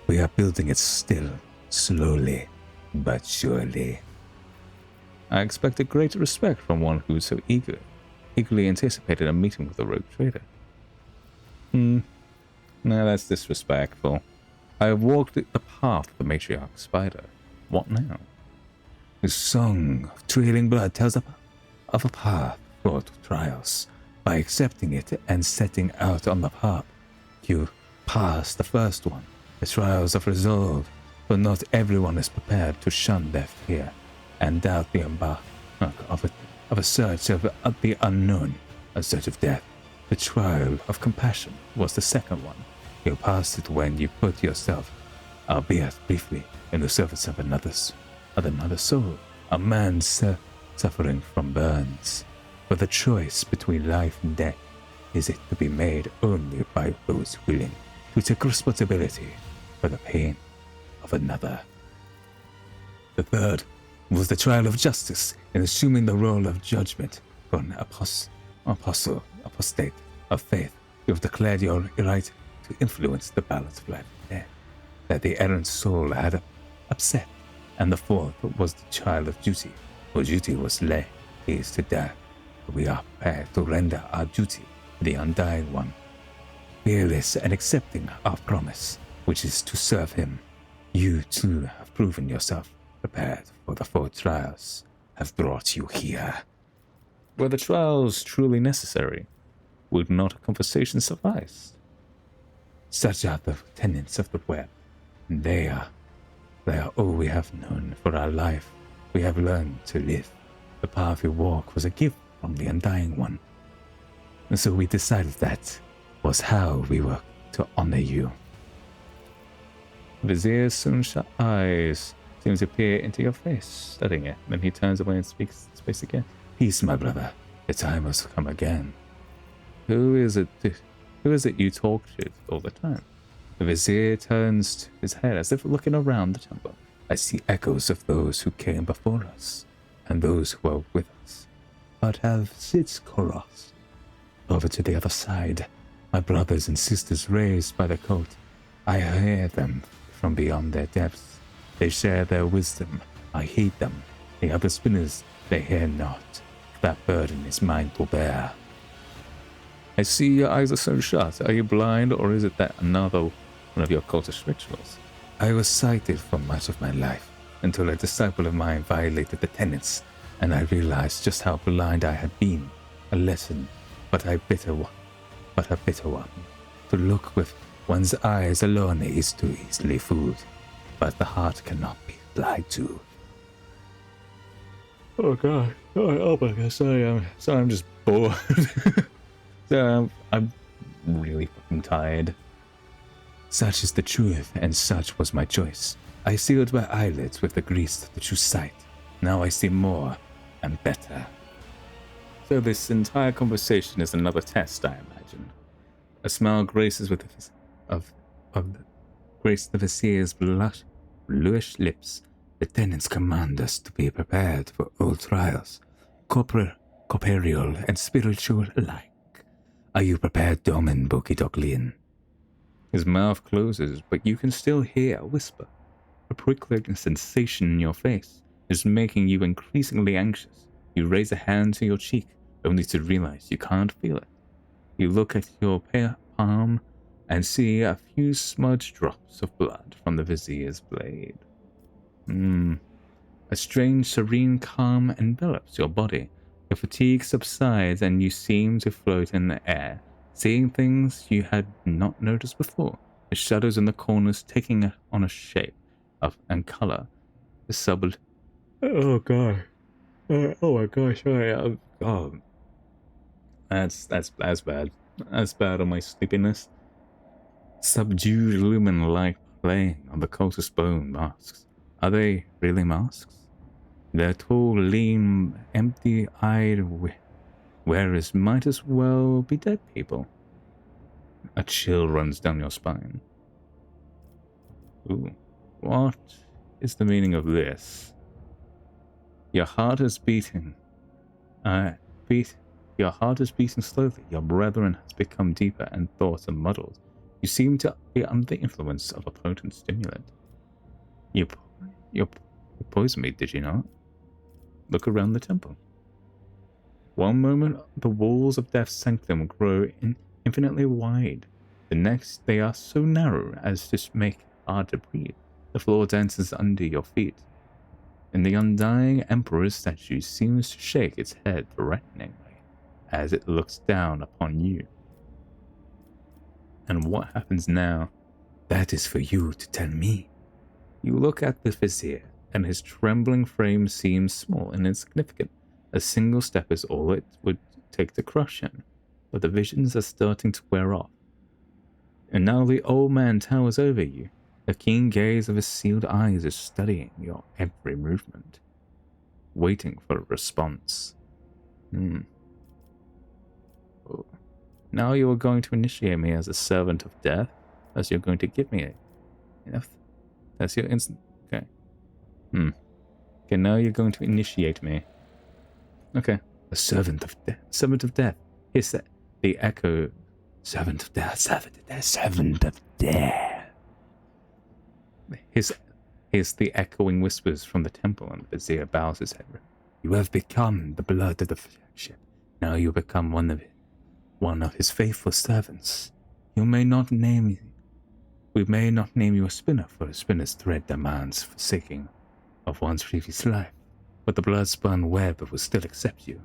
Speaker 5: We are building it still, slowly but surely.
Speaker 1: I expected greater respect from one who so eagerly anticipated a meeting with a rogue trader. No, that's disrespectful. I have walked the path of the matriarch Spider. What now?
Speaker 5: The song of trailing blood tells of a path fraught with trials. By accepting it and setting out on the path, you pass the first one, the trials of resolve, but not everyone is prepared to shun their fear and doubt the embark of a search of the unknown, a search of death. The trial of compassion was the second one. You passed it when you put yourself, albeit briefly, in the service of another soul, a man suffering from burns. But the choice between life and death is it to be made only by those willing to take responsibility for the pain of another. The third was the trial of justice in assuming the role of judgment for an apostate of faith. You have declared your right to influence the balance of life and death that the errant soul had upset, and the fourth was the trial of duty, where duty was laid to death. We are prepared to render our duty to the undying one, fearless and accepting our promise, which is to serve him. You too have proven yourself prepared for the four trials have brought you here.
Speaker 1: Were the trials truly necessary? Would not a conversation suffice?
Speaker 5: Such are the tenets of the web.
Speaker 1: They are all we have known for our life. We have learned to live. The path we walk was a gift from the Undying One. And so we decided that was how we were to honor you. Vizier's sunshine eyes seem to peer into your face, studying it. Then he turns away and speaks again. Peace, my brother. The time has come again. Who is it you talk to all the time? The Vizier turns his head as if looking around the temple. I see echoes of those who came before us, and those who are with us, but have since crossed over to the other side. My brothers and sisters raised by the cult. I hear them from beyond their depths. They share their wisdom. I heed them. The other spinners, they hear not. That burden is mine to bear. I see your eyes are so shut. Are you blind, or is it that another one of your cultist rituals? I was sighted for much of my life, until a disciple of mine violated the tenets, and I realized just how blind I had been. A lesson, but a bitter one. To look with one's eyes alone is too easily fooled, but the heart cannot be lied to. Oh God! Oh my God! Sorry, I'm just bored. So I'm really fucking tired. Such is the truth, and such was my choice. I sealed my eyelids with the grease to choose sight. Now I see more and better. So this entire conversation is another test, I imagine. A smile graces with the Vizier's bluish lips. The tenants command us to be prepared for all trials, corporeal and spiritual alike. Are you prepared, Domin Bokidoglin? His mouth closes, but you can still hear a whisper. A prickling sensation in your face is making you increasingly anxious. You raise a hand to your cheek, only to realize you can't feel it. You look at your palm and see a few smudged drops of blood from the Vizier's blade. A strange, serene calm envelops your body. The fatigue subsides and you seem to float in the air, seeing things you had not noticed before. The shadows in the corners taking on a shape and color. Oh God! Oh my gosh! Sorry. Oh, that's bad. That's bad on my sleepiness. Subdued lumen light playing on the cultist bone masks. Are they really masks? Their tall, lean, empty-eyed wearers might as well be dead people. A chill runs down your spine. Ooh, what is the meaning of this? Your heart is beating. Your heart is beating slowly. Your brethren has become deeper and thoughts are muddled. You seem to be under the influence of a potent stimulant. You poisoned me, did you not? Look around the temple. One moment, the walls of Death's sanctum grow infinitely wide. The next, they are so narrow as to make it hard to breathe. The floor dances under your feet. And the undying Emperor's statue seems to shake its head threateningly as it looks down upon you. And what happens now? That is for you to tell me. You look at the Vizier, and his trembling frame seems small and insignificant. A single step is all it would take to crush him, but the visions are starting to wear off. And now the old man towers over you. The keen gaze of his sealed eyes is studying your every movement, waiting for a response. Oh. Now you are going to initiate me as a servant of death, as you're going to give me enough. That's your instant. Okay. Okay, now you're going to initiate me. Okay. A servant of death. Servant of death. Here's the echo. Servant of death. Servant of death. Servant of death. Here's the echoing whispers from the temple, and the Vizier bows his head. You have become the blood of the flagship. Now you become one of his faithful servants. You may not name We may not name you a spinner, for a spinner's thread demands forsaking of one's previous life, but the blood-spun web will still accept you.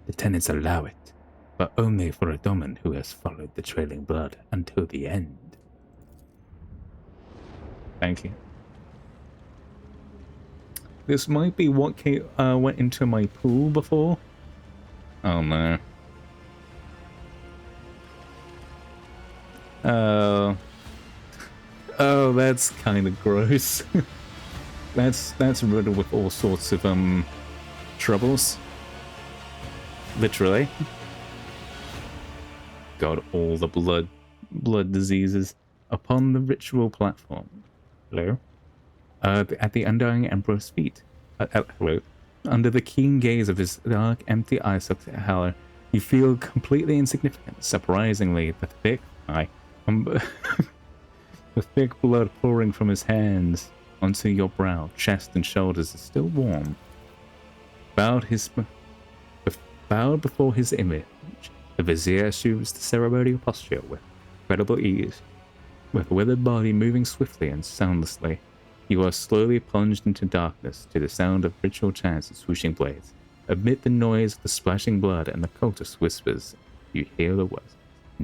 Speaker 1: The tenants allow it, but only for a domin who has followed the trailing blood until the end. Thank you. This might be what went into my pool before. Oh no. Oh, that's kind of gross. that's riddled with all sorts of troubles. Literally. God, all the blood diseases upon the ritual platform. Hello? At the undying emperor's feet. Hello. Under the keen gaze of his dark, empty eye socked howler, you feel completely insignificant. Surprisingly, the thick the thick blood pouring from his hands onto your brow, chest, and shoulders is still warm. Bowed before his image, the vizier assumes the ceremonial posture with incredible ease. With withered body moving swiftly and soundlessly, you are slowly plunged into darkness to the sound of ritual chants and swooshing blades. Amid the noise of the splashing blood and the cultist whispers, you hear the words.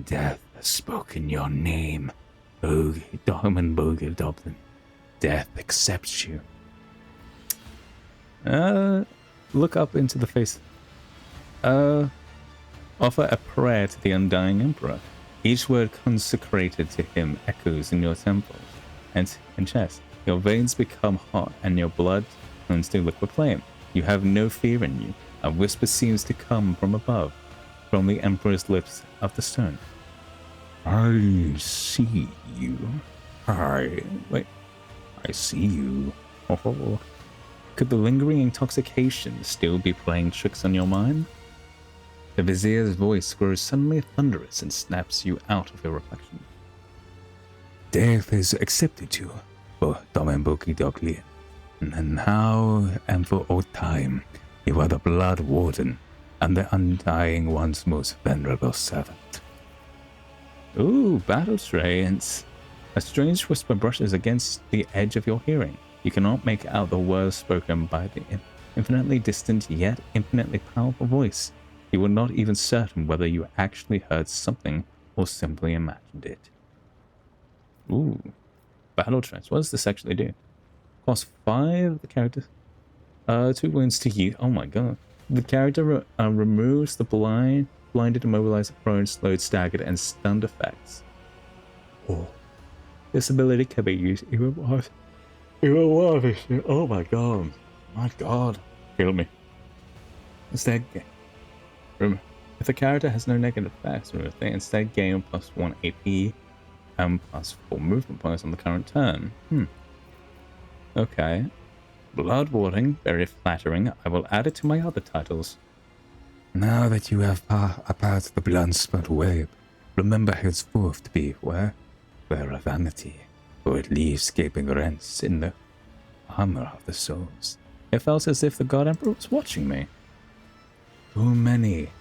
Speaker 1: Death has spoken your name, Domin Bogle Dublin. Death accepts you. Look up into the face. Offer a prayer to the undying emperor. Each word consecrated to him echoes in your temples and chest. Your veins become hot and your blood turns to liquid flame. You have no fear in you. A whisper seems to come from above, from the emperor's lips of the stone. I see you. I see you. Oh. Could the lingering intoxication still be playing tricks on your mind? The vizier's voice grows suddenly thunderous and snaps you out of your reflection. Death has accepted you, for Domenboki Dogli, and now and for all time, you are the Blood Warden and the Undying One's most venerable servant. Ooh, battle trance. A strange whisper brushes against the edge of your hearing. You cannot make out the words spoken by the infinitely distant yet infinitely powerful voice. You were not even certain whether you actually heard something or simply imagined it. Ooh. Battle trance. What does this actually do? Cost 5 the character. 2 wounds to you. Oh my god. The character removes the blinded, immobilized, prone, slowed, staggered, and stunned effects. Oh. This ability can be used even more. Oh my god. My god. Kill me. Instead, if the character has no negative effects, they instead gain +1 AP and +4 movement points on the current turn. Okay. Blood warding, very flattering. I will add it to my other titles. Now that you have a part of the blood-spot web, remember henceforth to beware of vanity, for it leaves gaping rents in the armor of the souls. It felt as if the God Emperor was watching me. Too many.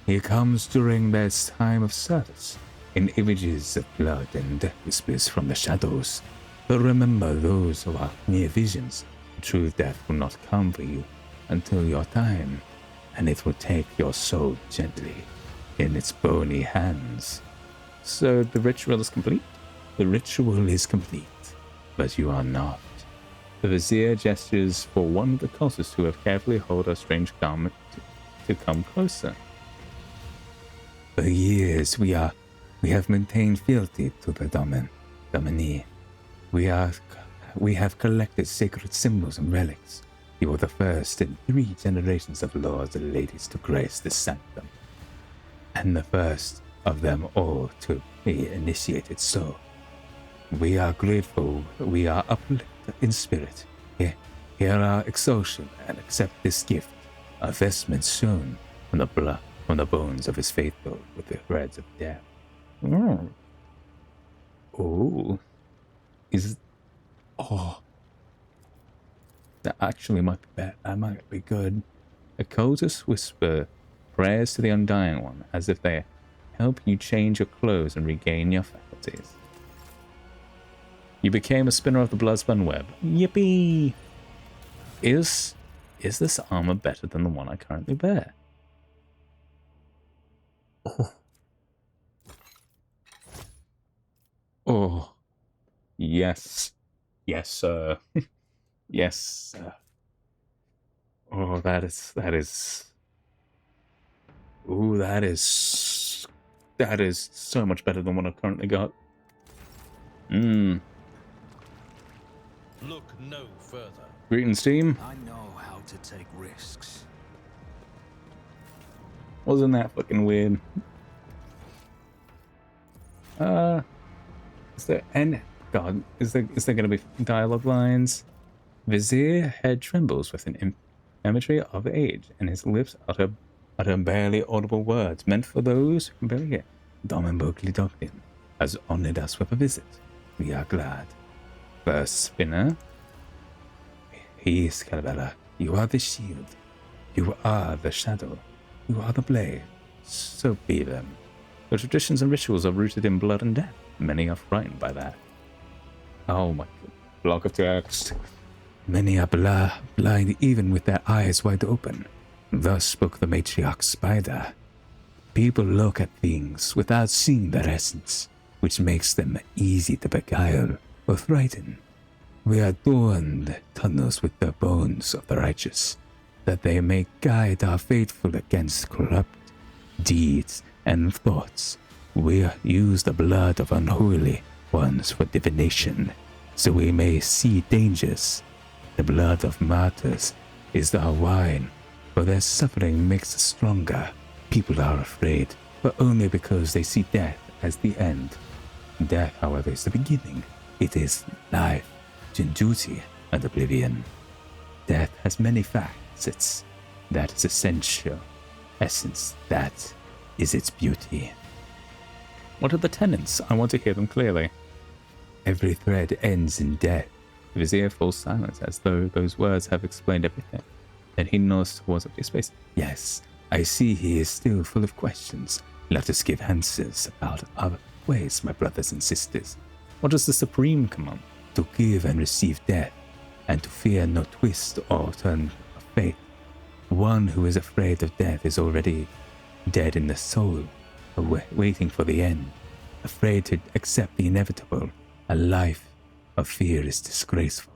Speaker 1: He comes during this time of service, in images of blood and whispers from the shadows. But remember those who are mere visions. True death will not come for you until your time, and it will take your soul gently in its bony hands. So the ritual is complete? The ritual is complete, but you are not. The vizier gestures for one of the cultists who have carefully held a strange garment to come closer. For years we have maintained fealty to the Dominie. We have collected sacred symbols and relics. You are the first in 3 generations of lords and ladies to grace this sanctum, and the first of them all to be initiated so. We are grateful, we are uplifted in spirit. Hear our exultation and accept this gift, a vestment sewn from the blood, from the bones of his faithful with the threads of death. Oh. That actually might be bad. That might be good. A cultist whisper prayers to the Undying One, as if they help you change your clothes and regain your faculties. You became a spinner of the bloodspun web. Yippee! Is this armor better than the one I currently bear? Oh. Yes. Yes, sir. Yes, sir. Oh, that is. Ooh, that is so much better than what I've currently got.
Speaker 4: Look no further.
Speaker 1: Greetings, team.
Speaker 2: I know how to take risks.
Speaker 1: Wasn't that fucking weird? Is there any... God, is there going to be dialogue lines? Vizier head trembles with an imagery of age, and his lips utter barely audible words meant for those who can barely hear. Domin Berkeley Doglin has honored us with a visit. We are glad. First spinner. He is Calabella. You are the shield. You are the shadow. You are the blade. So be them. The traditions and rituals are rooted in blood and death. Many are frightened by that. Oh my god. Block of text. Many are blind even with their eyes wide open. Thus spoke the matriarch spider. People look at things without seeing their essence, which makes them easy to beguile or frighten. We adorned tunnels with the bones of the righteous, that they may guide our faithful against corrupt deeds and thoughts. We use the blood of unholy ones for divination, so we may see dangers. The blood of martyrs is our wine, for their suffering makes us stronger. People are afraid, but only because they see death as the end. Death, however, is the beginning. It is life, duty, and oblivion. Death has many facets. That is essential. Essence, that is its beauty. What are the tenets? I want to hear them clearly. Every thread ends in death. The Vizier falls silent as though those words have explained everything. Then he nods towards empty space. Yes, I see he is still full of questions. Let us give answers about our ways, my brothers and sisters. What does the Supreme command? To give and receive death, and to fear no twist or turn of fate. One who is afraid of death is already dead in the soul, waiting for the end, afraid to accept the inevitable. A life of fear is disgraceful.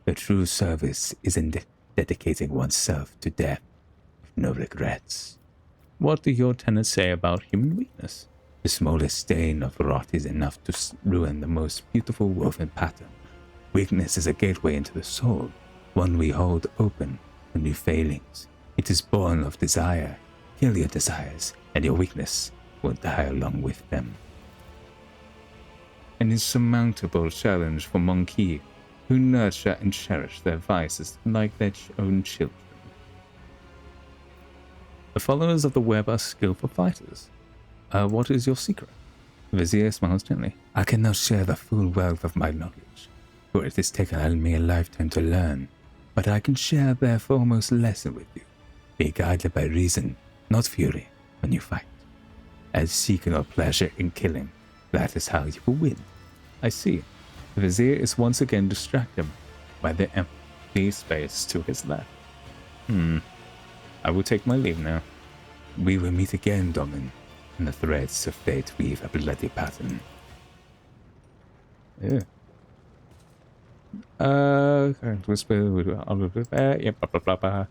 Speaker 1: The true service is in dedicating oneself to death with no regrets. What do your tenets say about human weakness? The smallest stain of rot is enough to ruin the most beautiful woven pattern. Weakness is a gateway into the soul, one we hold open for new failings. It is born of desire. Kill your desires, and your weakness will die along with them. An insurmountable challenge for monkeys who nurture and cherish their vices like their own children. The followers of the web are skillful fighters. What is your secret? Vizier smiles gently. I cannot share the full wealth of my knowledge, for it has taken me a lifetime to learn, but I can share their foremost lesson with you. Be guided by reason, not fury, when you fight. And seek no pleasure in killing. That is how you will win. I see. The Vizier is once again distracted by the empty space to his left. I will take my leave now. We will meet again, Domin, and the threads of fate weave a bloody pattern. Yeah. Whisper with all of that. Yeah, blah blah blah blah.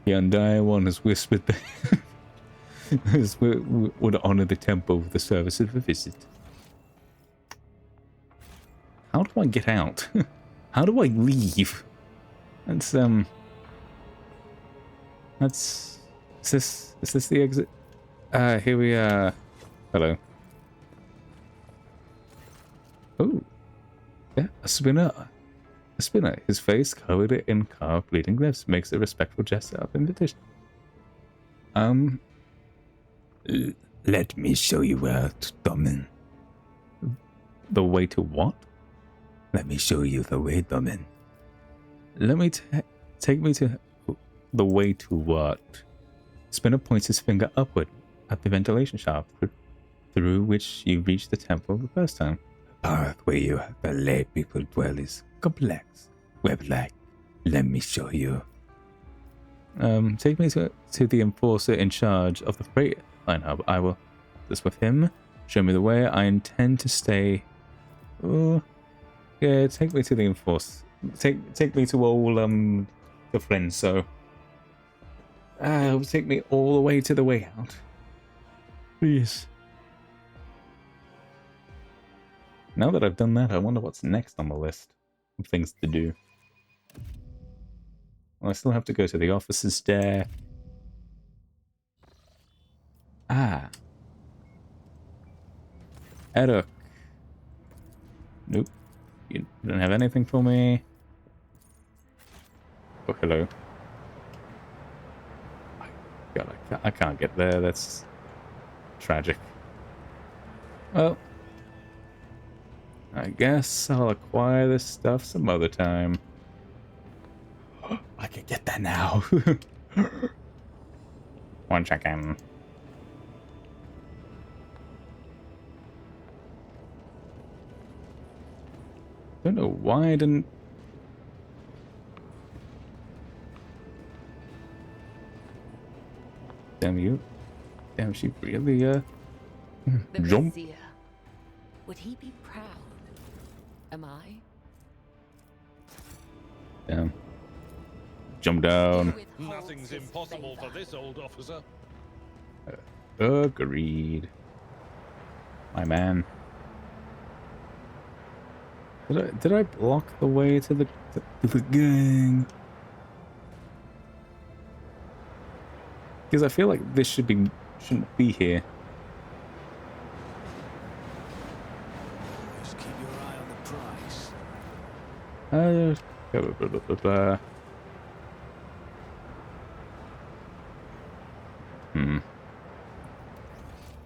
Speaker 1: The Undying One has whispered that would honor the temple with the service of a visit. How do I get out? How do I leave? That's is this the exit? Here we are. Hello. Oh. Yeah, a spinner. A spinner, his face covered in carved bleeding lips, makes a respectful gesture of invitation. Let me show you where to Domin. The way to what? Let me show you the way, Domin. Let me take me to the way to what? Spinner points his finger upward at the ventilation shaft through which you reached the temple the first time. The path where you the lay people dwell is complex, web-like. Let me show you. Take me to the enforcer in charge of the freight line hub. I will this with him. Show me the way. I intend to stay. Oh, yeah. Take me to the enforcer. Take me to all the friends. So, take me all the way to the way out, please. Now that I've done that, I wonder what's next on the list of things to do. Well, I still have to go to the officer's deck. Ah. Eduk. Nope. You don't have anything for me. Oh, hello. God, I can't get there. That's tragic. Well, I guess I'll acquire this stuff some other time. I can get that now. 1 second. Don't know why I didn't. Damn you. Damn, she really,
Speaker 3: The
Speaker 1: jump.
Speaker 3: Vizier. Would he be proud? Am I?
Speaker 1: Damn. Jump down.
Speaker 4: Nothing's impossible for this old officer.
Speaker 1: Agreed. My man. Did I block the way to the gang? Because I feel like this shouldn't be here.
Speaker 2: Just keep your eye on the price.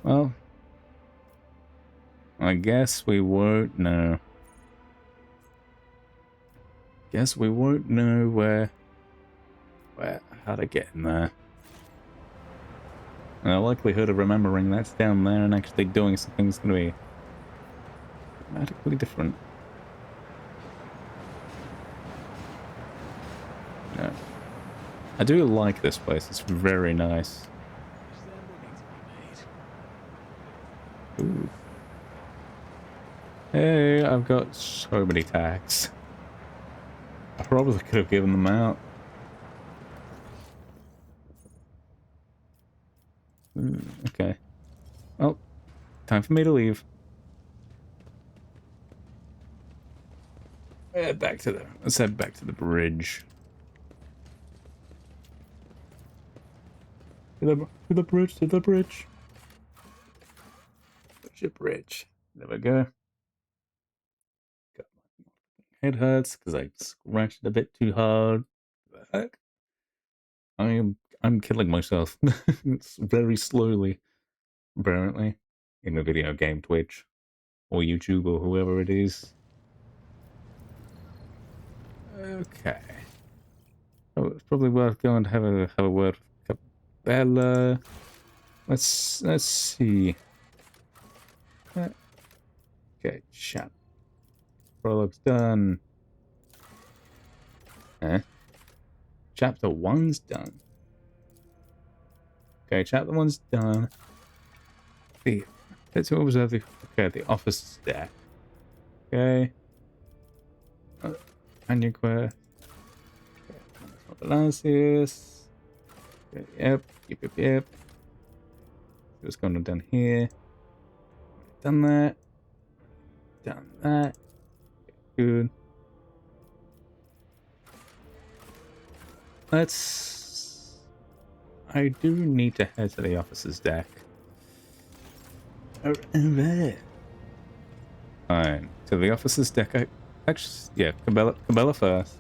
Speaker 1: Well, I guess we won't know. Guess we won't know how to get in there. And the likelihood of remembering that's down there and actually doing something is going to be dramatically different. No. I do like this place. It's very nice. Ooh. Hey, I've got so many tags. I probably could have given them out. Okay. Well, time for me to leave. Let's head back to the bridge. To the bridge. Bridge. There we go. Got my head hurts because I scratched it a bit too hard. What the heck? I'm killing myself. It's very slowly, apparently, in the video game Twitch or YouTube or whoever it is. Okay. Oh, it's probably worth going to have a word with Bella. Let's see. Okay, chat. Prologue's done. Chapter 1's done. Okay, chapter 1's done. Let's observe the officer's deck. Okay. Annuquare. Balances. Okay, yep. What's going on down here? Done that. Done that. Good. I do need to head to the officer's deck. Alright. To the officer's deck. Cabela first.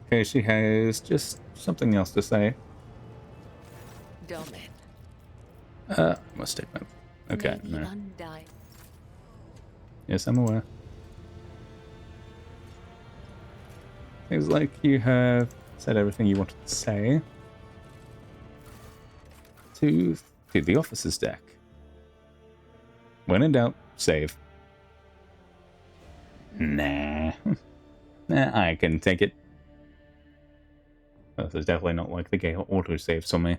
Speaker 1: Okay, she has just something else to say.
Speaker 3: Domin.
Speaker 1: Must take note. Okay,
Speaker 3: Maybe
Speaker 1: no.
Speaker 3: undying.
Speaker 1: Yes, I'm aware. Seems like you have said everything you wanted to say. To the officer's deck. When in doubt, save. Nah. Nah, I can take it. this is definitely not like the game auto-saves on me.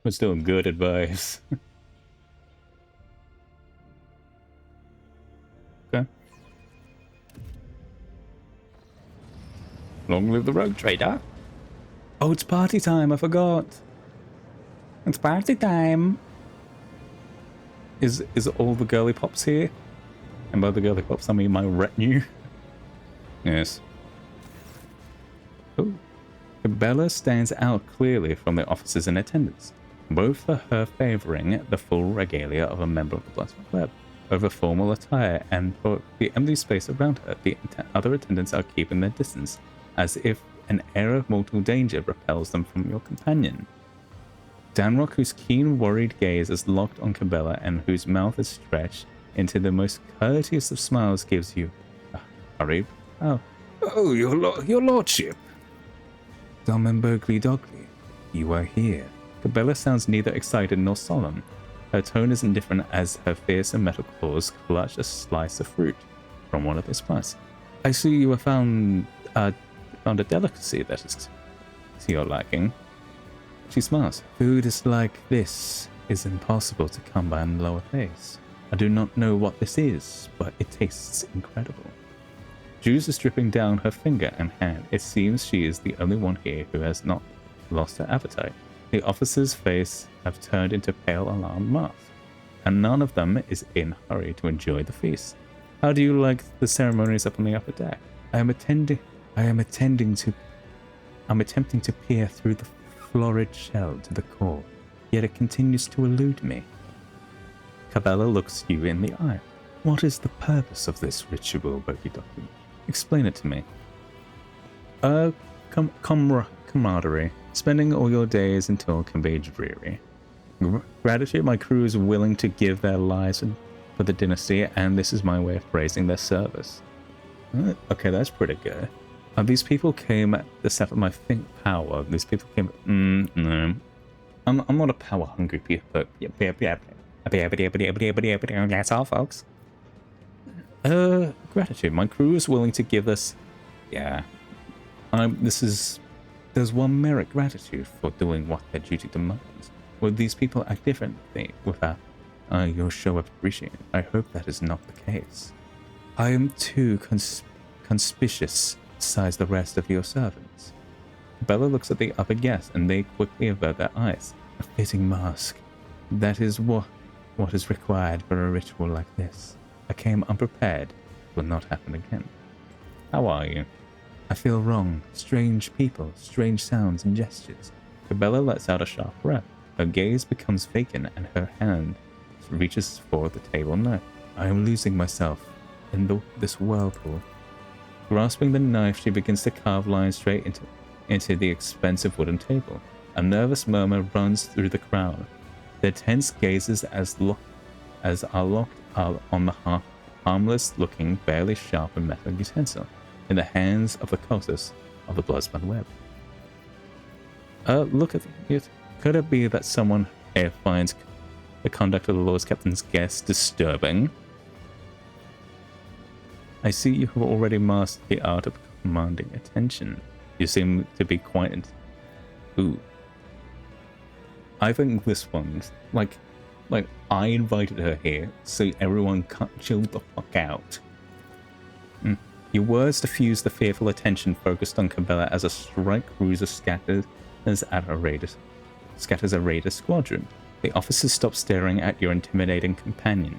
Speaker 1: But still good advice. Okay. Long live the rogue trader. Oh, it's party time, I forgot. It's party time. Is all the girly pops here? And by the girly pops, I mean my retinue. Yes. Oh. Bella stands out clearly from the officers in attendance, both for her favoring the full regalia of a member of the Bloodspot Web over formal attire, and for the empty space around her. The other attendants are keeping their distance, as if an air of mortal danger repels them from your companion. Danrock, whose keen, worried gaze is locked on Cabela and whose mouth is stretched into the most courteous of smiles, gives you a hurry.
Speaker 5: Oh, your lordship.
Speaker 1: Dom Berkeley Dogley, you are here. Cabela sounds neither excited nor solemn. Her tone is indifferent as her fierce and metal claws clutch a slice of fruit from one of his pies. I see you have found a delicacy that is to your liking. She smiles. Food is like this is impossible to come by in lower place. I do not know what this is, but it tastes incredible. Juice is dripping down her finger and hand. It seems she is the only one here who has not lost her appetite. The officers' faces have turned into pale, alarmed masks, and none of them is in a hurry to enjoy the feast. How do you like the ceremonies up on the upper deck? I am attempting to peer through the florid shell to the core, yet it continues to elude me. Cabela looks you in the eye. What is the purpose of this ritual, Boki-Doki? Explain it to me. Camaraderie. Spending all your days until can be dreary. Gratitude, my crew is willing to give their lives for the dynasty, and this is my way of praising their service. Okay, that's pretty good. These people came at the set of my think power. These people came. No. I'm not a power hungry people. That's all, folks. Gratitude. My crew is willing to give us. Yeah. There's one merit gratitude for doing what their duty demands. Will these people act differently without your show of appreciation? I hope that is not the case. I am too conspicuous besides the rest of your servants. Bella looks at the other guests, and they quickly avert their eyes. A fitting mask. That is what is required for a ritual like this. I came unprepared. It will not happen again. How are you? I feel wrong. Strange people, strange sounds and gestures. Cabela lets out a sharp breath. Her gaze becomes vacant, and her hand reaches for the table knife. I am losing myself in this whirlpool. Grasping the knife, she begins to carve lines straight into the expensive wooden table. A nervous murmur runs through the crowd. Their tense gazes are locked on the harmless-looking, barely sharpened metal utensil in the hands of the cultists of the Bloodspot Web. Look at it. Could it be that someone here finds the conduct of the Lord's Captain's guests disturbing? I see you have already mastered the art of commanding attention. You seem to be quite... Ooh. I think this one's... Like, I invited her here, so everyone can't chill the fuck out. Your words diffuse the fearful attention focused on Cabela as a strike cruiser scatters a raider squadron. The officers stop staring at your intimidating companion.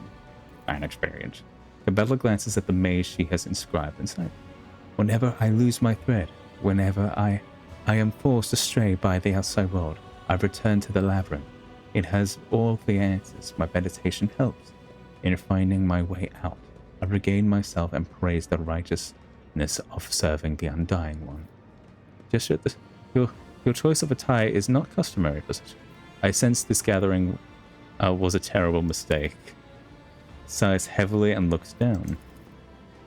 Speaker 1: Fine experience. Cabela glances at the maze she has inscribed inside. Whenever I lose my thread, whenever I am forced astray by the outside world, I return to the labyrinth. It has all the answers. My meditation helps. In finding my way out, I regain myself and praise the righteousness of serving the Undying One. Your choice of attire is not customary for such. I sense this gathering was a terrible mistake. Sighs heavily and looks down.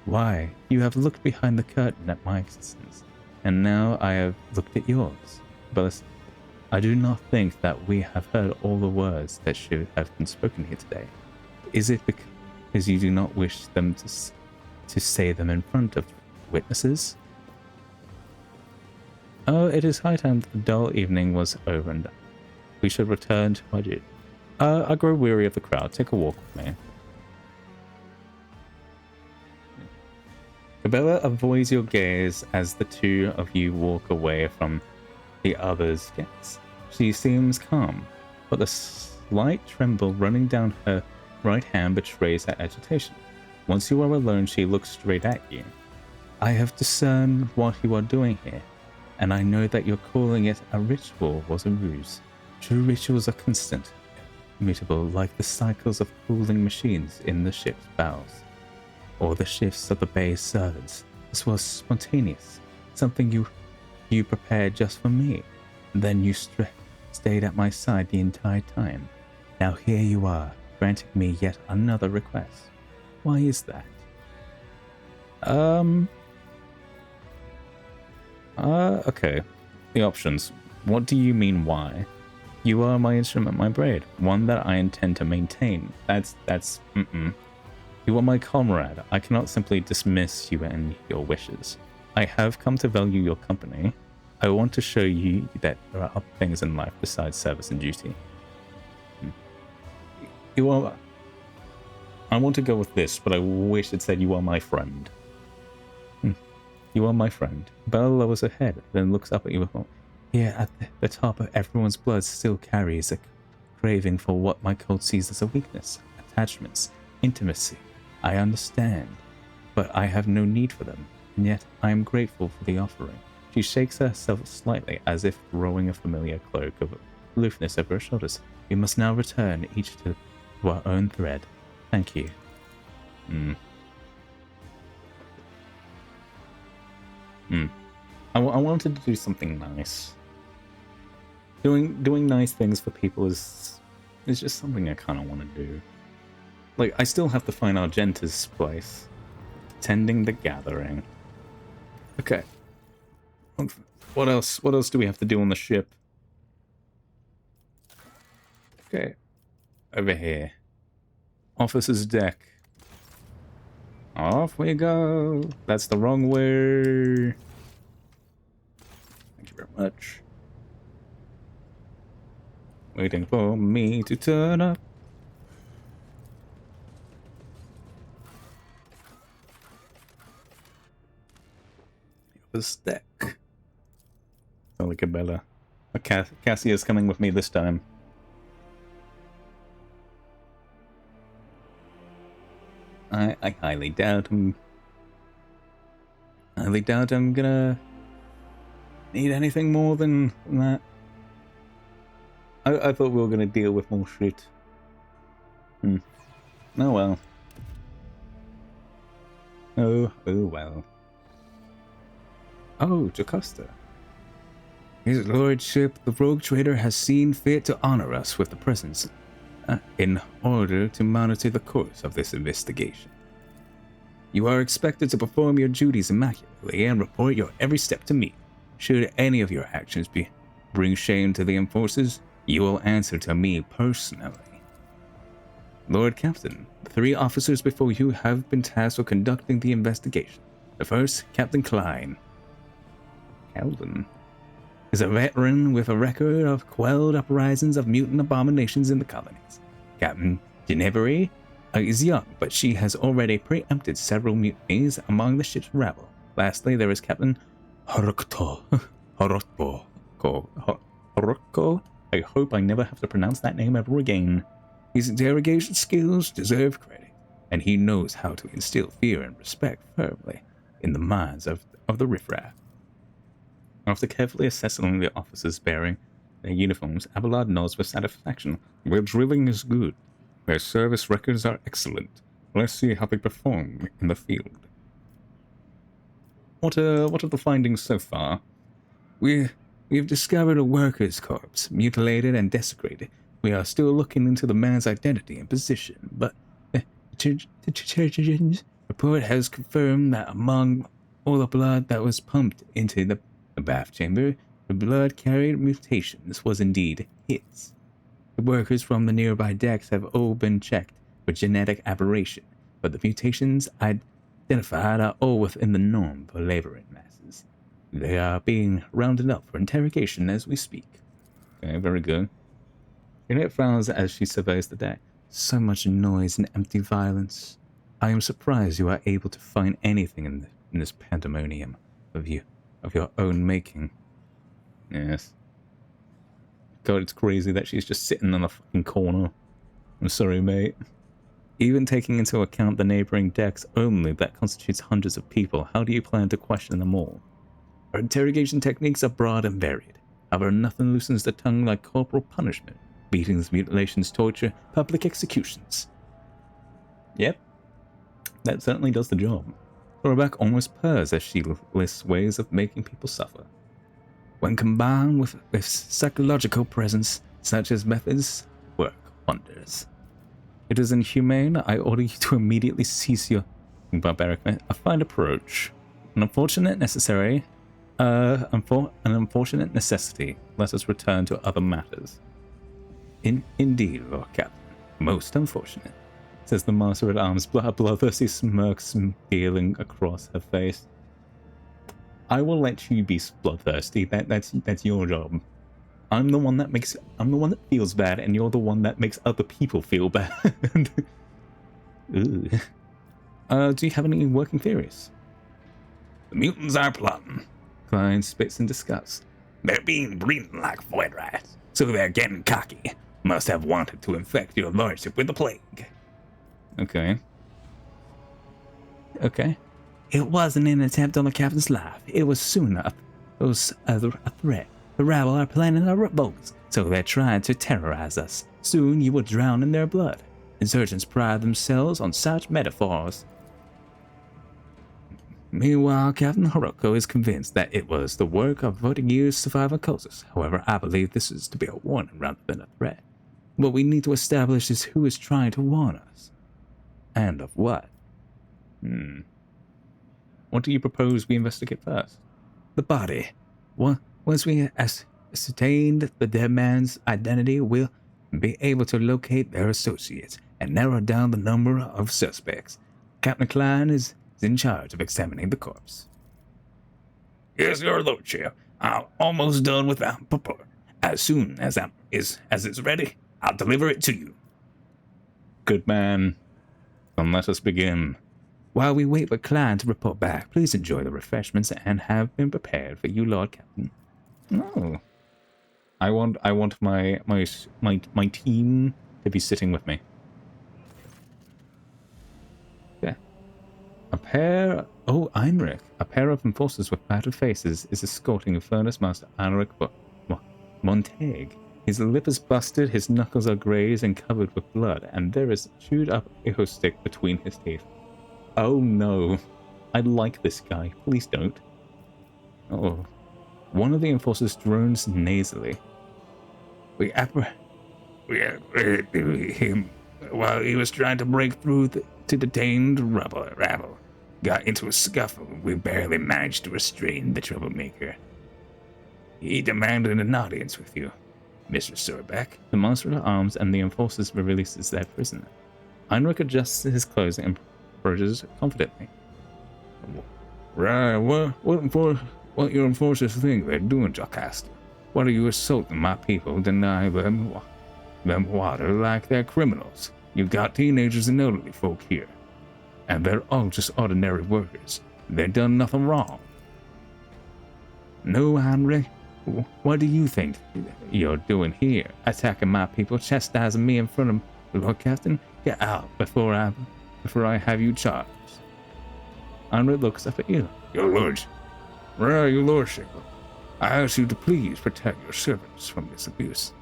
Speaker 1: Why? You have looked behind the curtain at my existence, and now I have looked at yours. But I do not think that we have heard all the words that should have been spoken here today. Is it because you do not wish them to say them in front of witnesses? Oh, it is high time that the dull evening was over and done. We should return to our duty. I grow weary of the crowd. Take a walk with me. Cabela avoids your gaze as the two of you walk away from the other's gaze. She seems calm, but the slight tremble running down her right hand betrays her agitation. Once you are alone, she looks straight at you. I have discerned what you are doing here, and I know that your calling it a ritual was a ruse. True rituals are constant, immutable, like the cycles of cooling machines in the ship's bowels, or the shifts of the bay's servants. This was spontaneous, something you prepared just for me. Then you stayed at my side the entire time. Now here you are, granting me yet another request. Why is that? Okay. The options. What do you mean why? You are my instrument, my braid, one that I intend to maintain. You are my comrade. I cannot simply dismiss you and your wishes. I have come to value your company. I want to show you that there are other things in life besides service and duty. You are... I want to go with this, but I wish it said you are my friend. You are my friend. Bella lowers her head, then looks up at you. Here at the top of everyone's blood still carries a craving for what my cult sees as a weakness. Attachments. Intimacy. I understand. But I have no need for them, and yet I am grateful for the offering. She shakes herself slightly, as if throwing a familiar cloak of aloofness over her shoulders. We must now return each to our own thread. Thank you. I wanted to do something nice. Doing nice things for people is just something I kind of want to do. Like, I still have to find Argenta's place. Tending the gathering. Okay. What else? What else do we have to do on the ship? Okay. Over here. Officer's deck. Off we go. That's the wrong way. Thank you very much. Waiting for me to turn up. Officer's deck. Oh, like a Bella. Cassia's coming with me this time. I highly doubt I'm gonna need anything more than that. I thought we were gonna deal with more shit. Oh well. Oh well. Oh, Jocasta. His lordship, the rogue trader, has seen fit to honor us with the presence in order to monitor the course of this investigation. You are expected to perform your duties immaculately and report your every step to me. Should any of your actions bring shame to the enforcers, you will answer to me personally. Lord Captain, the 3 officers before you have been tasked with conducting the investigation. The first, Captain Klein. Calvin is a veteran with a record of quelled uprisings of mutant abominations in the colonies. Captain Ginevere is young, but she has already preempted several mutinies among the ship's rabble. Lastly, there is Captain Horokko. I hope I never have to pronounce that name ever again. His interrogation skills deserve credit, and he knows how to instill fear and respect firmly in the minds of the riffraff. After carefully assessing the officers bearing their uniforms, Abelard nods with satisfaction. Their drilling is good. Their service records are excellent. Let's see how they perform in the field. What are the findings so far? We have discovered a worker's corpse, mutilated and desecrated. We are still looking into the man's identity and position, but the surgeon's report has confirmed that among all the blood that was pumped into the bath chamber, the blood carried mutations was indeed his. The workers from the nearby decks have all been checked for genetic aberration, but the mutations identified are all within the norm for laboring masses. They are being rounded up for interrogation as we speak. Okay, very good. Juliet frowns as she surveys the deck. So much noise and empty violence. I am surprised you are able to find anything in this pandemonium of your own making. Yes. God, it's crazy that she's just sitting in a fucking corner. I'm sorry, mate. Even taking into account the neighboring decks only that constitutes hundreds of people, how do you plan to question them all? Our interrogation techniques are broad and varied. However, nothing loosens the tongue like corporal punishment. Beatings, mutilations, torture, public executions. Yep. That certainly does the job. Trottbacca almost purrs as she lists ways of making people suffer. When combined with psychological presence, such as methods work wonders. It is inhumane. I order you to immediately cease your barbaric, a fine approach. An unfortunate necessity. Let us return to other matters. Indeed, Lord Captain. Most unfortunate, says the Master at Arms, bloodthirsty smirk stealing across her face. I will let you be bloodthirsty. That's your job. I'm the one that feels bad, and you're the one that makes other people feel bad. Do you have any working theories?
Speaker 7: The mutants are plotting.
Speaker 1: Klein spits in disgust.
Speaker 7: They're being breeding like void rats, so they're getting cocky. Must have wanted to infect your lordship with the plague.
Speaker 1: Okay.
Speaker 5: It wasn't an attempt on the captain's life. It was soon a threat. The rabble are planning a revolt, so they're trying to terrorize us. Soon you will drown in their blood. Insurgents pride themselves on such metaphors. Meanwhile, Captain Hiroko is convinced that it was the work of Vtuber's survival cultists. However, I believe this is to be a warning rather than a threat. What we need to establish is who is trying to warn us. And of what?
Speaker 1: What do you propose we investigate first?
Speaker 5: The body. Once we ascertain the dead man's identity, we'll be able to locate their associates and narrow down the number of suspects. Captain Klein is in charge of examining the corpse.
Speaker 7: Yes, your lordship. I'm almost done with that report. As soon as it's ready, I'll deliver it to you.
Speaker 1: Good man. Then let us begin.
Speaker 5: While we wait for Klein to report back, please enjoy the refreshments and have been prepared for you, Lord Captain.
Speaker 1: Oh. I want my team to be sitting with me. Okay. Heinrich. A pair of enforcers with battered faces is escorting Furnace Master Heinrich Montag. His lip is busted, his knuckles are grazed and covered with blood, and there is a chewed up echo stick between his teeth. Oh no. I like this guy. Please don't. Oh. One of the enforcers drones nasally.
Speaker 7: We apprehended him while he was trying to break through to detained rabble. Got into a scuffle. We barely managed to restrain the troublemaker. He demanded an audience with you, Mr. Trottbacca.
Speaker 1: The Master at Arms and the enforcers releases their prisoner. Heinrich adjusts his clothes and approaches confidently.
Speaker 7: Right, what your enforcers think they're doing, Jocasta? What are you assaulting my people, deny them water like they're criminals? You've got teenagers and elderly folk here, and they're all just ordinary workers. They've done nothing wrong.
Speaker 5: No, Heinrich. What do you think you're doing here? Attacking my people, chastising me in front of the Lord Captain? Get out before I have you charged.
Speaker 1: Heinrich looks up at you.
Speaker 7: Your lordship. Your lordship. I ask you to please protect your servants from this abuse.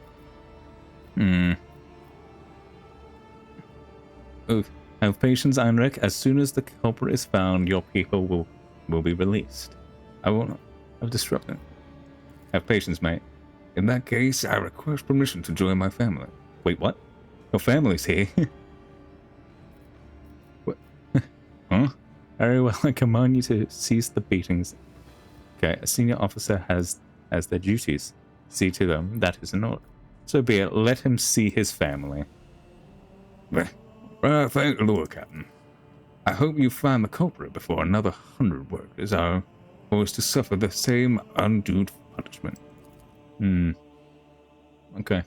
Speaker 1: Have patience, Heinrich. As soon as the culprit is found, your people will be released. I won't have disrupted. Have patience, mate.
Speaker 7: In that case, I request permission to join my family.
Speaker 1: Wait, what? Your family's here? What? Huh? Very well, I command you to cease the beatings. Okay, a senior officer has their duties. See to them that is an order. So be it, let him see his family.
Speaker 7: Thank you, Lord Captain. I hope you find the culprit before another 100 workers are forced to suffer the same undue punishment.
Speaker 1: Okay.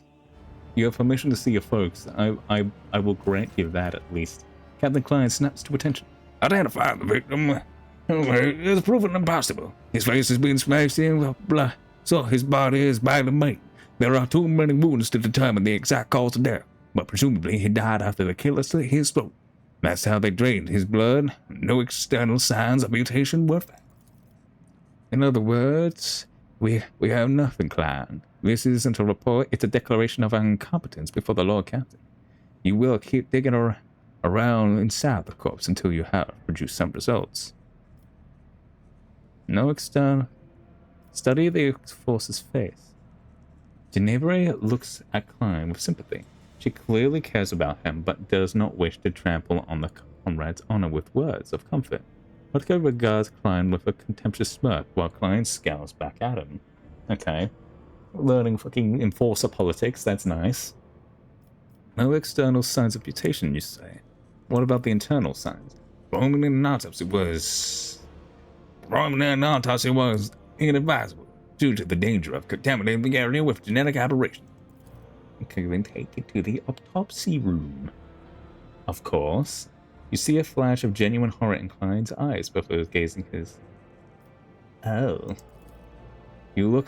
Speaker 1: You have permission to see your folks. I will grant you that at least. Captain Klein snaps to attention.
Speaker 7: Identify the victim. It's proven impossible. His face has been smashed in with blood, so his body is badly made. There are too many wounds to determine the exact cause of death, but presumably he died after the killer slit his throat. That's how they drained his blood. No external signs of mutation were found.
Speaker 1: In other words, we have nothing, Klein. This isn't a report, it's a declaration of incompetence before the Lord Captain. You will keep digging around inside the corpse until you have produced some results. No external. Study the force's face. Ginevra looks at Klein with sympathy. She clearly cares about him, but does not wish to trample on the comrade's honor with words of comfort. Rutger regards Klein with a contemptuous smirk, while Klein scowls back at him. Okay. Learning fucking enforcer politics, that's nice. No external signs of mutation, you say? What about the internal signs?
Speaker 7: Roman in an autopsy was inadvisable due to the danger of contaminating the area with genetic aberration.
Speaker 1: Okay, then take it to the autopsy room. Of course. You see a flash of genuine horror in Klein's eyes before gazing his... Oh. You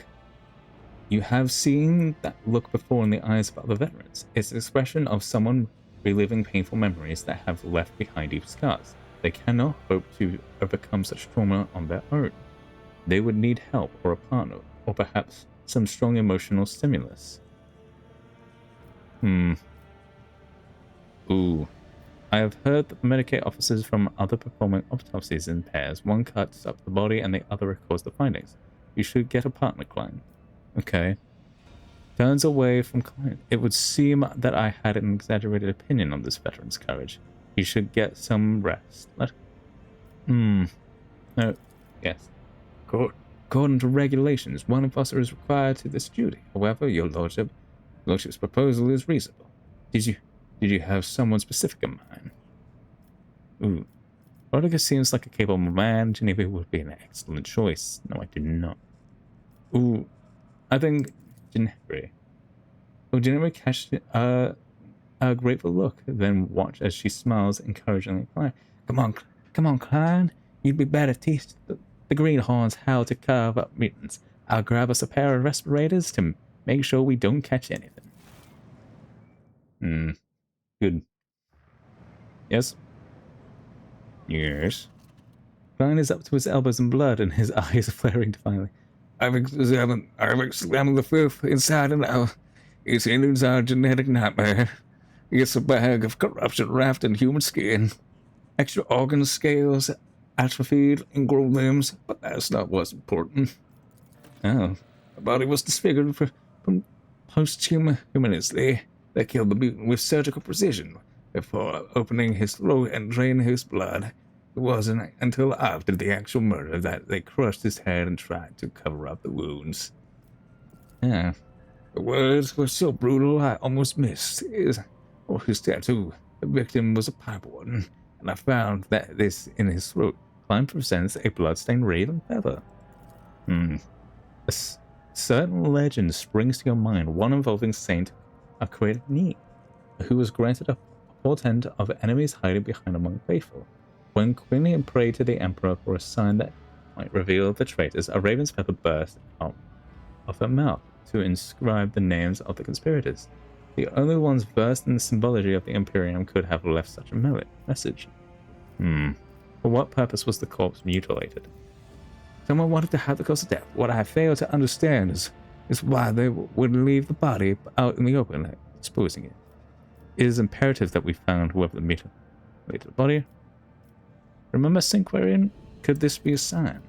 Speaker 1: have seen that look before in the eyes of other veterans. It's the expression of someone reliving painful memories that have left behind deep scars. They cannot hope to overcome such trauma on their own. They would need help or a partner, or perhaps some strong emotional stimulus. Ooh. I have heard that the Medicaid officers from other performing autopsies in pairs. One cuts up the body and the other records the findings. You should get a partner, Klein. Okay. Turns away from Klein. It would seem that I had an exaggerated opinion on this veteran's courage. He should get some rest. No. Yes. According to regulations, one officer is required to this duty. However, your lordship's proposal is reasonable. Did you have someone specific in mind? Ooh. Rodica seems like a capable man. Geneva would be an excellent choice. No, I did not. Ooh. I think Ginevra. Oh, Ginevra catched a grateful look, then watch as she smiles encouragingly. Come on, Klein. You'd be better teach the greenhorns how to carve up mutants. I'll grab us a pair of respirators to make sure we don't catch anything. Good. Yes? Yes. Klein is up to his elbows in blood and his eyes are flaring defiantly.
Speaker 7: I've examined the filth inside and out. It's eludes our genetic nightmare. It's a bag of corruption wrapped in human skin. Extra organs, scales, atrophied, ingrown limbs, but that's not what's important.
Speaker 1: Oh.
Speaker 7: The body was disfigured from posthumously. They killed the mutant with surgical precision before opening his throat and draining his blood. It wasn't until after the actual murder that they crushed his head and tried to cover up the wounds.
Speaker 1: Yeah.
Speaker 7: The words were so brutal I almost missed his tattoo. The victim was a pipe warden, and I found this in his throat.
Speaker 1: Klein presents a bloodstained raven feather. A certain legend springs to your mind, one involving Saint Aquitani, who was granted a portent of enemies hiding behind among faithful. When Quinian prayed to the Emperor for a sign that might reveal the traitors, a raven's feather burst out of her mouth to inscribe the names of the conspirators. The only ones versed in the symbology of the Imperium could have left such a message. For what purpose was the corpse mutilated?
Speaker 7: Someone wanted to have the cause of death. What I fail to understand is why they would leave the body out in the open, exposing it.
Speaker 1: It is imperative that we found whoever mutilated the body. Remember Cinquarian? Could this be a sign?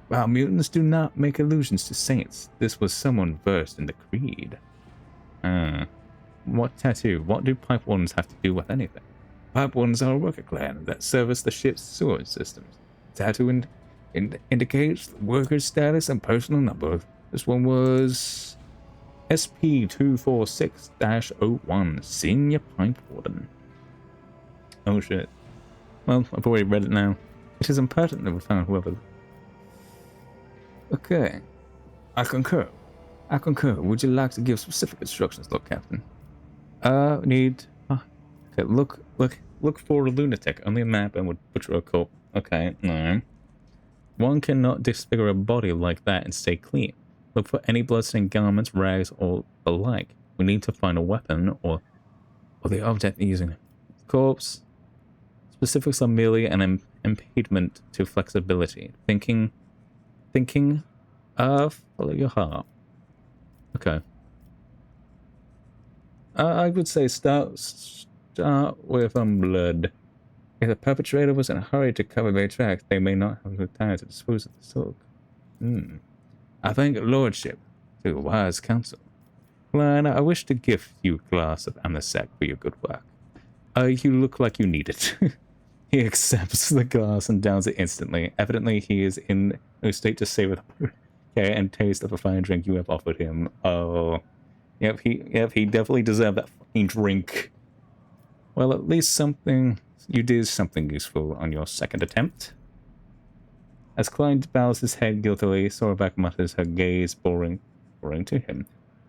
Speaker 7: While mutants do not make allusions to saints, this was someone versed in the creed.
Speaker 1: What tattoo? What do pipe wardens have to do with anything?
Speaker 7: Pipe wardens are a worker clan that service the ship's sewer systems. Tattoo indicates the worker's status and personal number. This one was
Speaker 1: SP246-01, Senior Pipe Warden. Oh shit. Well, I've already read it now. It is important that we found whoever... Okay. I concur. I concur. Would you like to give specific instructions, Lord Captain? Need... okay, look for a lunatic on the map and would butcher a corpse. Okay, no. One cannot disfigure a body like that and stay clean. Look for any bloodstained garments, rags, or the like. We need to find a weapon or the object using it. Corpse. Specifics are merely an impediment to flexibility. Thinking, follow your heart. Okay. I would say start with blood. If the perpetrator was in a hurry to cover their tracks, they may not have the time to dispose of the silk. I thank your lordship to wise counsel. Klein, I wish to gift you a glass of anisette for your good work. You look like you need it. He accepts the glass and downs it instantly. Evidently, he is in a state to savor the care and taste of a fine drink you have offered him. Oh, yep, he definitely deserved that fucking drink. Well, at least you did something useful on your second attempt. As Klein bows his head guiltily, Trottbacca mutters, her gaze boring to him.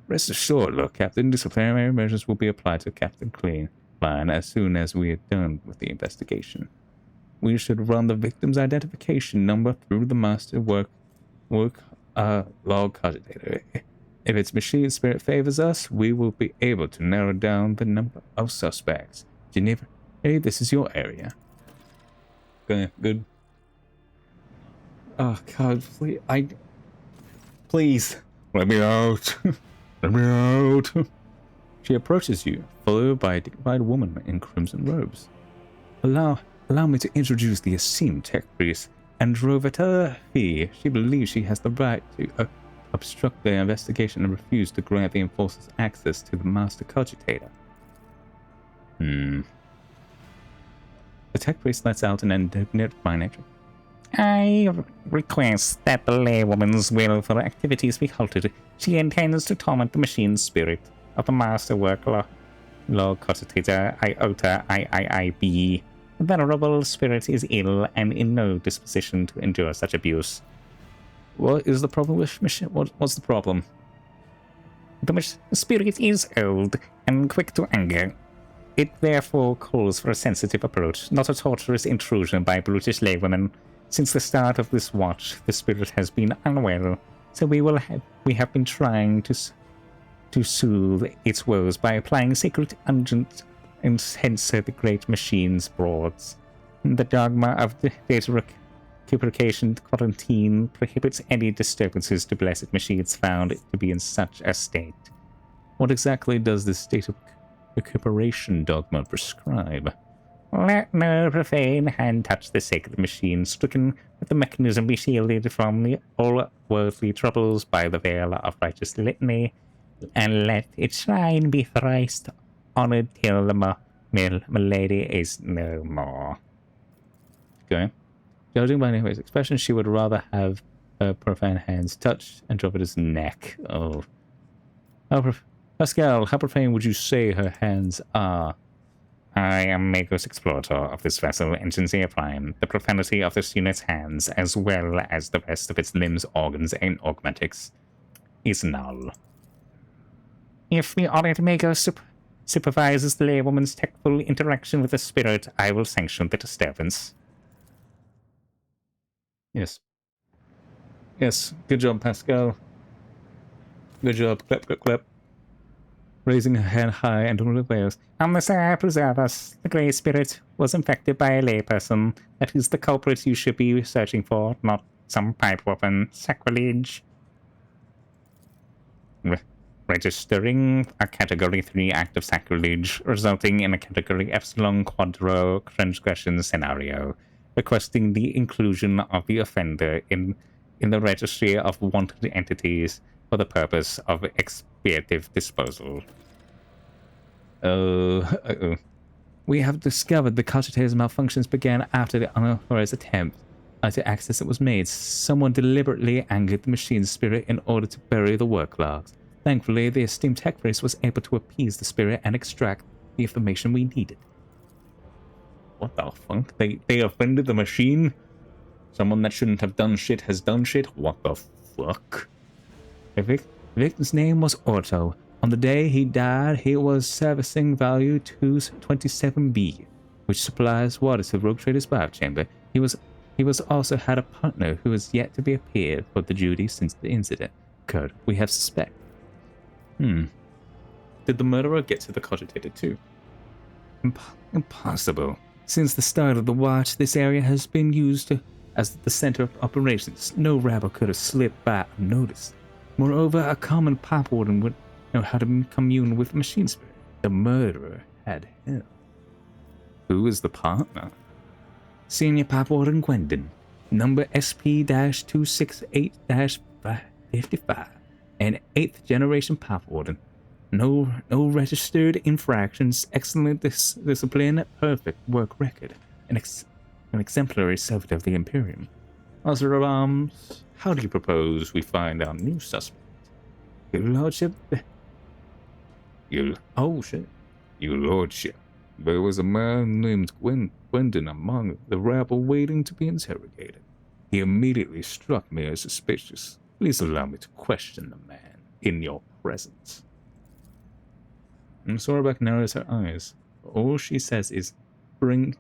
Speaker 1: Rest assured, Lord Captain, disciplinary measures will be applied to Captain Klein as soon as we are done with the investigation. We should run the victim's identification number through the master log cogitator. If its machine spirit favors us, we will be able to narrow down the number of suspects. Geneva, hey, this is your area. Okay, good. Oh God, please, let me out. Let me out. She approaches you, followed by a dignified woman in crimson robes. Allow me to introduce the esteemed tech priest, Androvita Fee. She believes she has the right to obstruct the investigation and refuse to grant the enforcers access to the master cogitator. The tech priest lets out an indignant financial. I request that the laywoman's will for activities be halted. She intends to torment the machine spirit of the master worker, Lord Cogitator Iota IIIB. The venerable spirit is ill and in no disposition to endure such abuse. What is the problem with machine? What's the problem? The spirit is old and quick to anger. It therefore calls for a sensitive approach, not a torturous intrusion by brutish laywomen. Since the start of this watch, the spirit has been unwell, so we have been trying to soothe its woes by applying sacred unguent and censor the great machine's broads. The dogma of the data recuperation quarantine prohibits any disturbances to blessed machines found to be in such a state. What exactly does this data recuperation dogma prescribe? Let no profane hand touch the sacred machine, stricken with the mechanism be shielded from all worldly troubles by the veil of righteous litany, and let its shrine be thrice honored till the milady is no more. Okay. Judging by Neve's expression, she would rather have her profane hands touch Andromeda's neck. Oh. Pascal, how profane would you say her hands are? I am Magos Explorator of this vessel, Engineer Prime. The profanity of this unit's hands, as well as the rest of its limbs, organs, and augmentics, is null. If the Honored Magos supervises the laywoman's tactful interaction with the spirit, I will sanction the disturbance. Yes. Yes, good job, Pascal. Good job, clap, clap, clap. Raising her hand high and on the waves. Omniscient, preserve us. The Grey Spirit was infected by a layperson. That is the culprit you should be searching for, not some pipe weapon. Sacrilege. Registering a Category 3 act of sacrilege, resulting in a Category Epsilon Quadro transgression scenario. Requesting the inclusion of the offender in the registry of wanted entities for the purpose of expiative disposal. We have discovered the cogitator's malfunctions began after the unauthorized attempt to access it was made. Someone deliberately angered the machine's spirit in order to bury the work logs. Thankfully, the esteemed tech priest was able to appease the spirit and extract the information we needed. What the fuck? They offended the machine? Someone that shouldn't have done shit has done shit? What the fuck? The victim's name was Otto. On the day he died, he was servicing value 227B, which supplies water to Rogue Trader's Bark Chamber. He was also had a partner who has yet to be appeared for the duty since the incident occurred. We have suspect. Did the murderer get to the cogitator too? Impossible. Since the start of the watch, this area has been used as the center of operations. No rabble could have slipped by unnoticed. Moreover, a common pipe warden would know how to commune with the machine spirit. The murderer had him. Who is the partner? Senior pipe warden Gwendon, number SP-268-55, an 8th generation pipe warden. No registered infractions, excellent discipline, perfect work record, an exemplary servant of the Imperium. Master of Arms, how do you propose we find our new suspect? Your Lordship? Your Lordship, there was a man named Gwendon among the rabble waiting to be interrogated. He immediately struck me as suspicious. Please allow me to question the man in your presence. And Sorabak narrows her eyes. All she says is, bring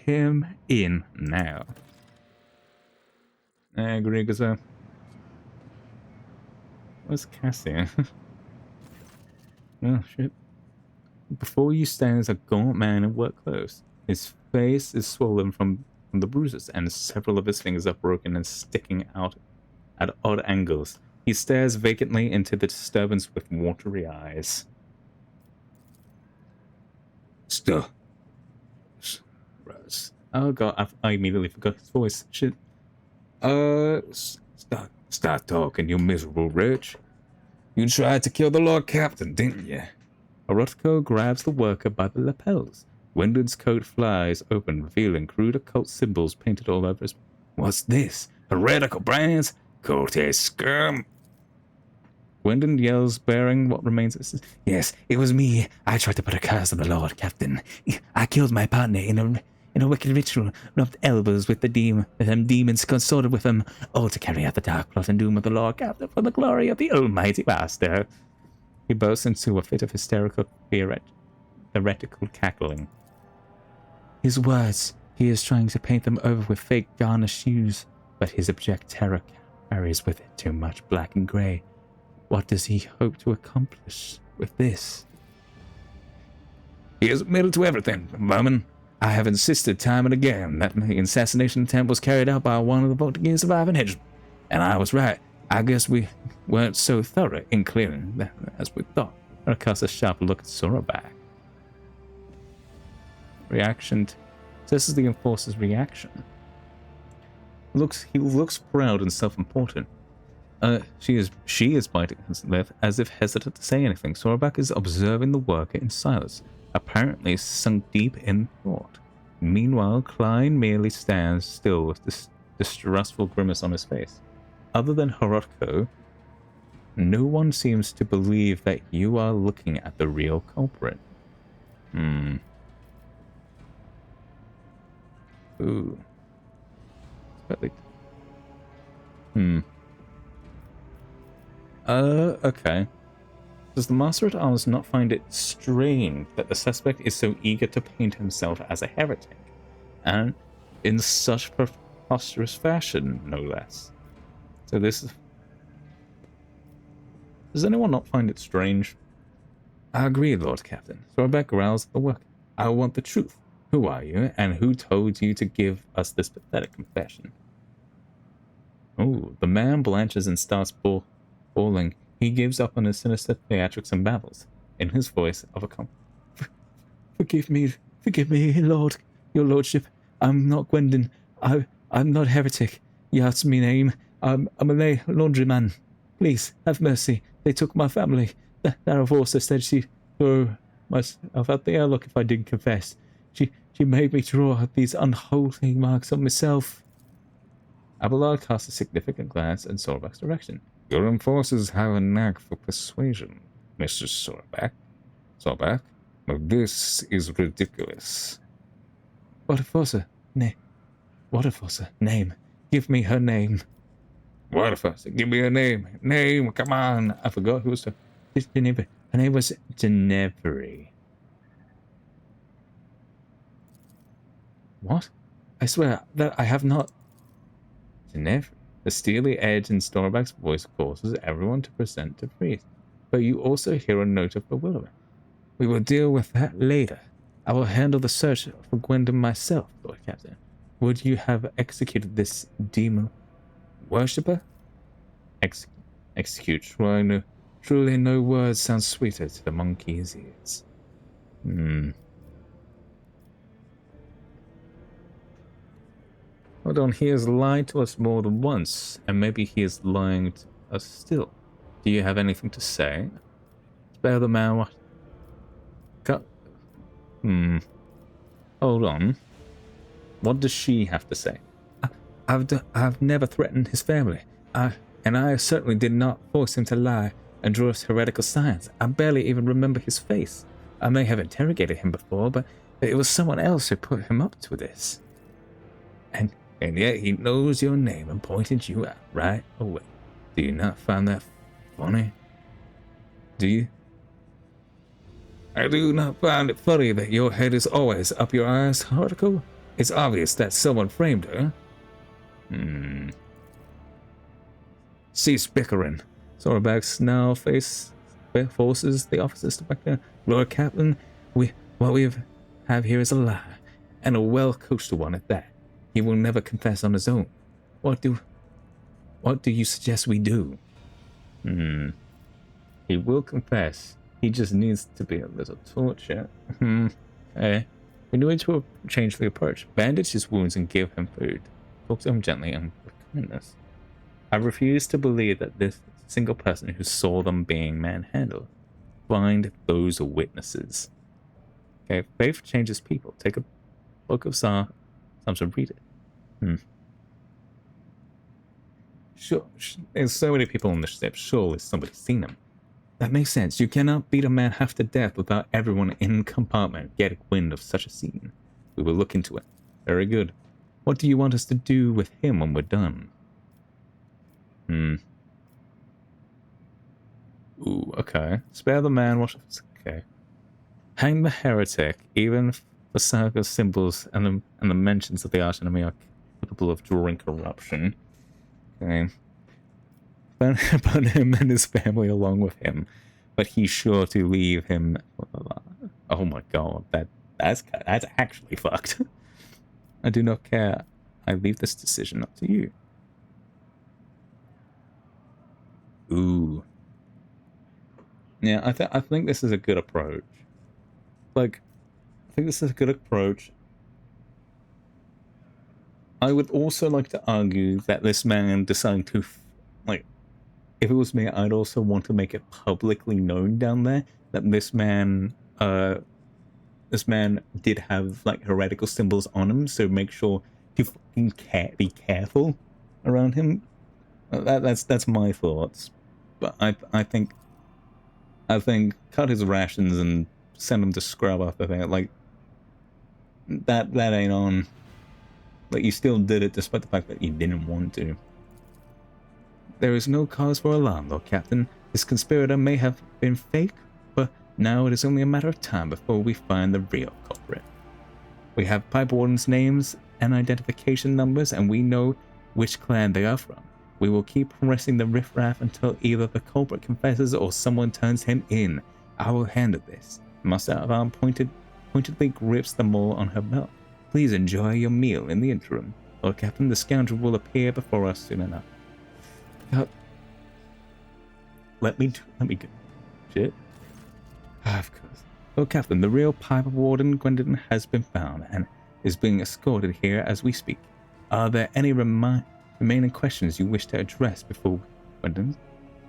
Speaker 1: him in now. I agree, because where's Cassie? Oh, shit. Before you stands a gaunt man in work clothes. His face is swollen from the bruises, and several of his fingers are broken and sticking out at odd angles. He stares vacantly into the disturbance with watery eyes. Oh god, I immediately forgot his voice. Shit. Start talking, you miserable wretch. You tried to kill the Lord Captain, didn't you? Orotko grabs the worker by the lapels. Gwendon's coat flies open, revealing crude occult symbols painted all over his... What's this? Heretical brands? Cortez scum! Gwendon yells, bearing what remains of his... Yes, it was me. I tried to put a curse on the Lord Captain. I killed my partner in a wicked ritual, rubbed elbows with them demons, consorted with them, all to carry out the dark plot and doom of the Lord Captain for the glory of the Almighty Master. He bursts into a fit of hysterical, heretical cackling. His words, he is trying to paint them over with fake garnished hues, but his abject terror carries with it too much black and grey. What does he hope to accomplish with this? He has admitted to everything, Vermin. I have insisted time and again that the assassination attempt was carried out by one of the Portuguese surviving henchmen, and I was right. I guess we weren't so thorough in clearing that as we thought. I cast a sharp look at Sorabak. Reaction. This is the enforcer's reaction. He looks proud and self-important. She is biting his lip as if hesitant to say anything. Sorabak is observing the worker in silence, apparently sunk deep in thought. Meanwhile, Klein merely stands still with this distrustful grimace on his face. Other than Horotko, no one seems to believe that you are looking at the real culprit. Ooh. Okay. Does the Master at Arms not find it strange that the suspect is so eager to paint himself as a heretic, and in such preposterous fashion, no less? So this is... Does anyone not find it strange? I agree, Lord Captain. Sorabak growls at the worker. I want the truth. Who are you, and who told you to give us this pathetic confession? Oh, the man blanches and starts bawling. He gives up on his sinister theatrics and babbles, in his voice of a Forgive me, Lord, your Lordship. I'm not Gwendon. I'm not heretic. You asked me name. I'm a Malay laundryman. Please, have mercy. They took my family. The enforcer said she threw myself out the airlock if I didn't confess. She made me draw these unholy marks on myself. Abelard casts a significant glance in Sorabak's direction. Your enforcers have a knack for persuasion, Mr. Sorabak, but this is ridiculous. What enforcer? Name. Give me her name.
Speaker 7: What if I said, give me a name? Name, come on. I forgot who was the...
Speaker 1: Her name was Ginevra. What? I swear that I have not... Ginevra? The steely edge in Trottbacca's voice causes everyone to present to freeze. But you also hear a note of bewilderment. We will deal with that later. I will handle the search for Gwendolyn myself, Lord Captain. Would you have executed this demon worshipper? Execute. Truly no words sound sweeter to the monkey's ears. Hold on, he has lied to us more than once, and maybe he is lying to us still. Do you have anything to say? Spare the man what? Hold on. What does she have to say? I've never threatened his family. And I certainly did not force him to lie and draw us heretical signs. I barely even remember his face. I may have interrogated him before, but it was someone else who put him up to this. And yet he knows your name and pointed you out right away. Do you not find that funny? Do you? I do not find it funny that your head is always up your ass, article. It's obvious that someone framed her. Cease bickering. Trottbacca now forces the officers to back down. Lord Captain, what we have here is a lie, and a well-coached one at that. He will never confess on his own. What do you suggest we do? He will confess. He just needs to be a little tortured. Okay. We need to change the approach. Bandage his wounds and give him food. Talk to him gently and with kindness. I refuse to believe that this single person who saw them being manhandled. Find those witnesses. Okay, faith changes people. Take a book of Psalms and read it. Sure, there's so many people on the ship. Surely somebody's seen him. That makes sense. You cannot beat a man half to death without everyone in the compartment getting wind of such a scene. We will look into it. Very good. What do you want us to do with him when we're done? Ooh, okay. Spare the man. Okay. Hang the heretic, even for circus symbols and the mentions of the arch enemy are capable of drawing corruption. Okay. Burn him and his family along with him, but he's sure to leave him. Oh my god, that's actually fucked. I do not care. I leave this decision up to you. Ooh. Yeah, I think this is a good approach. Like, I think this is a good approach. I would also like to argue that this man deciding to, like, if it was me, I'd also want to make it publicly known down there that this man did have, like, heretical symbols on him, so make sure to fucking be careful around him. That's my thoughts. But I think cut his rations and send him to scrub after that. Like, that ain't on. Like, you still did it despite the fact that you didn't want to. There is no cause for alarm, Lord Captain. This conspirator may have been fake, but now it is only a matter of time before we find the real culprit. We have pipe wardens' names and identification numbers, and we know which clan they are from. We will keep harassing the riffraff until either the culprit confesses or someone turns him in. I will handle this. Master of Arm pointedly grips the maul on her belt. Please enjoy your meal in the interim. Lord Captain, the scoundrel will appear before us soon enough. God. Let me go. Shit. Of course. Lord Captain, the real pipe warden Gwendolyn has been found and is being escorted here as we speak. Are there any remaining questions you wish to address before Gwendolyn?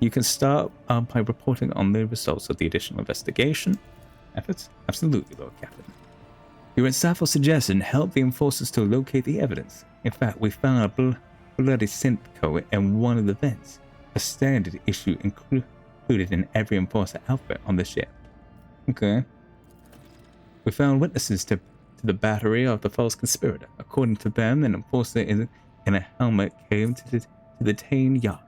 Speaker 1: You can start by reporting on the results of the additional investigation efforts. Absolutely, Lord Captain. Your insightful suggestion helped the enforcers to locate the evidence. In fact, we found a bloody synth code in one of the vents, a standard issue included in every enforcer outfit on the ship. Okay. We found witnesses to the battery of the false conspirator. According to them, an enforcer in a helmet came to to the Tane yacht,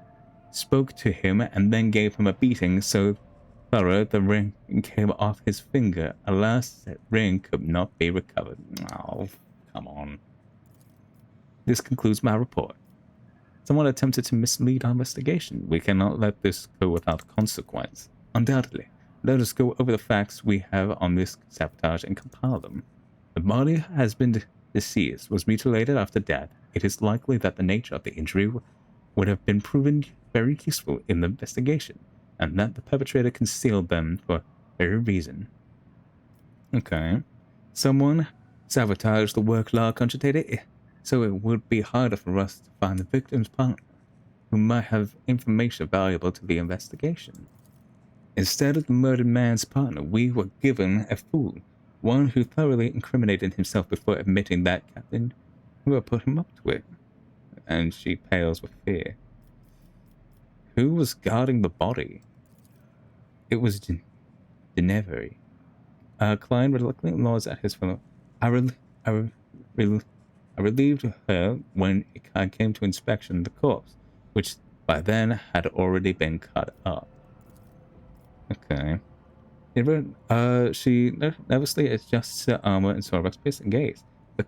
Speaker 1: spoke to him, and then gave him a beating so thorough the ring came off his finger. Alas, that ring could not be recovered. Oh, come on. This concludes my report. Someone attempted to mislead our investigation. We cannot let this go without consequence. Undoubtedly, let us go over the facts we have on this sabotage and compile them. The body has been deceased, was mutilated after death. It is likely that the nature of the injury would have been proven very useful in the investigation, and that the perpetrator concealed them for very reason. Okay. Someone sabotaged the work log conjugator, so it would be harder for us to find the victim's partner, who might have information valuable to the investigation. Instead of the murdered man's partner, we were given a fool, one who thoroughly incriminated himself before admitting that Captain who had put him up to it. And she pales with fear. Who was guarding the body? It was Ginevra. Klein reluctantly nods at his fellow. I relieved her when I came to inspection the corpse, which by then had already been cut up. Okay. She nervously adjusts her armor and Sorok's piercing gaze. The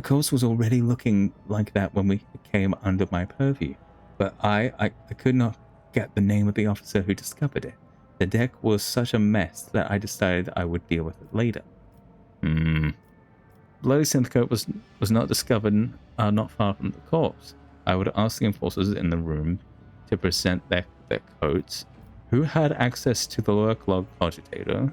Speaker 1: corpse was already looking like that when we came under my purview, but I could not get the name of the officer who discovered it. The deck was such a mess that I decided I would deal with it later. Bloody synth coat was not discovered not far from the corpse. I would ask the enforcers in the room to present their coats. Who had access to the work log cogitator?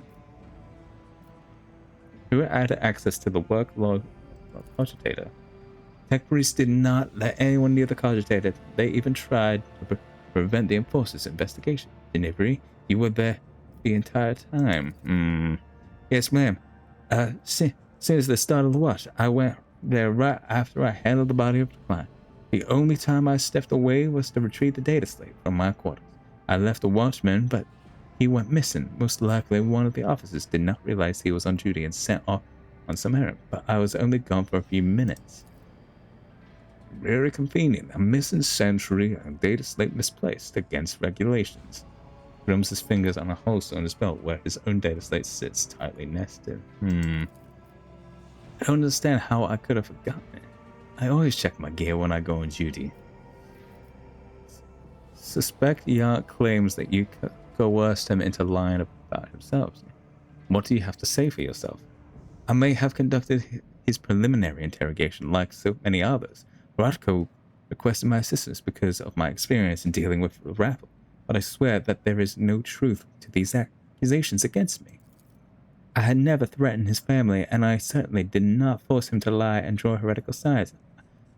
Speaker 1: Tech Police did not let anyone near the cogitator. They even tried to prevent the enforcers' investigation. Ginevra, you were there the entire time. Yes, ma'am. Soon as they started the watch, I went there right after I handled the body of the client. The only time I stepped away was to retrieve the data slate from my quarters. I left the watchman, but he went missing. Most likely one of the officers did not realize he was on duty and sent off on some errand, but I was only gone for a few minutes. Very convenient. A missing sentry and data slate misplaced against regulations. Drums his fingers on a holster on his belt where his own data slate sits tightly nested. I don't understand how I could have forgotten it. I always check my gear when I go on duty. Suspect Yart claims that you coerced him into lying about himself. What do you have to say for yourself? I may have conducted his preliminary interrogation like so many others. Rodko requested my assistance because of my experience in dealing with the rabble, but I swear that there is no truth to these accusations against me. I had never threatened his family, and I certainly did not force him to lie and draw heretical sides.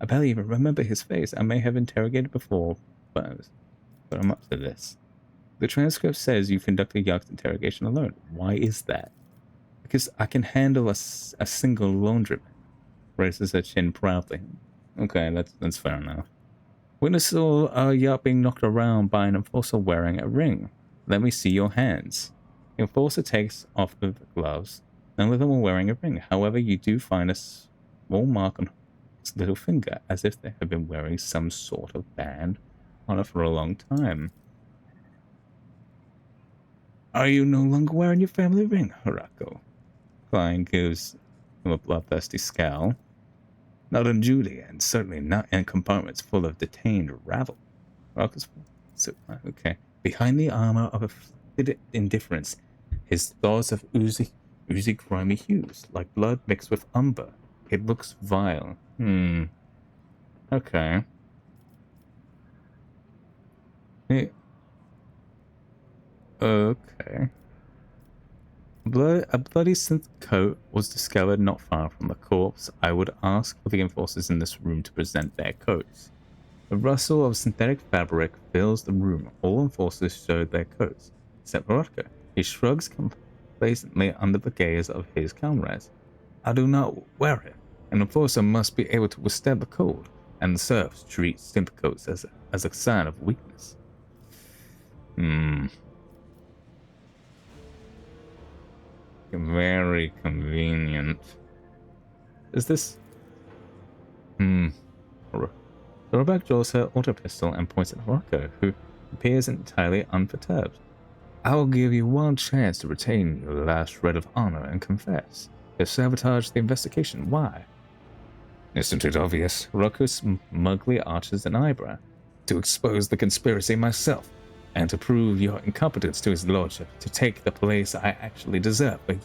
Speaker 1: I barely even remember his face. I may have interrogated before, but I'm up to this. The transcript says you conducted Yark's interrogation alone. Why is that? Because I can handle a single laundryman. Raises her chin proudly. Okay, that's fair enough. Witness saw Yark being knocked around by an enforcer wearing a ring. Let me see your hands. The enforcer takes off the gloves. None of them are wearing a ring. However, you do find a small mark on his little finger, as if they have been wearing some sort of band on it for a long time. Are you no longer wearing your family ring, Horako? Klein gives him a bloodthirsty scowl. Not on duty, and certainly not in compartments full of detained rabble. Okay. Behind the armor of afflicted indifference, his thoughts of oozy grimy hues, like blood mixed with umber. It looks vile. Okay. Okay. A bloody synth coat was discovered not far from the corpse. I would ask for the enforcers in this room to present their coats. The rustle of synthetic fabric fills the room. All enforcers showed their coats, except Rodko. He shrugs complacently under the gaze of his comrades. I do not wear it. An enforcer must be able to withstand the cold, and the serfs treat synth coats as a sign of weakness. Very convenient. Is this? Trottbacca draws her auto pistol and points at Rocco, who appears entirely unperturbed. I will give you one chance to retain your last shred of honor and confess. You sabotaged the investigation. Why? Isn't it obvious? Rocco smugly arches an eyebrow. To expose the conspiracy myself, and to prove your incompetence to his lordship, to take the place I actually deserve. But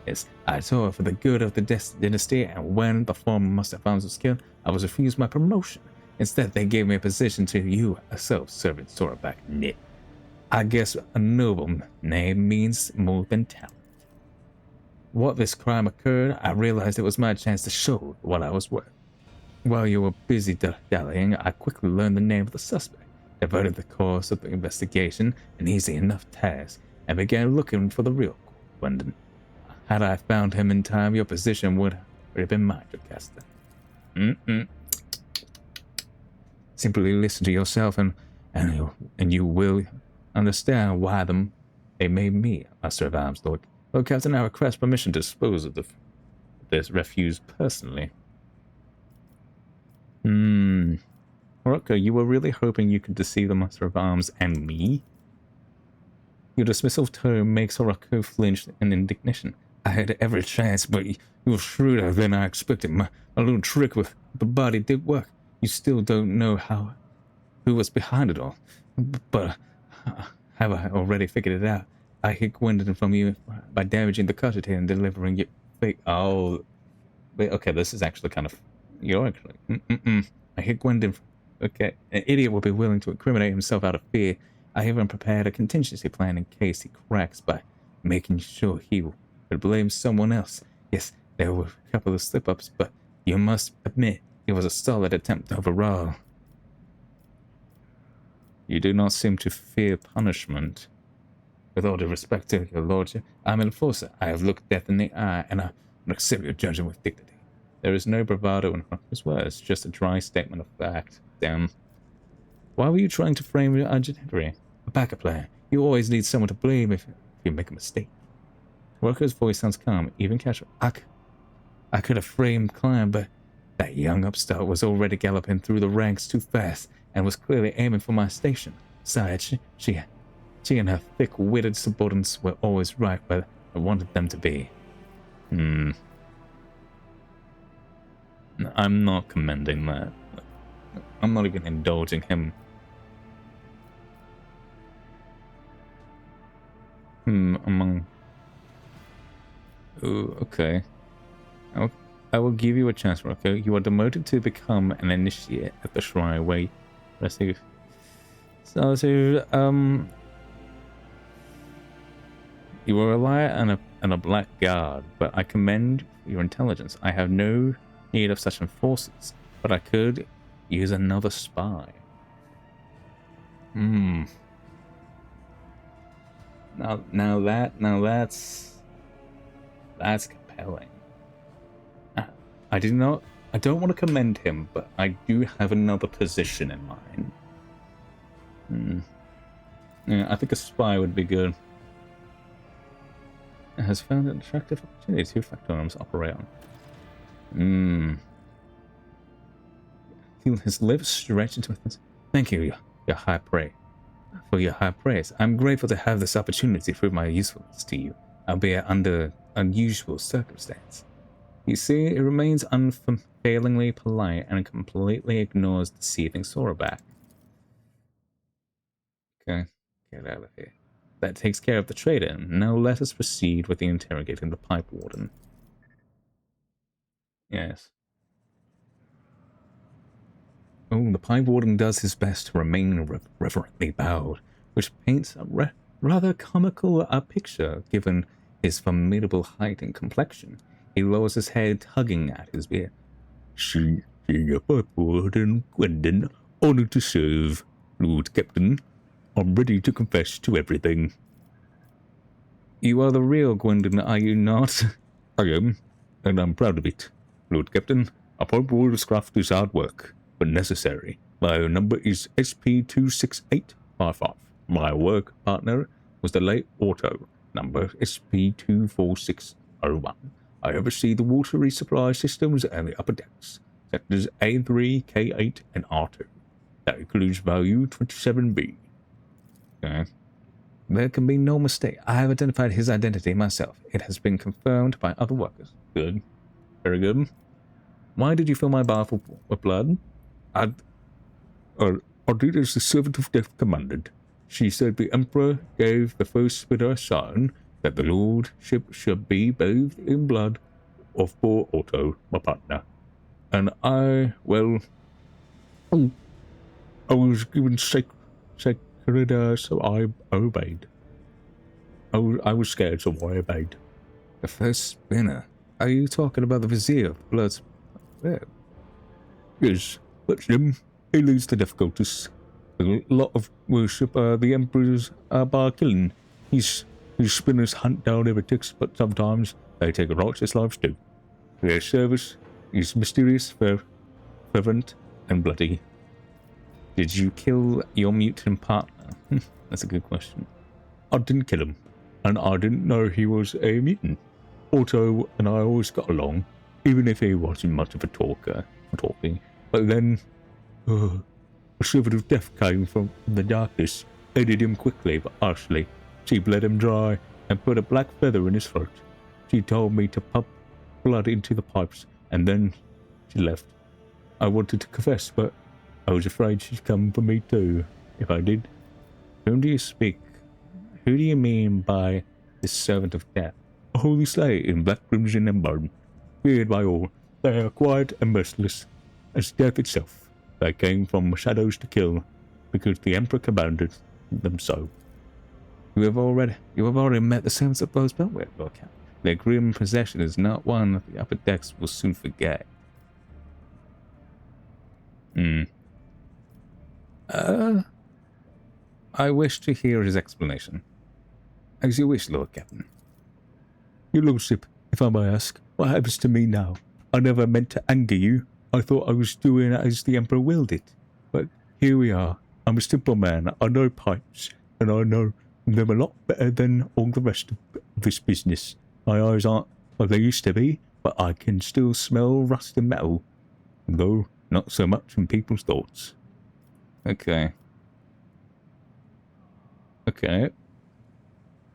Speaker 1: yes, I toiled for the good of the dynasty, and when the former master of arms was killed, I was refused my promotion. Instead, they gave me a position to you, a self-serving Trottbacca nit. I guess a noble name means more than talent. What this crime occurred, I realized it was my chance to show what I was worth. While you were busy dallying, I quickly learned the name of the suspect, diverted the course of the investigation, an easy enough task, and began looking for the real Gwendon. Had I found him in time, your position would have been mine, Jocasta. Simply listen to yourself, and you will understand why they made me Master of Arms, Lord. Lord Captain, I request permission to dispose of this refuse personally. Rocco, you were really hoping you could deceive the Master of Arms and me? Your dismissal tone makes Rocco flinch in indignation. I had every chance, but you were shrewder than I expected. My little trick with the body did work. You still don't know who was behind it all. But have I already figured it out? I hid Gwendolyn from you by damaging the cottage and delivering you fake. Oh, wait, okay, this is actually kind of. You're actually. I hid Gwendolyn. Okay, an idiot will be willing to incriminate himself out of fear. I even prepared a contingency plan in case he cracks by making sure he would blame someone else. Yes, there were a couple of slip-ups, but you must admit it was a solid attempt overall. You do not seem to fear punishment. With all due respect to your lordship, I'm an enforcer. I have looked death in the eye, and I will accept your judgment with dignity. There is no bravado in his words, just a dry statement of fact. Damn. Why were you trying to frame your itinerary? A backup plan. You always need someone to blame if you make a mistake. Rocco's voice sounds calm, even casual. I could have framed Klein, but that young upstart was already galloping through the ranks too fast and was clearly aiming for my station. Besides, she and her thick-witted subordinates were always right where I wanted them to be. I'm not commending that. I'm not even indulging him. Ooh, okay. I will give you a chance, Rocco. You are demoted to become an initiate at the shrine where you receive. You will rely on a black guard, but I commend your intelligence. I have no need of such enforcers, but I could use another spy. Now that's compelling. I don't want to commend him, but I do have another position in mind. Yeah, I think a spy would be good. It has found an attractive opportunity to factorums operate on. His lips stretched into a... Thank you, your high praise. For your high praise. I'm grateful to have this opportunity to prove my usefulness to you, albeit under unusual circumstance. You see, it remains unfailingly polite and completely ignores deceiving Trottbacca. Okay, get out of here. That takes care of the traitor. Now let us proceed with the interrogating the pipe warden. Yes. Oh, the pipe warden does his best to remain reverently bowed, which paints a rather comical picture given his formidable height and complexion. He lowers his head, tugging at his beard. Senior pipe warden Gwendon, honored to serve, Lord Captain. I'm ready to confess to everything. You are the real Gwendon, are you not? I am, and I'm proud of it. Lord Captain, a pipe warden's craft is hard work, but necessary. My number is SP26855. My work partner was the late Otto, number SP24601. I oversee the water resupply systems and the upper decks, sectors A3, K8, and R2. That includes value 27B. Okay. There can be no mistake. I have identified his identity myself. It has been confirmed by other workers. Good. Very good. Why did you fill my bar with blood? I did as the servant of death commanded. She said the Emperor gave the first spinner a sign that the lordship should be bathed in blood of poor Otto, my partner. And I was given sacred, so I obeyed. I was scared, so I obeyed. The first spinner? Are you talking about the Vizier of Blood's... Yeah. Yes, that's him. He leads the difficulties. A lot of worship the Emperors by killing. His spinners hunt down heretics, but sometimes they take righteous lives too. Their service is mysterious, fervent, and bloody. Did you kill your mutant partner? That's a good question. I didn't kill him, and I didn't know he was a mutant. Otto and I always got along, even if he wasn't much of a talking. But then, a servant of death came from the darkness, ended him quickly but harshly. She bled him dry and put a black feather in his throat. She told me to pump blood into the pipes, and then she left. I wanted to confess, but I was afraid she'd come for me too, if I did. Whom do you speak? Who do you mean by this servant of death? A holy slayer in black crimson and bone, feared by all. They are quiet and merciless, as death itself. They came from shadows to kill, because the Emperor commanded them so. You have already met the servants of Blood's Beltway, Lord Captain. Their grim possession is not one that the upper decks will soon forget. I wish to hear his explanation. As you wish, Lord Captain. Your Lordship, if I may ask, what happens to me now? I never meant to anger you. I thought I was doing as the Emperor willed it. But here we are. I'm a simple man. I know pipes, and I know them a lot better than all the rest of this business. My eyes aren't what they used to be, but I can still smell rust and metal, though not so much in people's thoughts. Okay.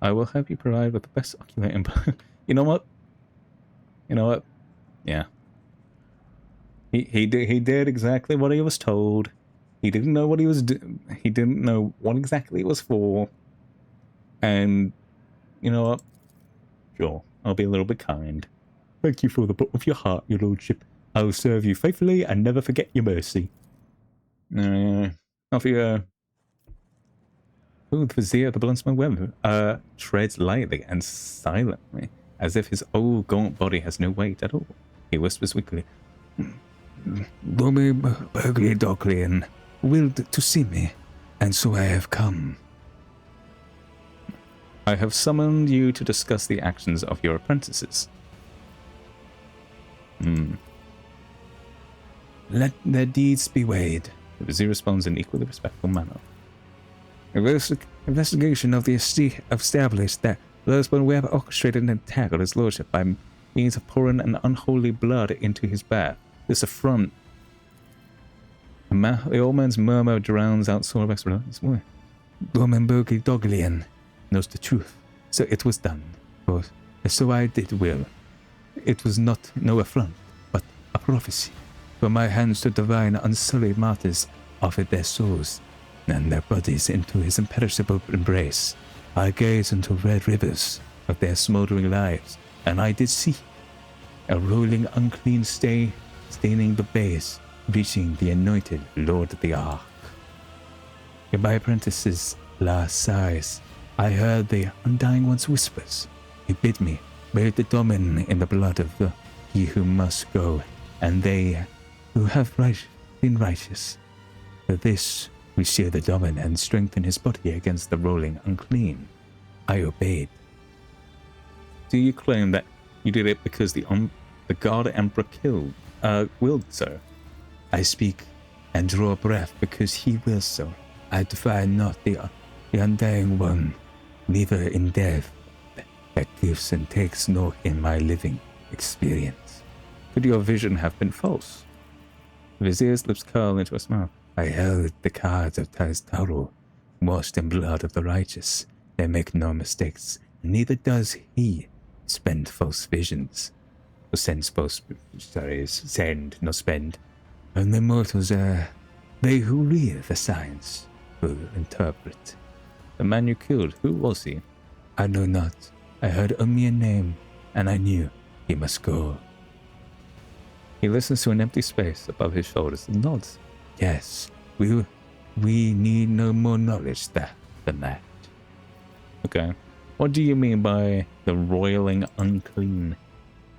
Speaker 1: I will have you provide with the best ocular input. You know what? Yeah. He did exactly what he was told. He didn't know what he was he didn't know what exactly it was for. And you know what? Sure, I'll be a little bit kind. Thank you for the bottom of your heart, your lordship. I will serve you faithfully and never forget your mercy. Off you Ooh, the Vizier of the Blunsman Web treads lightly and silently, as if his old gaunt body has no weight at all. He whispers weakly, Domi Burgley Doglian willed to see me, and so I have come. I have summoned you to discuss the actions of your apprentices. Let their deeds be weighed. The Vizier responds in equally respectful manner. Investigation of the established that Blunsman Web orchestrated an attack on his lordship by means of pouring an unholy blood into his bath. This affront. The old man's murmur drowns out sort of explanations. Dormenberg Doglian knows the truth, so it was done. So I did will. It was no affront, but a prophecy. For my hands to divine unsullied martyrs offered their souls and their bodies into his imperishable embrace. I gazed into red rivers of their smoldering lives, and I did see a rolling unclean staining the base, reaching the anointed Lord of the Ark. In my apprentice's last sighs, I heard the undying one's whispers. He bid me bathe the domin in the blood of he who must go, and they who have been righteous. For this we shear the domin and strengthen his body against the rolling unclean. I obeyed. Do you claim that you did it because the God Emperor willed so? I speak and draw breath because he wills so. I defy not the undying one, neither in death that gives and takes nor in my living experience. Could your vision have been false? The Vizier's lips curl into a smile.
Speaker 5: I held the cards of Taztaro, washed in blood of the righteous. They make no mistakes, neither does he spend false visions. Or send false, send, not spend. And the mortals are they who read the signs, who interpret.
Speaker 1: The man you killed, who was he?
Speaker 5: I know not. I heard only a name, and I knew he must go.
Speaker 1: He listens to an empty space above his shoulders and nods.
Speaker 5: Yes, we need no more knowledge than that.
Speaker 1: Okay. What do you mean by the roiling unclean?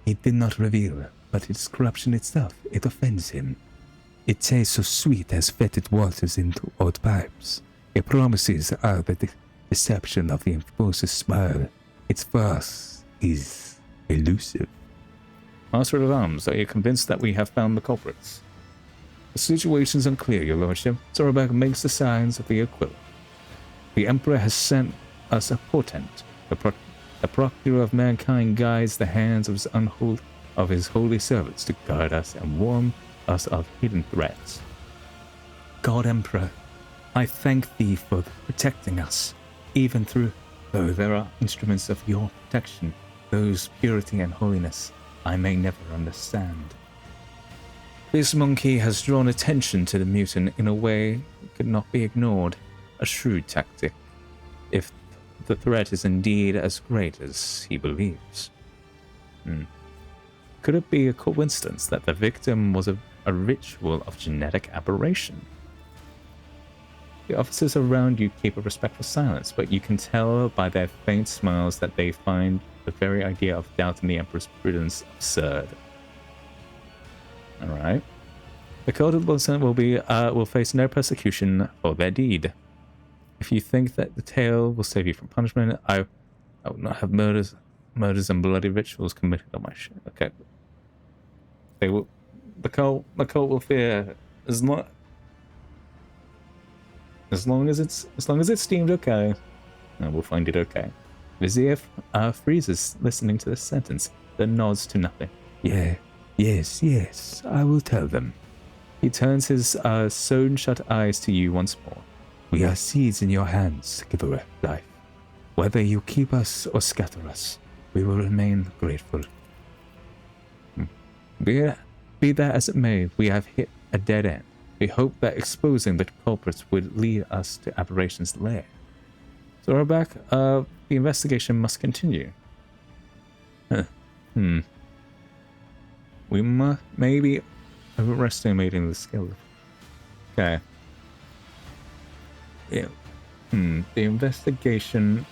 Speaker 5: He did not reveal, but it's corruption itself. It offends him. It tastes so sweet as fetid waters into old pipes. It promises are the deception of the enforcer's smile. Its farce is elusive.
Speaker 1: Master of Arms, are you convinced that we have found the culprits? The situation's unclear, your lordship. Trottbacca makes the signs of the equivalent. The Emperor has sent us a portent. The Proctor of Mankind guides the hands of his holy servants to guard us and warn us of hidden threats.
Speaker 5: God Emperor, I thank thee for protecting us, even though there are instruments of your protection, those purity and holiness I may never understand.
Speaker 1: This monkey has drawn attention to the mutant in a way that could not be ignored, a shrewd tactic, if the threat is indeed as great as he believes. Could it be a coincidence that the victim was a ritual of genetic aberration? The officers around you keep a respectful silence, but you can tell by their faint smiles that they find the very idea of doubting the Emperor's prudence absurd. Alright. The culted lieutenant will face no persecution for their deed. If you think that the tale will save you from punishment, I will not have murders and bloody rituals committed on my ship. Okay. The cult will fear as long as it's deemed okay. We'll find it okay. Vizier freezes listening to this sentence, then nods to nothing.
Speaker 5: Yes, I will tell them.
Speaker 1: He turns his sewn-shut eyes to you once more.
Speaker 5: We are seeds in your hands, giver of life. Whether you keep us or scatter us, we will remain grateful.
Speaker 1: Be that as it may, we have hit a dead end. We hope that exposing the culprits would lead us to Aberration's lair. Trottbacca, the investigation must continue. We may be overestimating the skill. Okay. Yeah. The investigation.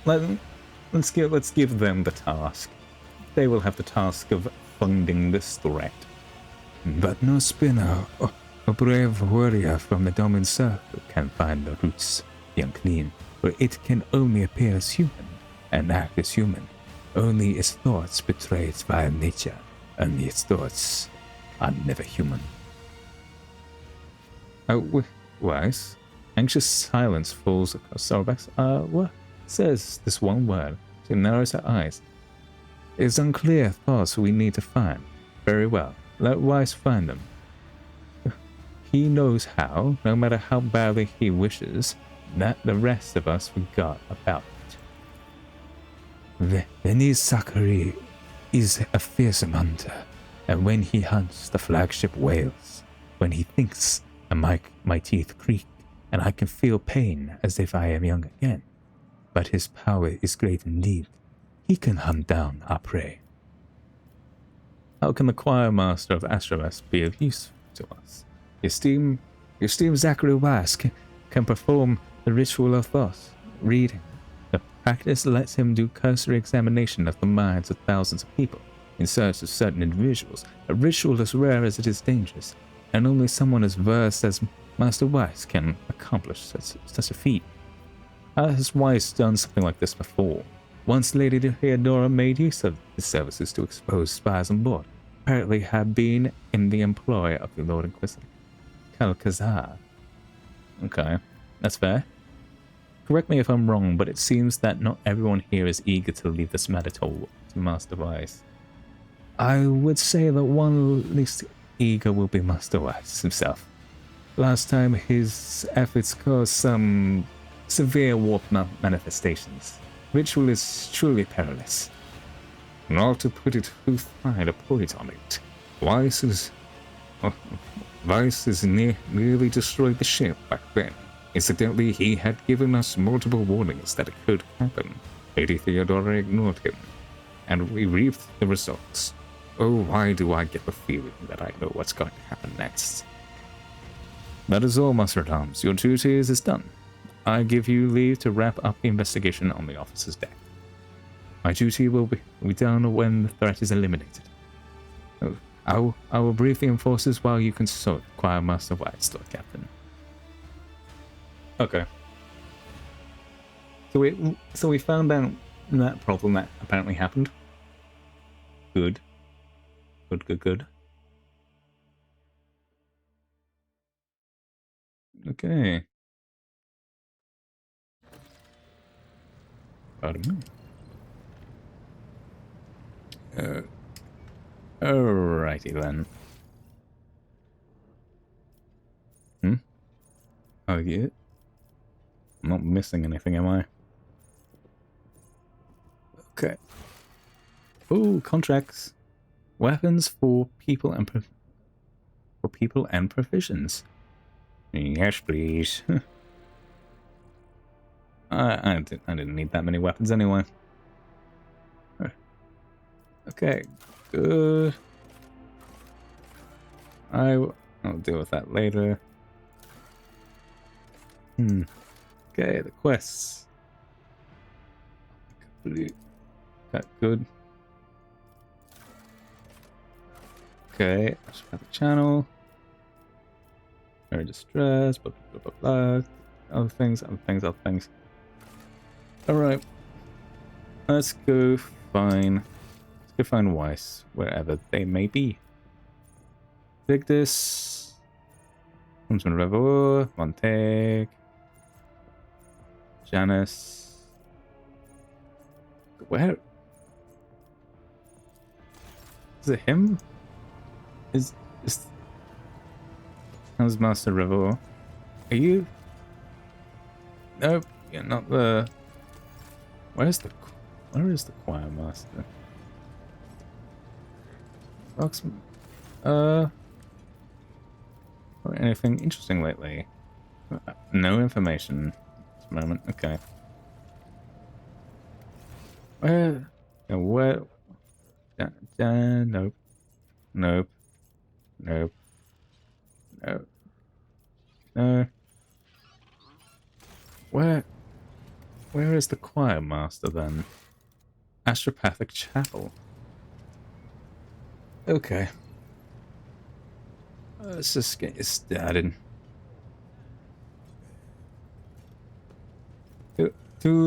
Speaker 1: Let's give them the task. They will have the task of funding this threat.
Speaker 5: But no spinner or brave warrior from the Domin's circle can find the roots, the unclean, for it can only appear as human and act as human. Only its thoughts betray its vile nature. Only its thoughts are never human.
Speaker 1: Wise. Anxious silence falls across Trottbacca's. What says this one word? She narrows her eyes. It's unclear thoughts we need to find. Very well. Let Wise find them. He knows how, no matter how badly he wishes, that the rest of us forgot about it.
Speaker 5: Venice Sakari is a fearsome hunter, and when he hunts, the flagship wails. When he thinks, my teeth creak, and I can feel pain as if I am young again. But his power is great indeed. He can hunt down our prey.
Speaker 1: How can the choir master of Astrobas be of use to us? Your esteemed
Speaker 5: Zachary Wise
Speaker 1: can perform the ritual of thought, reading. The practice lets him do cursory examination of the minds of thousands of people in search of certain individuals. A ritual as rare as it is dangerous, and only someone as versed as Master Wise can accomplish such a feat. Has Wise done something like this before? Once Lady Theodora made use of his services to expose spies on board, apparently had been in the employ of the Lord Inquisitor, Kalkazar. Okay, that's fair. Correct me if I'm wrong, but it seems that not everyone here is eager to leave this matter to Master Wise.
Speaker 5: I would say that one
Speaker 1: eager will be Master Wax himself. Last time his efforts caused some severe warp manifestations. Ritual is truly perilous. Not to put it too fine a point on it, Vice nearly destroyed the ship back then. Incidentally, he had given us multiple warnings that it could happen. Lady Theodora ignored him, and we reaped the results. Oh, why do I get the feeling that I know what's going to happen next? That is all, Master at Arms. Your duty is done. I give you leave to wrap up the investigation on the officer's deck. My duty will be done when the threat is eliminated. Oh, I will brief the enforcers while you consult Choir Master Wax, Lord Captain. Okay. So we found out that problem that apparently happened. Good. Good. Okay. Pardon me. Alrighty then. Oh yeah. I'm not missing anything, am I? Okay. Ooh, contracts. Weapons for people and provisions. Yes, please. I didn't need that many weapons anyway. Okay, good. I'll deal with that later. Okay, the quests. That good. Okay, let's have the channel. Very distressed, blah blah blah blah. Other things. Alright. Let's go find Weiss, wherever they may be. Victus. Huntsman Revour, Montag. Janice. Where? Is it him? Is how's Master Revour? Are you? Nope, you're not the. Where is the choir master? Foxman. Or anything interesting lately? No information at this moment. Okay. Where? Nope. No. Where is the choir master then? Astropathic Chapel. Okay. Let's just get started. To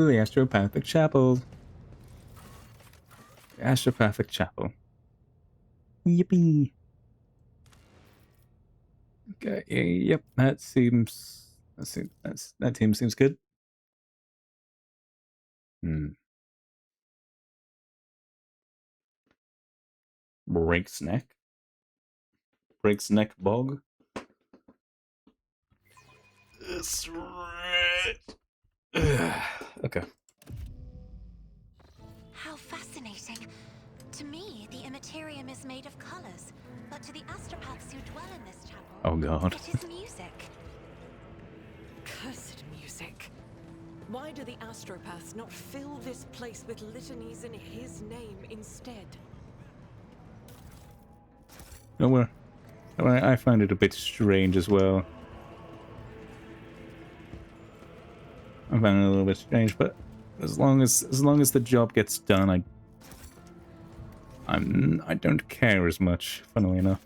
Speaker 1: the Astropathic Chapel. The Astropathic Chapel. Yippee. Okay, yep, that team seems good. Breaks neck bog. That's right. Okay.
Speaker 8: How fascinating. To me, the Immaterium is made of colors, but to the astropaths who dwell in this chapel,
Speaker 1: Oh god.
Speaker 8: it is music.
Speaker 6: Cursed music. Why do the astropaths not fill this place with litanies in his name instead?
Speaker 1: Nowhere. I find it a bit strange as well. I find it a little bit strange, but as long as the job gets done, I don't care as much, funnily enough.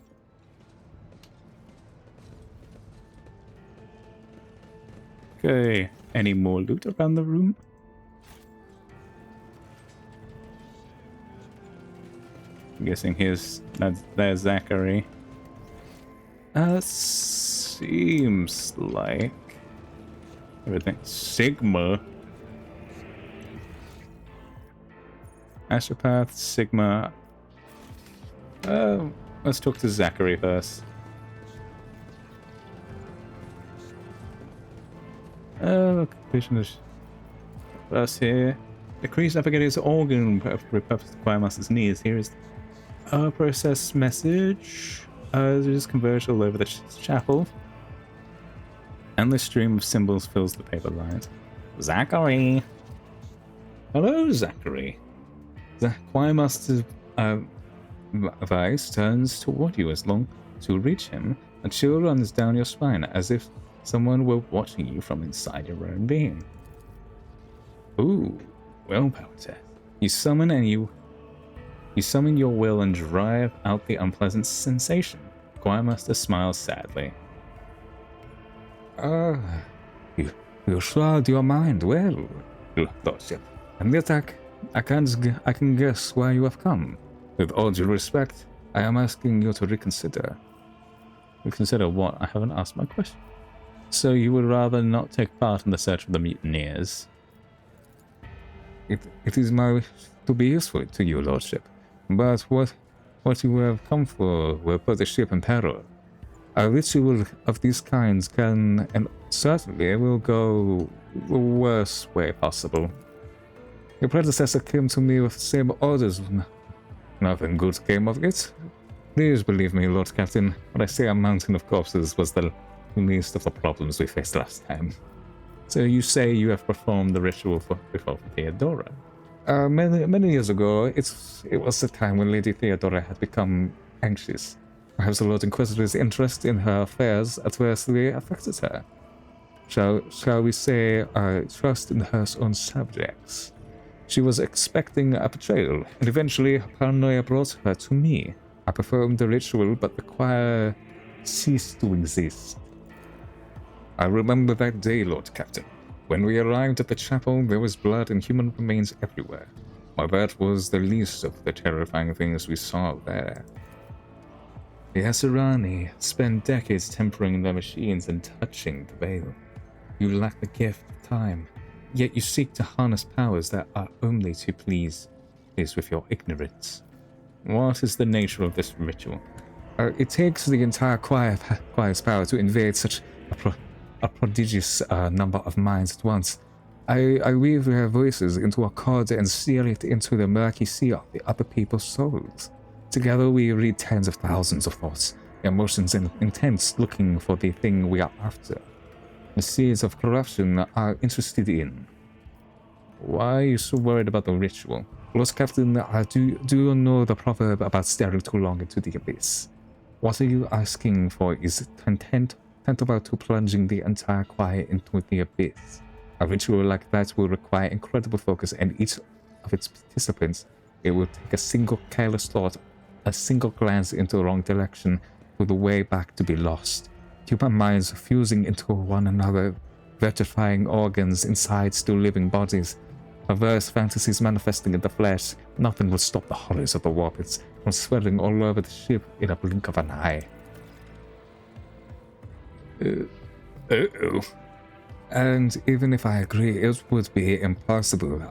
Speaker 1: Okay, any more loot around the room? I'm guessing there's Zachary. Seems like everything. Sigma. Astropath, Sigma. Let's talk to Zachary first. Completion is first here. The crease navigator's organ repurposed to Choirmaster's needs. Here is a process message. There's converge all over the chapel. Endless stream of symbols fills the paper lines. Zachary! Hello, Zachary. The Choirmaster's voice turns toward you as long to reach him. A chill runs down your spine as if someone were watching you from inside your own being. Ooh, willpower test. You summon your will and drive out the unpleasant sensation. Choirmaster smiles sadly. You swallowed your mind well, Lordship. And yet I can guess why you have come. With all due respect, I am asking you to reconsider. Reconsider what? I haven't asked my question. So you would rather not take part in the search for the mutineers? It is my wish to be useful to you, Lordship. But what you have come for will put the ship in peril. A ritual of these kinds can, and certainly will go the worst way possible. Your predecessor came to me with the same orders. Nothing good came of it. Please believe me, Lord Captain, when I say a mountain of corpses was the least of the problems we faced last time. So you say you have performed the ritual before Theodora? Many years ago, it was the time when Lady Theodora had become anxious. Perhaps the Lord Inquisitor's interest in her affairs adversely affected her. Shall we say, trust in her own subjects? She was expecting a betrayal, and eventually her paranoia brought her to me. I performed the ritual, but the choir ceased to exist. I remember that day, Lord Captain. When we arrived at the chapel, there was blood and human remains everywhere. But that was the least of the terrifying things we saw there. The Asurani spent decades tempering their machines and touching the veil. You lack the gift of time, yet you seek to harness powers that are only to please with your ignorance. What is the nature of this ritual? It takes the entire choir's power to invade such a prodigious number of minds at once. I weave their voices into a chord and steer it into the murky sea of the other people's souls. Together we read tens of thousands of thoughts, emotions, and intents looking for the thing we are after. The seeds of corruption are interested in. Why are you so worried about the ritual? Lord Captain, do you know the proverb about staring too long into the abyss? What are you asking for is tantamount to plunging the entire choir into the abyss. A ritual like that will require incredible focus, and each of its participants, it will take a single careless thought, a single glance into the wrong direction, for the way back to be lost. Human minds fusing into one another, vitrifying organs inside still living bodies, perverse fantasies manifesting in the flesh. Nothing will stop the horrors of the warpits from swelling all over the ship in a blink of an eye. And even if I agree, it would be impossible.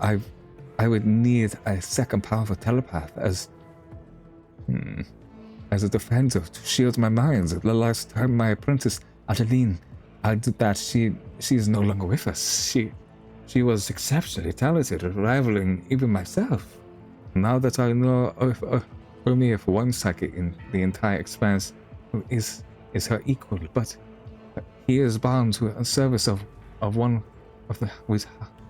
Speaker 1: I would need a second powerful telepath as a defender to shield my mind. The last time my apprentice Adeline did that, she is no longer with us. She was exceptionally talented, rivaling even myself. Now that I know only of one psychic in the entire expanse who is her equal, but he is bound to a service of one of the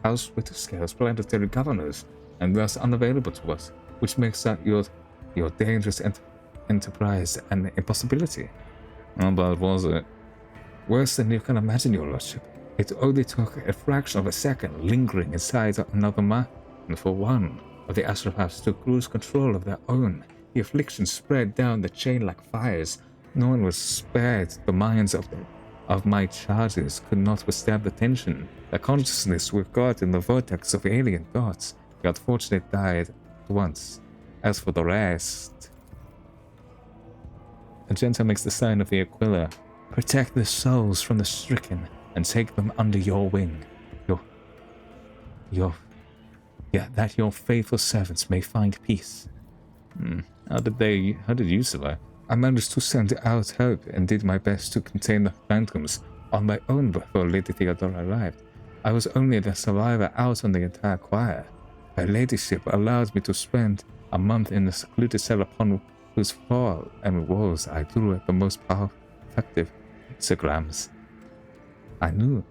Speaker 1: House Witterscale's planetary governors, and thus unavailable to us, which makes that your dangerous enterprise an impossibility. How bad was it? Worse than you can imagine, your lordship. It only took a fraction of a second lingering inside another man, and for one of the astropaths to lose control of their own. The affliction spread down the chain like fires. No one was spared. The minds of my charges could not withstand the tension. Their consciousness were caught in the vortex of alien thoughts. The unfortunate died at once. As for the rest... Agenta makes the sign of the Aquila. Protect the souls from the stricken and take them under your wing. That your faithful servants may find peace. How did you survive? I managed to send out help and did my best to contain the phantoms on my own before Lady Theodora arrived. I was only the survivor out on the entire choir. Her ladyship allowed me to spend a month in a secluded cell upon whose floor and walls I drew the most powerful, effective hexagrams. I knew.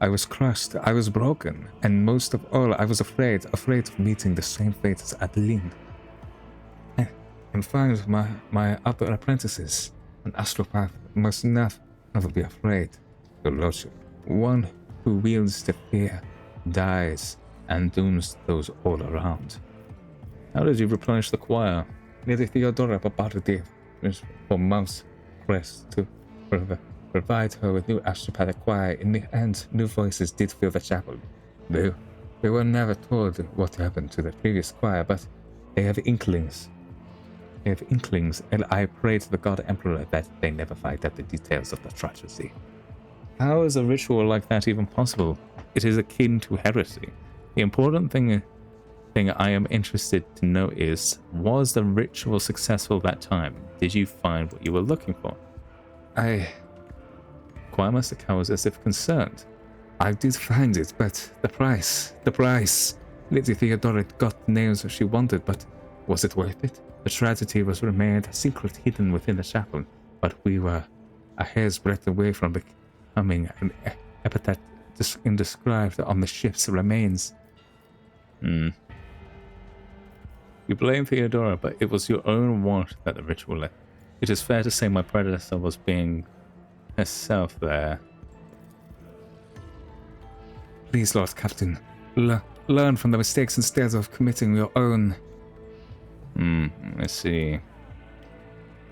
Speaker 1: I was crushed, I was broken, and most of all, I was afraid of meeting the same fate as Adeline. And find my other apprentices. An astropath must never be afraid. Your lordship, one who wields the fear, dies, and dooms those all around. How did you replenish the choir? Lady Theodora bombarded for months pressed to provide her with new astropathic choir. In the end, new voices did fill the chapel. They were never told what happened to the previous choir, but they have inklings. And I pray to the God Emperor that they never find out the details of the tragedy. How is a ritual like that even possible? It is akin to heresy. The important thing I am interested to know is, was the ritual successful that time? Did you find what you were looking for? Choirmaster cowers as if concerned. I did find it, but the price. Lady Theodora got the names she wanted, but was it worth it? The tragedy was remained a secret hidden within the chapel, but we were a hair's breadth away from becoming an epithet inscribed on the ship's remains. You blame Theodora, but it was your own want that the ritual led. It is fair to say my predecessor was being herself there. Please, Lord Captain, learn from the mistakes instead of committing your own. I see.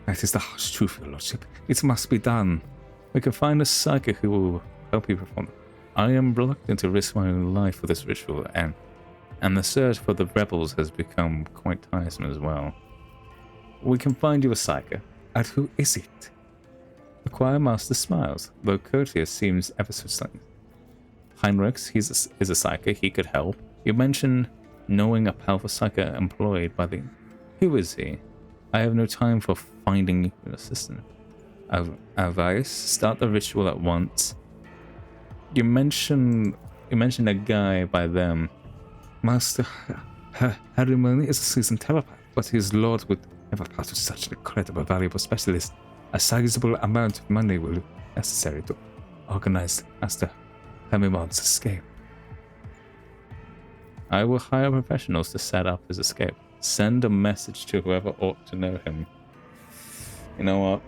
Speaker 1: That is the harsh truth, Your Lordship. It must be done. We can find a psychic who will help you perform it. I am reluctant to risk my own life for this ritual, and the search for the rebels has become quite tiresome as well. We can find you a psychic. And who is it? The choir master smiles, though courteous seems ever so slightly. Heinrichs, is a psychic, he could help. You mentioned knowing a powerful psychic employed by the... Who is he? I have no time for finding you an assistant. Advice, start the ritual at once. You mentioned a guy by them. Master Harriman is a seasoned telepath, but his lord would never pass with such an incredible, valuable specialist. A sizable amount of money will be necessary to organize Master Harriman's escape. I will hire professionals to set up his escape. Send a message to whoever ought to know him. You know what?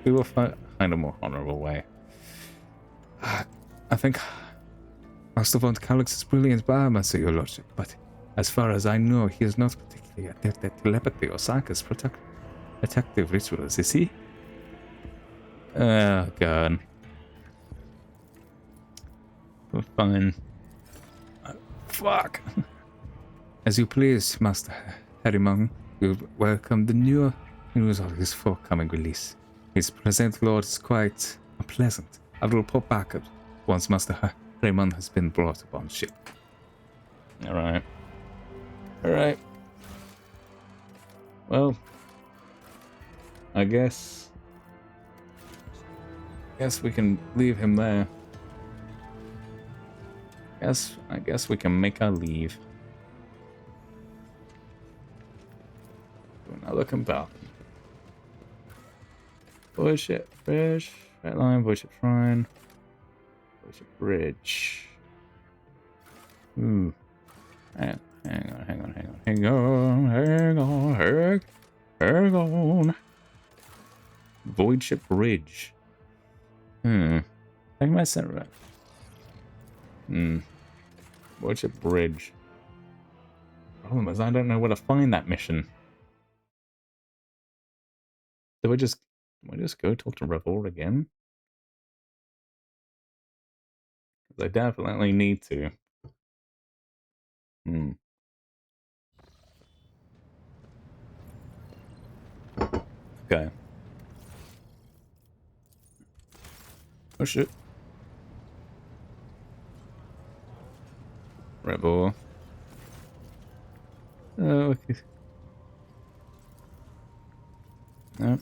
Speaker 1: We will find a more honorable way. I think Master von Calix is brilliant biomancer, Your Lordship, but as far as I know, he is not particularly adept at telepathy or psychic protective rituals, is he? Oh, God. We're fine. Fuck. As you please, Master Harriman. We welcome the news of his forthcoming release. His present lord is quite unpleasant. I will report back once Master Harriman has been brought upon ship. Alright. Well, I guess we can leave him there. I guess we can make our leave. Do another compartment. Voidship Bridge, Red Line, Voidship Shrine, Voidship Bridge. Ooh. Hang on. Voidship Bridge. I think I said right. Voidship Bridge. Problem is, I don't know where to find that mission. Do I just go talk to Revor again? Because I definitely need to. Okay. Oh shit. Revor. Oh, okay. No.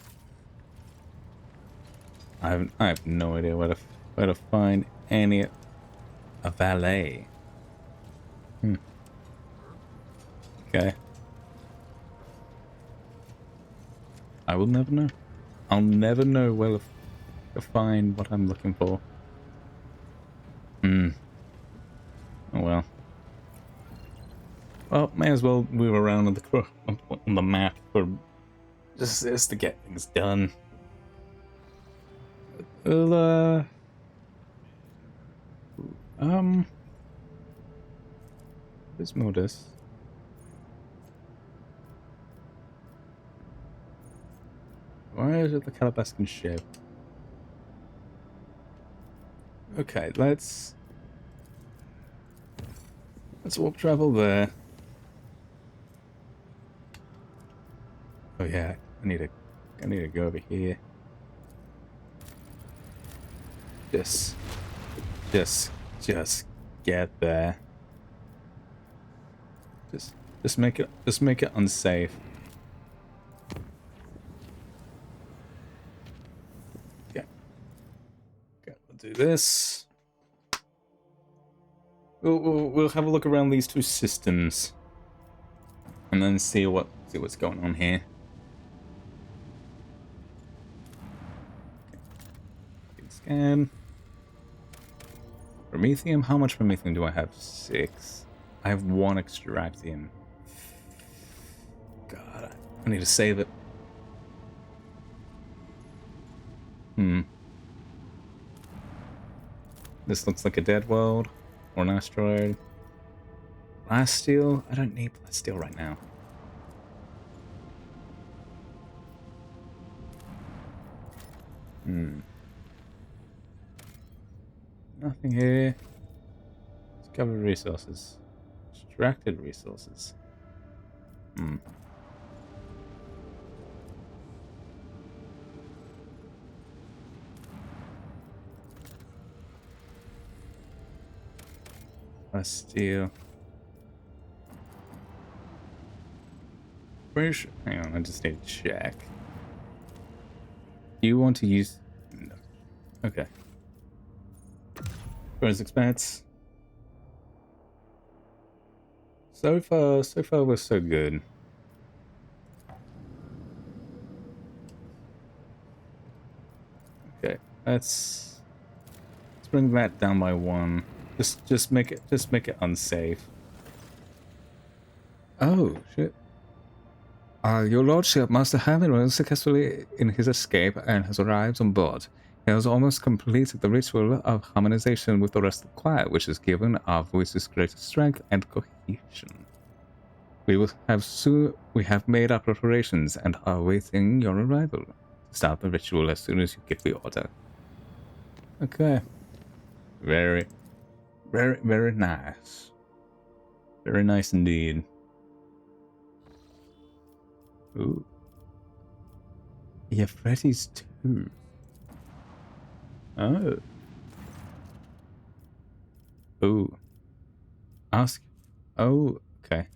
Speaker 1: I have no idea where to find a valet. Okay. I will never know. I'll never know where to find what I'm looking for. Oh well. Well, may as well move around on the map for just to get things done. We'll, let's move this. Why is it the Calabascan ship? Okay, let's warp travel there. Oh yeah, I need to go over here. Just get there. Just make it unsafe. Okay, we'll do this. We'll have a look around these two systems, and then see what's going on here. Okay. Scan. Promethium. How much promethium do I have? 6. I have 1 extractium. God, I need to save it. This looks like a dead world. Or an asteroid. Blast steel? I don't need blast steel right now. Nothing here. Discovered resources. Extracted resources. Steel. Pretty sure. Hang on, I just need to check. Do you want to use? No. Okay. Forensic expense. So far we're so good. Okay, let's bring that down by 1. Just make it unsafe. Oh shit! Your lordship, Master Hamid was successfully in his escape and has arrived on board. He has almost completed the ritual of harmonization with the rest of the choir, which has given our voices greater strength and cohesion. We have made our preparations and are awaiting your arrival. Start the ritual as soon as you give the order. Okay. Very nice. Very nice indeed. Ooh. Yeah, Freddy's 2. Oh. Ooh. Ask. Oh, okay.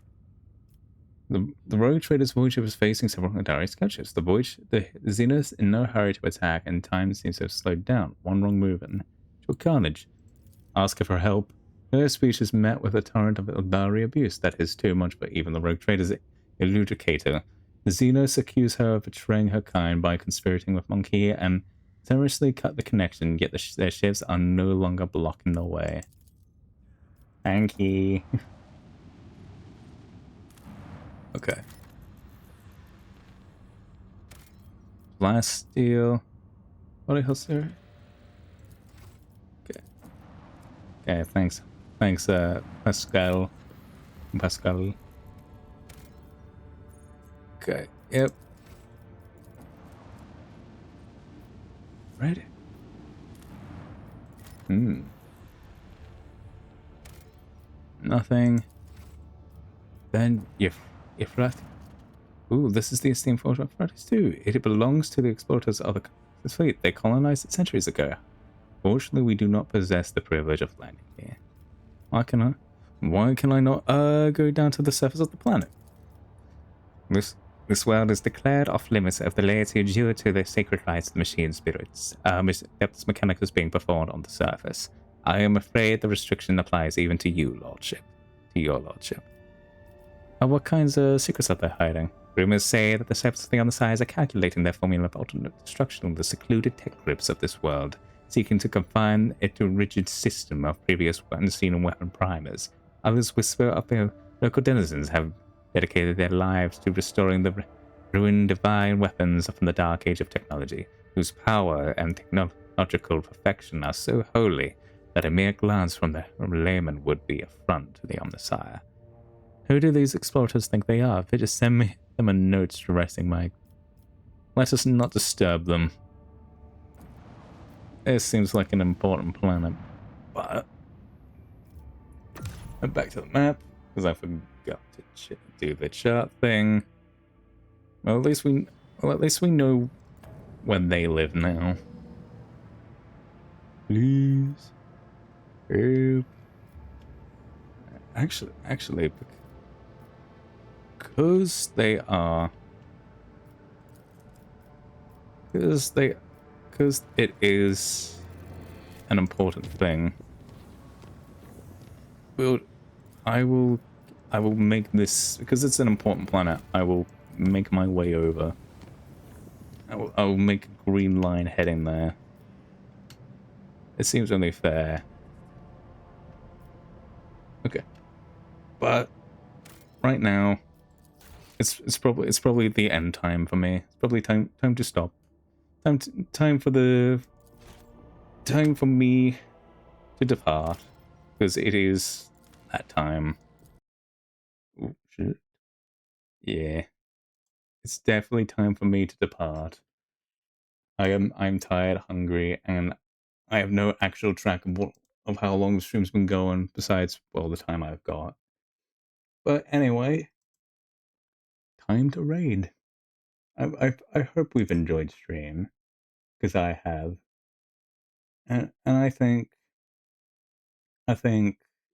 Speaker 1: The rogue trader's voyage was facing several direct sketches. The Xenos in no hurry to attack, and time seems to have slowed down. One wrong move and to carnage. Ask her for help. Her speech is met with a torrent of Ilbari abuse that is too much for even the rogue trader's eludicator. The Xenos accuse her of betraying her kind by conspirating with Monkey and seriously cut the connection, yet their ships are no longer blocking the way. Thank you. Okay. Blast steel. What the hell's there? Okay. Okay, thanks. Thanks, Pascal. Okay, yep. Ready. Nothing. Then if right. Ooh, this is the esteemed fort of Freddy's too. It belongs to the explorers of the fleet. They colonized it centuries ago. Fortunately, we do not possess the privilege of landing here. Why can I not go down to the surface of the planet? This world is declared off limits of the laity due to the sacred rites of the machine spirits. Depth's mechanic is being performed on the surface. I am afraid the restriction applies even to you, Lordship. To your Lordship. What kinds of secrets are they hiding? Rumors say that the separately on the sides are calculating their formula of alternate destruction of the secluded tech grips of this world, seeking to confine it to a rigid system of previous unseen weapon primers. Others whisper of their local denizens have dedicated their lives to restoring the ruined divine weapons from the dark age of technology, whose power and technological perfection are so holy that a mere glance from the layman would be affront to the Omnissiah. Who do these exploiters think they are? If they just send them a note directing my... Let us not disturb them. This seems like an important planet, but... Back to the map, because I forgot to do the chart thing. Well, at least we know where they live now. Please. Help. Actually, because it is an important thing. I will make this, because it's an important planet, I will make my way over. I will make a green line heading there. It seems only fair. Okay. But right now it's probably the end time for me. It's probably time to stop. Time for me to depart, because it is that time. Oh shit. Yeah. It's definitely time for me to depart. I'm tired, hungry, and I have no actual track of how long the stream's been going, besides, well, the time I've got. But anyway, time to raid. I hope we've enjoyed stream, because I have, and I think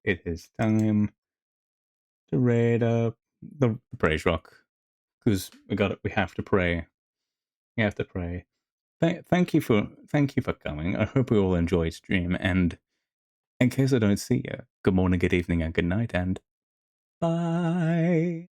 Speaker 1: it is time to raid the praise rock, because we have to pray. We have to pray. Thank you for coming. I hope we all enjoyed stream, and in case I don't see you, good morning, good evening, and good night, and bye.